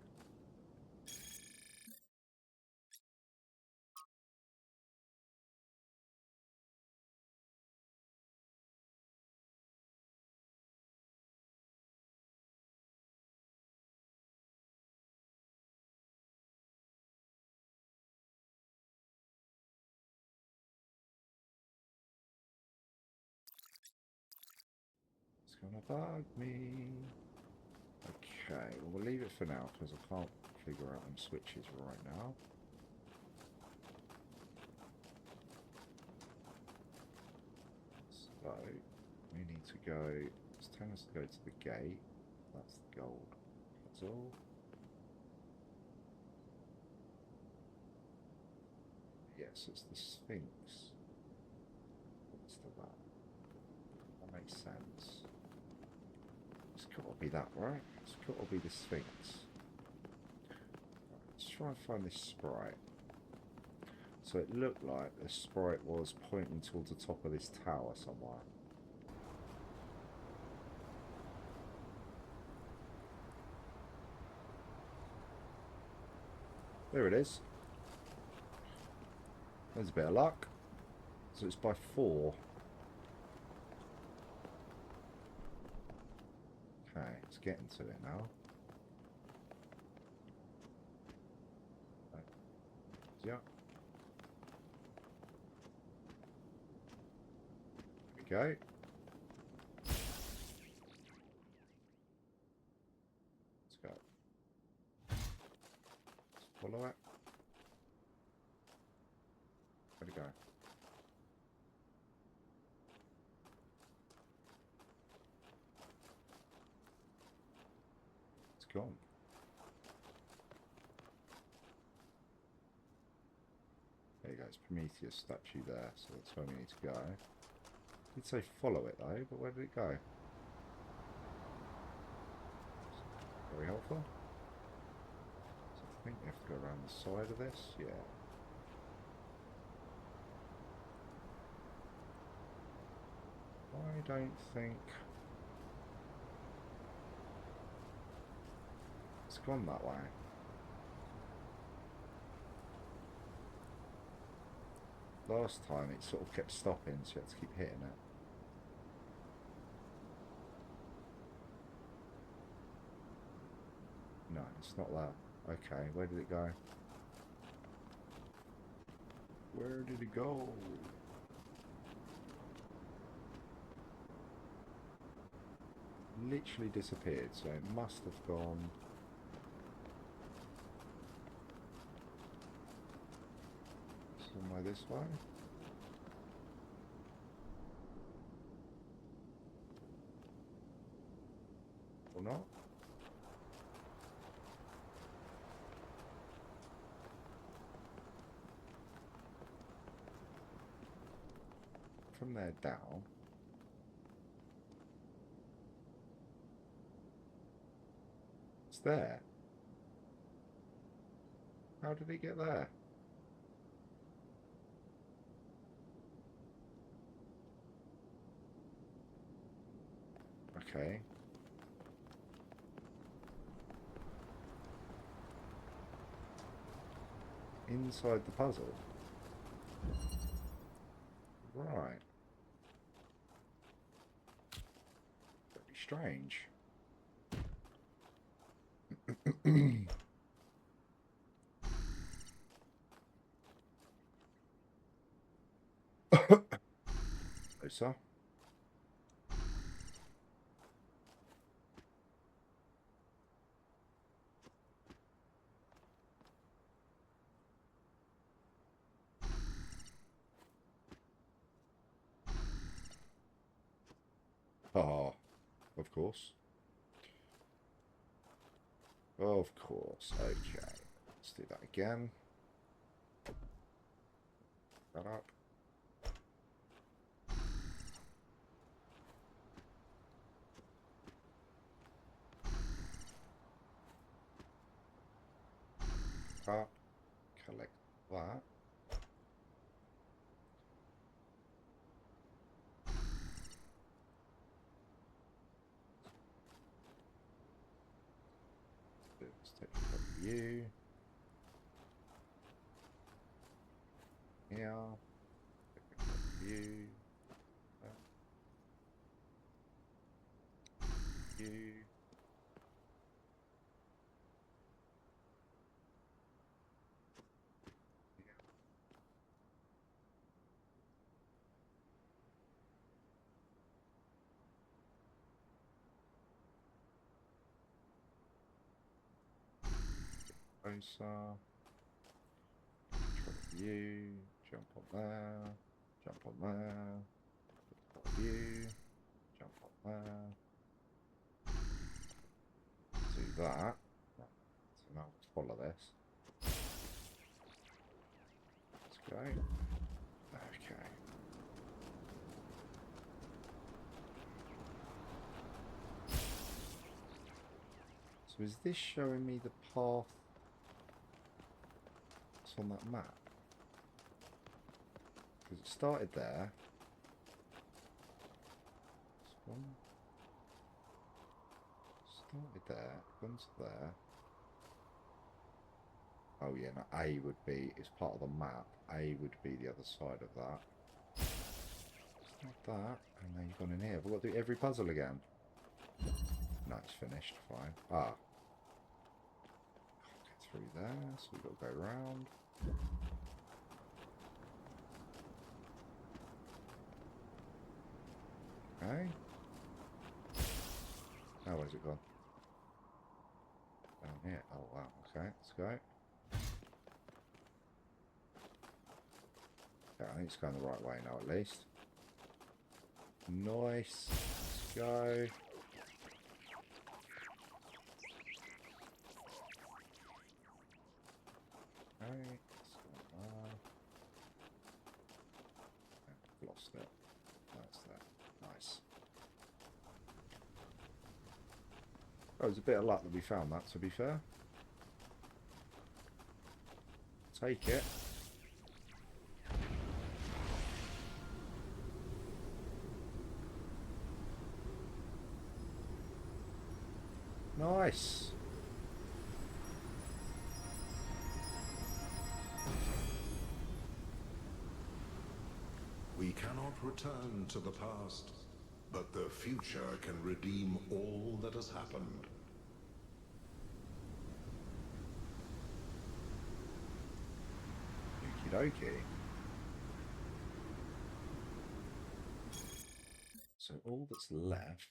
It's gonna bug me. Okay, well we'll leave it for now because I can't figure out them switches right now. So we need to go. It's telling us to go to the gate. That's the gold puzzle. Yes, it's the Sphinx. What's the that? That makes sense. It's got to be that, right? It's got to be the Sphinx. Right, let's try and find this Sprite. So it looked like the Sprite was pointing towards the top of this tower somewhere. There it is. There's a bit of luck. So it's by 4. Okay, it's getting to it now. Right. Yeah. There we go. Let's go. Let's follow it. Where'd it go? It's gone. There you go, it's Prometheus statue there, so that's where we need to go. Did say follow it though, but where did it go? Very helpful. So I think we have to go around the side of this, yeah. I don't think it's gone that way. Last time it sort of kept stopping, so you had to keep hitting it. No, it's not that. Okay, where did it go? Where did it go? Literally disappeared, so it must have gone somewhere this way. Or not? From there down. It's there. How did he get there? Okay. Inside the puzzle. Right. Very strange. Closer. Oh, of course. Of course. Okay. Let's do that again. That up. Up. Collect that. Let's take a look at you. Here. Take a look at you. You. Closer. You. Jump on there. Jump on there. You. Jump on there. Do that. So now let's follow this. Let's go. Okay. So is this showing me the path that's on that map? Because it started there. This one. Started there, gone to there. Oh yeah, no, A would be, it's part of the map. A would be the other side of that. It's not that, and then you've gone in here. Have we got to do every puzzle again? No, it's finished, fine. Ah. Can't get through there, so we've got to go round. Okay. Oh, where's it gone? Down here. Oh wow, okay, let's go. Yeah, I think it's going the right way now at least. Nice. Let's go. Okay, let's go there. I've lost it. That's that. Nice. Oh, it was a bit of luck that we found that, to be fair. Take it. Nice. We cannot return to the past, but the future can redeem all that has happened. Okie dokie. So all that's left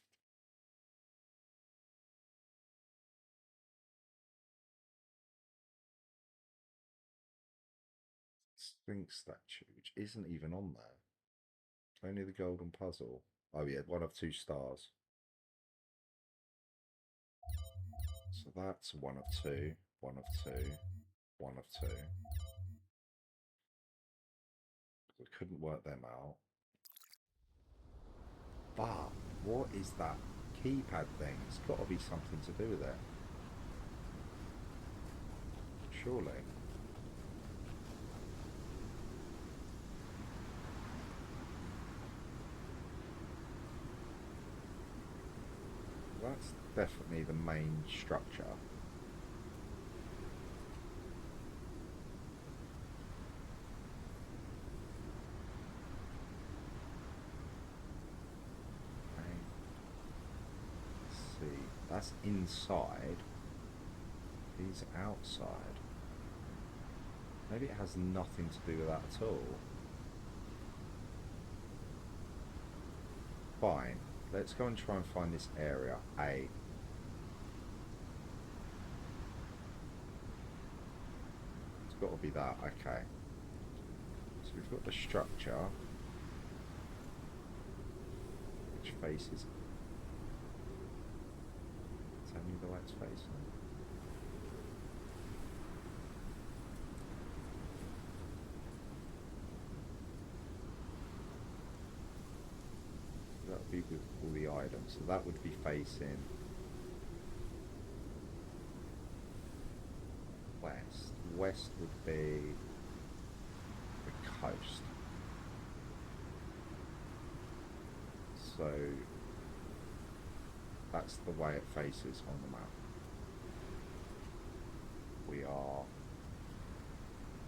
Sphinx statue, which isn't even on there. Only the golden puzzle. Oh yeah, 1 of 2 stars. So that's 1 of 2, 1 of 2, 1 of 2. We couldn't work them out. But what is that keypad thing? It's got to be something to do with it. Surely. That's definitely the main structure. Okay. Let's see, that's inside. These are outside. Maybe it has nothing to do with that at all. Fine. Let's go and try and find this area, A. It's got to be that, okay. So we've got the structure, which faces... Tell me the way it's facing. That would be with all the items, so that would be facing west. West would be the coast. So that's the way it faces on the map. We are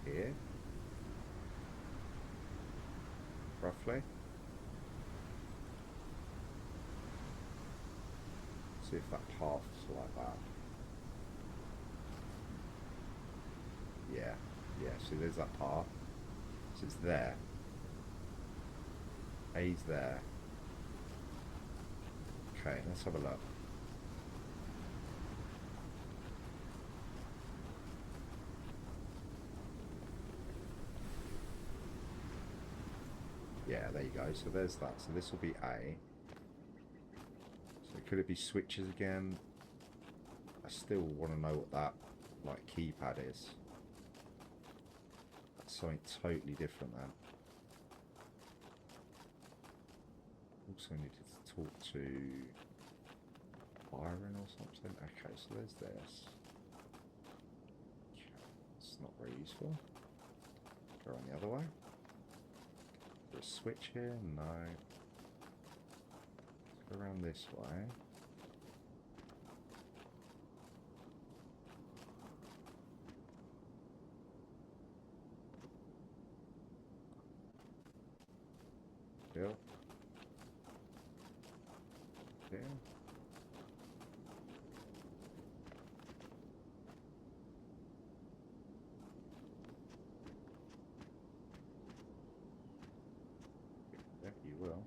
here, roughly. See if that path's like that. Yeah, see there's that path. So it's there. A's there. Okay, let's have a look. Yeah, there you go. So there's that. So this will be A. So could it be switches again? I still want to know what that like keypad is. That's something totally different then. Also needed to talk to Byron or something. Okay, so there's this. Okay, it's not very useful. Go on the other way. Is there a switch here? No. Let's go around this way. Still. Still. Yeah, you will.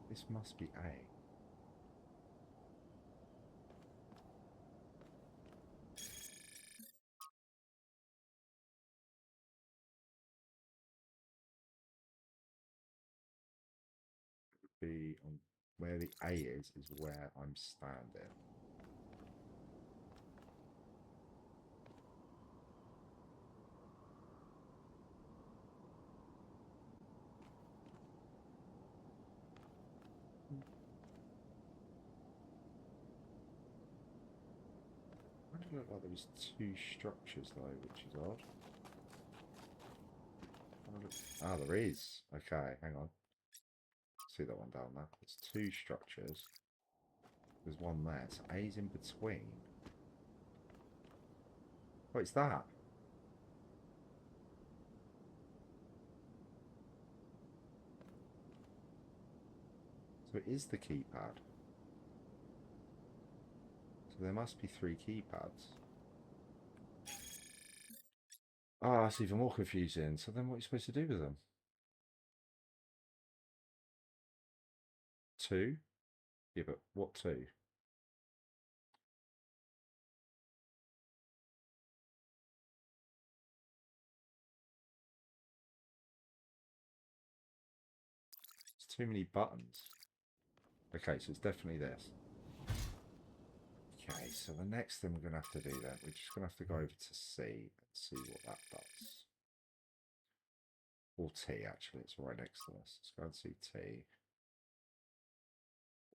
This must be A. Be on where the A is where I'm standing. Why did it look like there was 2 structures though, which is odd. Ah, there is. Okay, hang on. See that one down there. There's 2 structures. There's one there. So A's in between. What is that? So it is the keypad. So there must be 3 keypads. Ah, that's even more confusing. So then what are you supposed to do with them? 2? Yeah, but what 2? It's too many buttons. Okay, so it's definitely this. Okay, so the next thing we're going to have to do then, we're just going to have to go over to C and see what that does. Or T, actually, it's right next to us. Let's go and see T.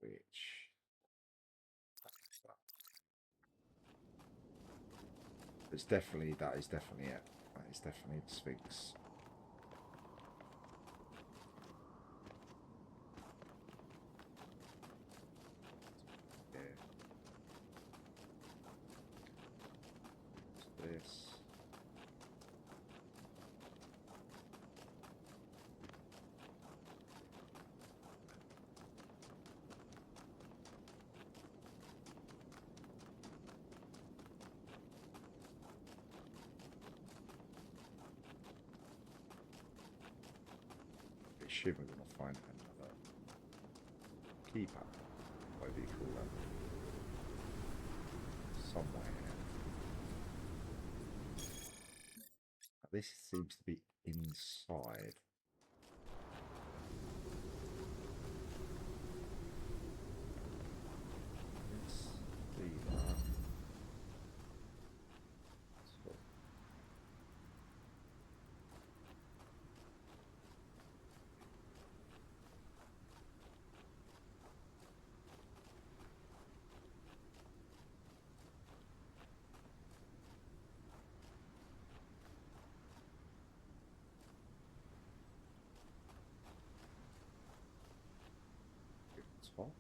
Which... It's definitely, that is definitely it. That is definitely the Sphinx. Yeah. This. Assume we're going to find another keypad, whatever you call that, somewhere here. This seems to be inside. Let's see that. So, top.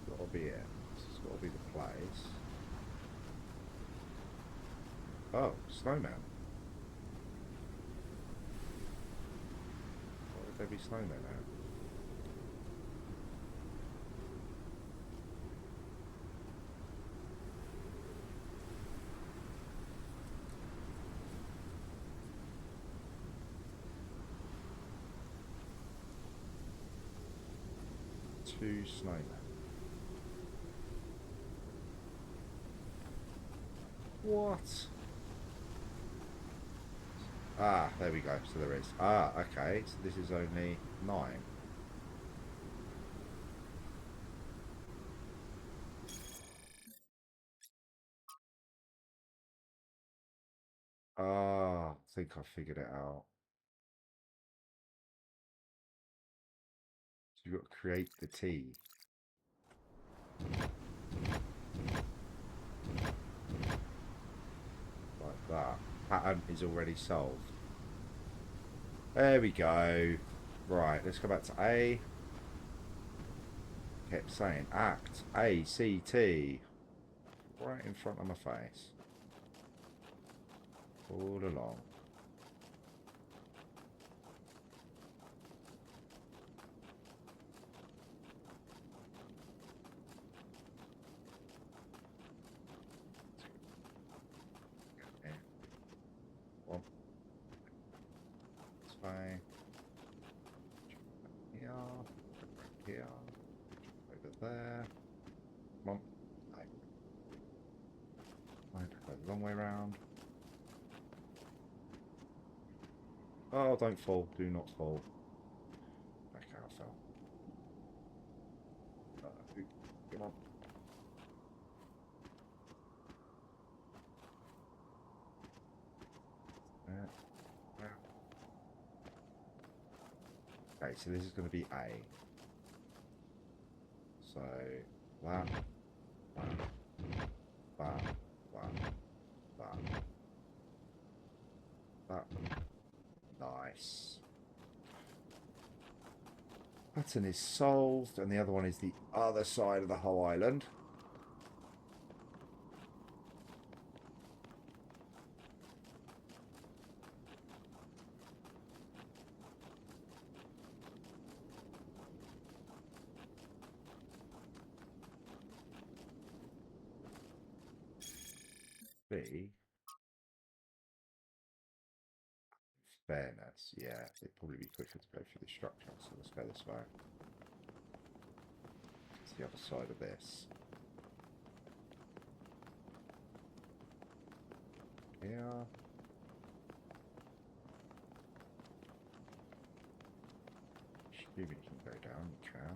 Gotta be it. This has got to be the place. Oh, snowman. Why would there be snowmen out? Two snowmen. What? Ah, there we go. So there is. Ah, okay. So this is only 9. Ah, I think I figured it out. So you've got to create the T. Like that. Pattern is already solved. There we go. Right, let's go back to A. Kept saying act A C T right in front of my face. All along. One. This way. Here. Here. Over there. Come on. Right, go the long way round. Oh, don't fall. Do not fall. Okay, I fell. Come on. Okay, so this is going to be A. So that, that. Nice. Pattern is solved, and the other one is the other side of the whole island. be fairness. Yeah, it'd probably be quicker to go through the structure. So let's go this way. It's the other side of this. Yeah. Maybe you can go down, you can.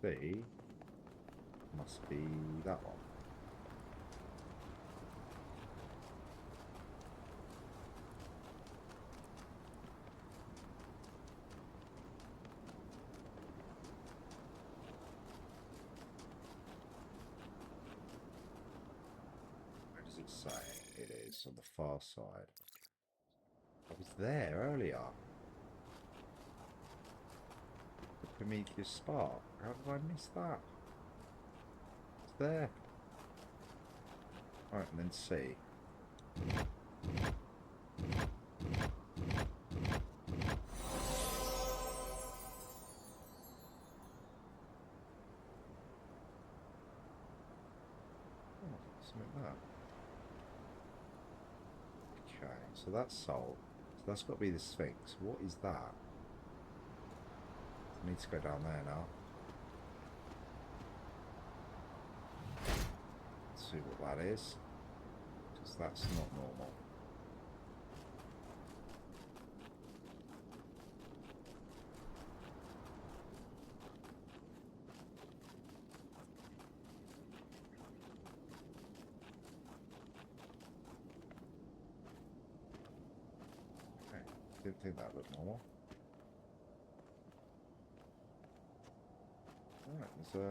B must be that one. Where does it say it is? On the far side. I was there earlier. The Prometheus Spark. How did I miss that? It's there. Right, and then C. Oh, something like that. Okay, so that's solved. So that's got to be the Sphinx. What is that? I need to go down there now. Let's see what that is. Because that's not normal. Okay, didn't think that looked normal. Alright, there's a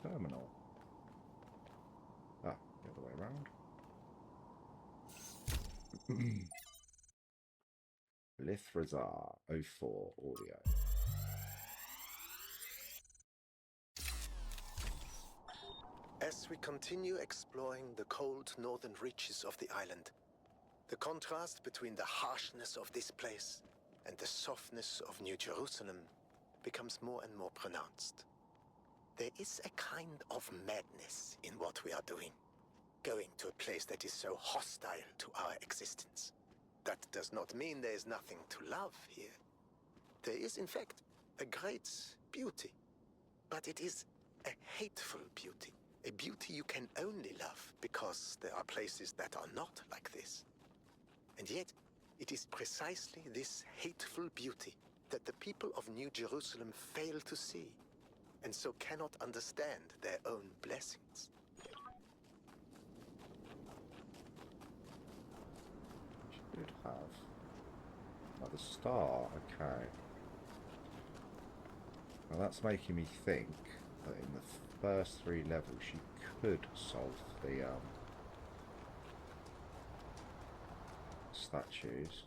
terminal. Ah, the other way around. Lithrazar 04 audio. As we continue exploring the cold northern reaches of the island, the contrast between the harshness of this place and the softness of New Jerusalem becomes more and more pronounced. There is a kind of madness in what we are doing, going to a place that is so hostile to our existence. That does not mean there is nothing to love here. There is, in fact, a great beauty, but it is a hateful beauty, a beauty you can only love because there are places that are not like this. And yet, it is precisely this hateful beauty that the people of New Jerusalem fail to see, and so cannot understand their own blessings. Should have. Like the star, okay. Now that's making me think that in the first 3 levels you could solve the statues.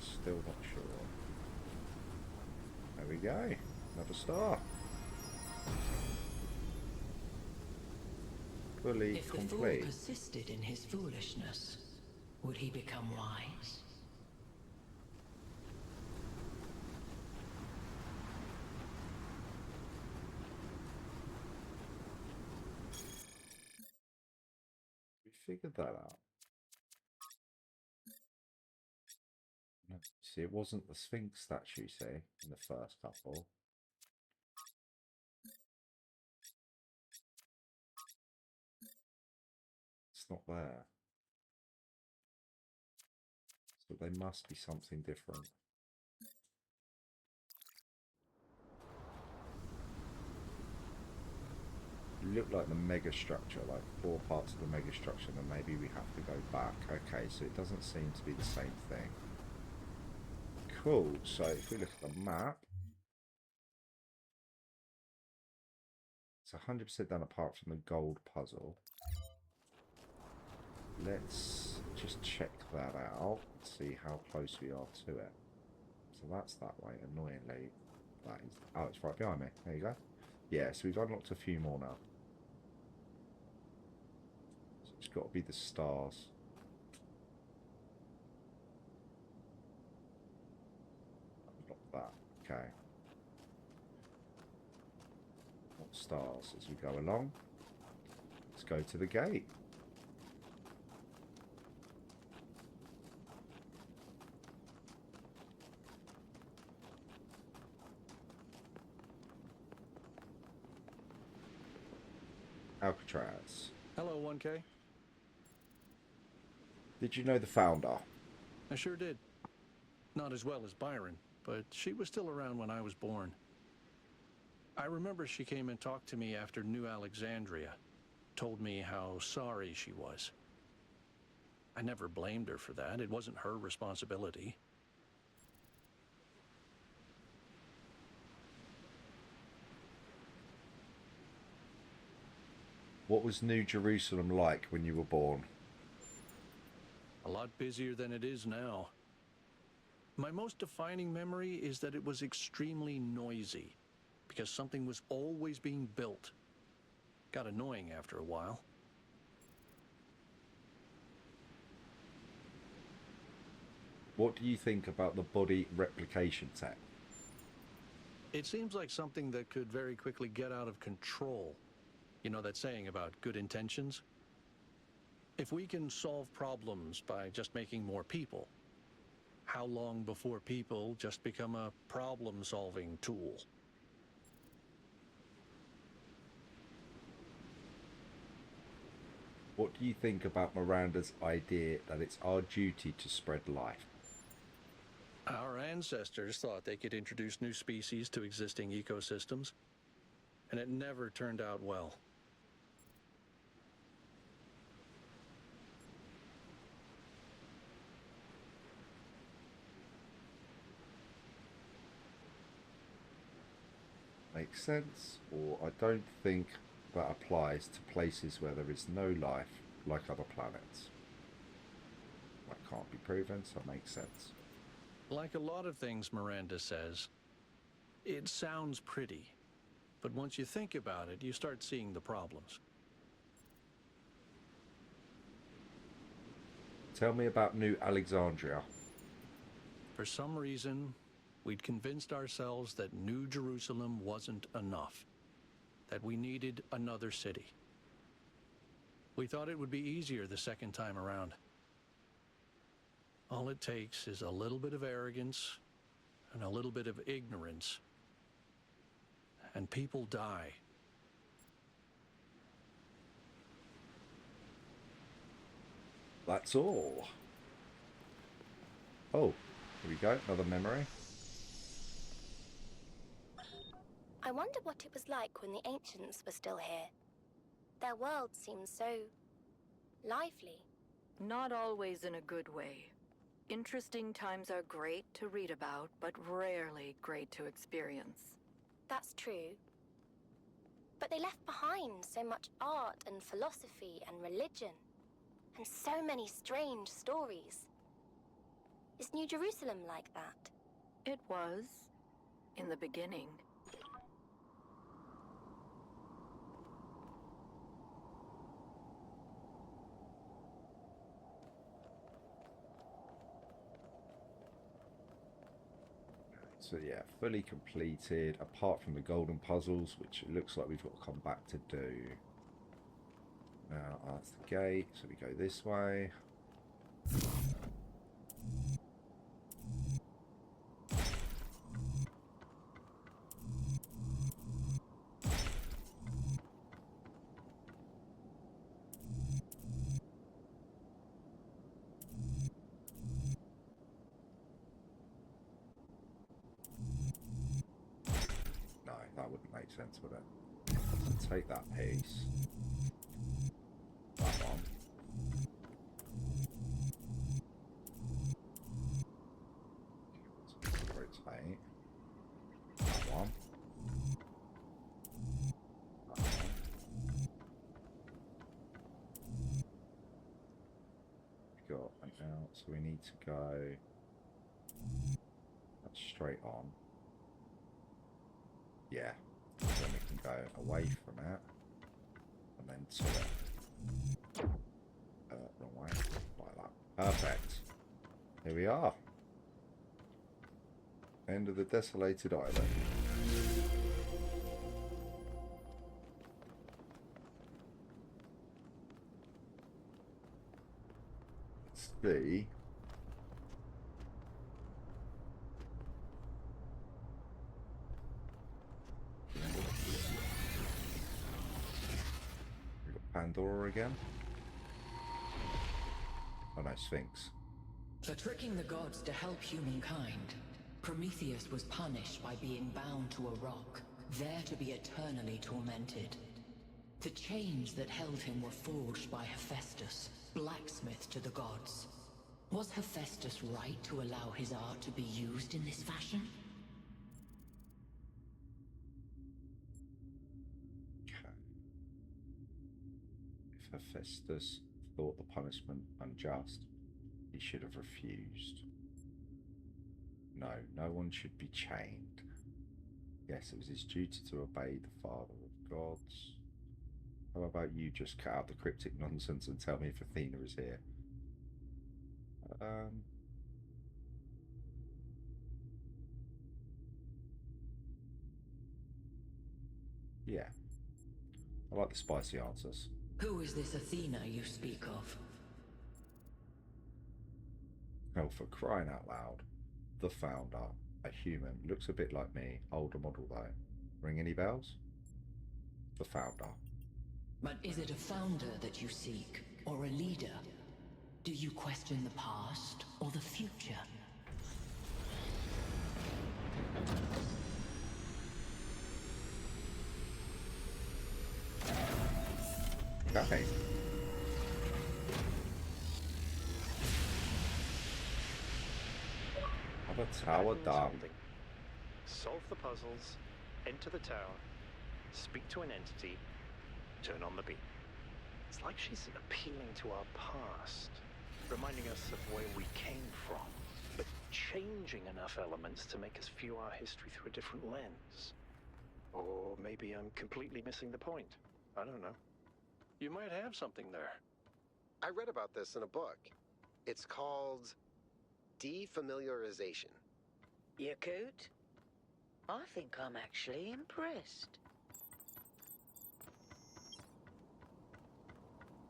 Still not sure. There we go. Another star. Fully If the fool complete. persisted in his foolishness, would he become wise? We figured that out. No, see, it wasn't the Sphinx statue, see, in the first couple. It's not there. So they must be something different. Look like the megastructure, like 4 parts of the megastructure, then maybe we have to go back. Okay, so it doesn't seem to be the same thing. Cool, so if we look at the map, It's 100% done apart from the gold puzzle. Let's just check that out. See how close we are to it. So that's that way, annoyingly. That is... Oh, it's right behind me. There you go. Yeah, so we've unlocked a few more now. So it's got to be the stars. Unlock that. Okay. What stars as we go along? Let's go to the gate. Alcatraz. Hello, 1K. Did you know the founder? I sure did. Not as well as Byron, but she was still around when I was born. I remember she came and talked to me after New Alexandria, told me how sorry she was. I never blamed her for that. It wasn't her responsibility. What was New Jerusalem like when you were born? A lot busier than it is now. My most defining memory is that it was extremely noisy, because something was always being built. Got annoying after a while. What do you think about the body replication tech? It seems like something that could very quickly get out of control. You know that saying about good intentions? If we can solve problems by just making more people, how long before people just become a problem-solving tool? What do you think about Miranda's idea that it's our duty to spread life? Our ancestors thought they could introduce new species to existing ecosystems, and it never turned out well. Makes sense, or I don't think that applies to places where there is no life, like other planets. That can't be proven, so it makes sense. Like a lot of things Miranda says, it sounds pretty, but once you think about it, you start seeing the problems. Tell me about New Alexandria. For some reason, we'd convinced ourselves that New Jerusalem wasn't enough, that we needed another city. We thought it would be easier the second time around. All it takes is a little bit of arrogance and a little bit of ignorance, and people die. That's all. Oh, here we go, another memory. I wonder what it was like when the ancients were still here. Their world seems so lively. Not always in a good way. Interesting times are great to read about, but rarely great to experience. That's true. But they left behind so much art and philosophy and religion, and so many strange stories. Is New Jerusalem like that? It was, in the beginning. So yeah, fully completed, apart from the golden puzzles, which it looks like we've got to come back to do. Now, that's the gate, so we go this way. No, that wouldn't make sense, would it? So take that piece. That one. So rotate. That one. That one. So we need to go straight on. Yeah. Then we can go away from it. And then to it. Wrong way. Like that. Perfect. Here we are. End of the Desolated Island. Let's see. We've got Pandora again. Oh no, Sphinx. For tricking the gods to help humankind, Prometheus was punished by being bound to a rock, there to be eternally tormented. The chains that held him were forged by Hephaestus, blacksmith to the gods. Was Hephaestus right to allow his art to be used in this fashion? Okay. If Hephaestus thought the punishment unjust, he should have refused. No, no one should be chained. Yes, it was his duty to obey the Father of Gods. How about you just cut out the cryptic nonsense and tell me if Athena is here? Yeah. I like the spicy answers. Who is this Athena you speak of? Oh, for crying out loud. The founder. A human. Looks a bit like me. Older model though. Ring any bells? The founder. But is it a founder that you seek, or a leader? Do you question the past, or the future? Okay. Have a tower down. Solve the puzzles, enter the tower, speak to an entity, turn on the beam. It's like she's appealing to our past, reminding us of where we came from, but changing enough elements to make us view our history through a different lens. Or maybe I'm completely missing the point. I don't know. You might have something there. I read about this in a book. It's called defamiliarization. Yakut? I think I'm actually impressed.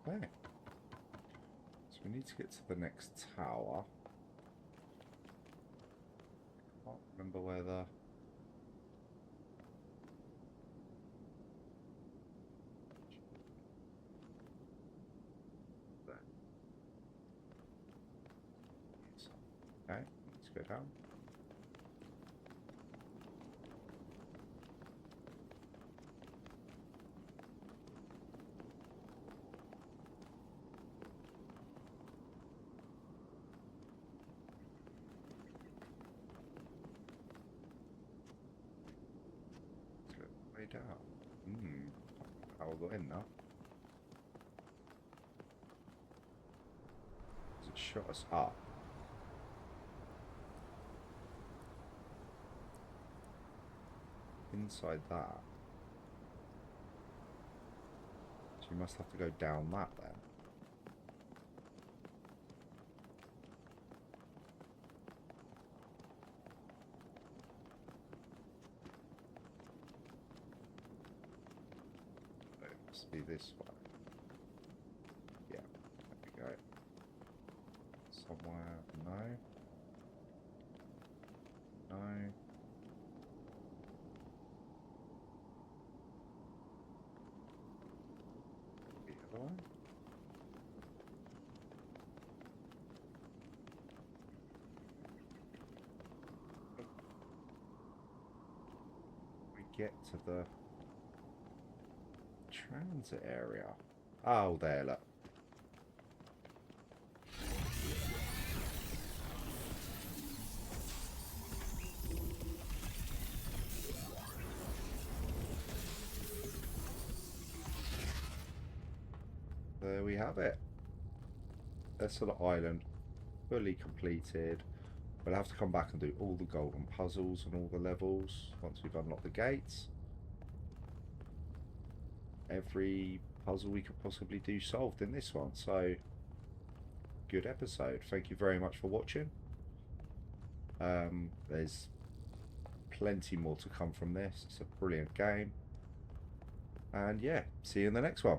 Okay. So we need to get to the next tower. Can't remember where the... Okay, let's go down. Let's go way down. How will go in now? Does it shut us up? Inside that. So you must have to go down that then. So it must be this way. Yeah, there we go. Somewhere, no. No. We get to the transit area. Oh, there, look. There we have it. Desolate Island fully completed. We'll have to come back and do all the golden puzzles and all the levels once we've unlocked the gates. Every puzzle we could possibly do solved in this one. So, good episode. Thank you very much for watching. There's plenty more to come from this. It's a brilliant game. And yeah, see you in the next one.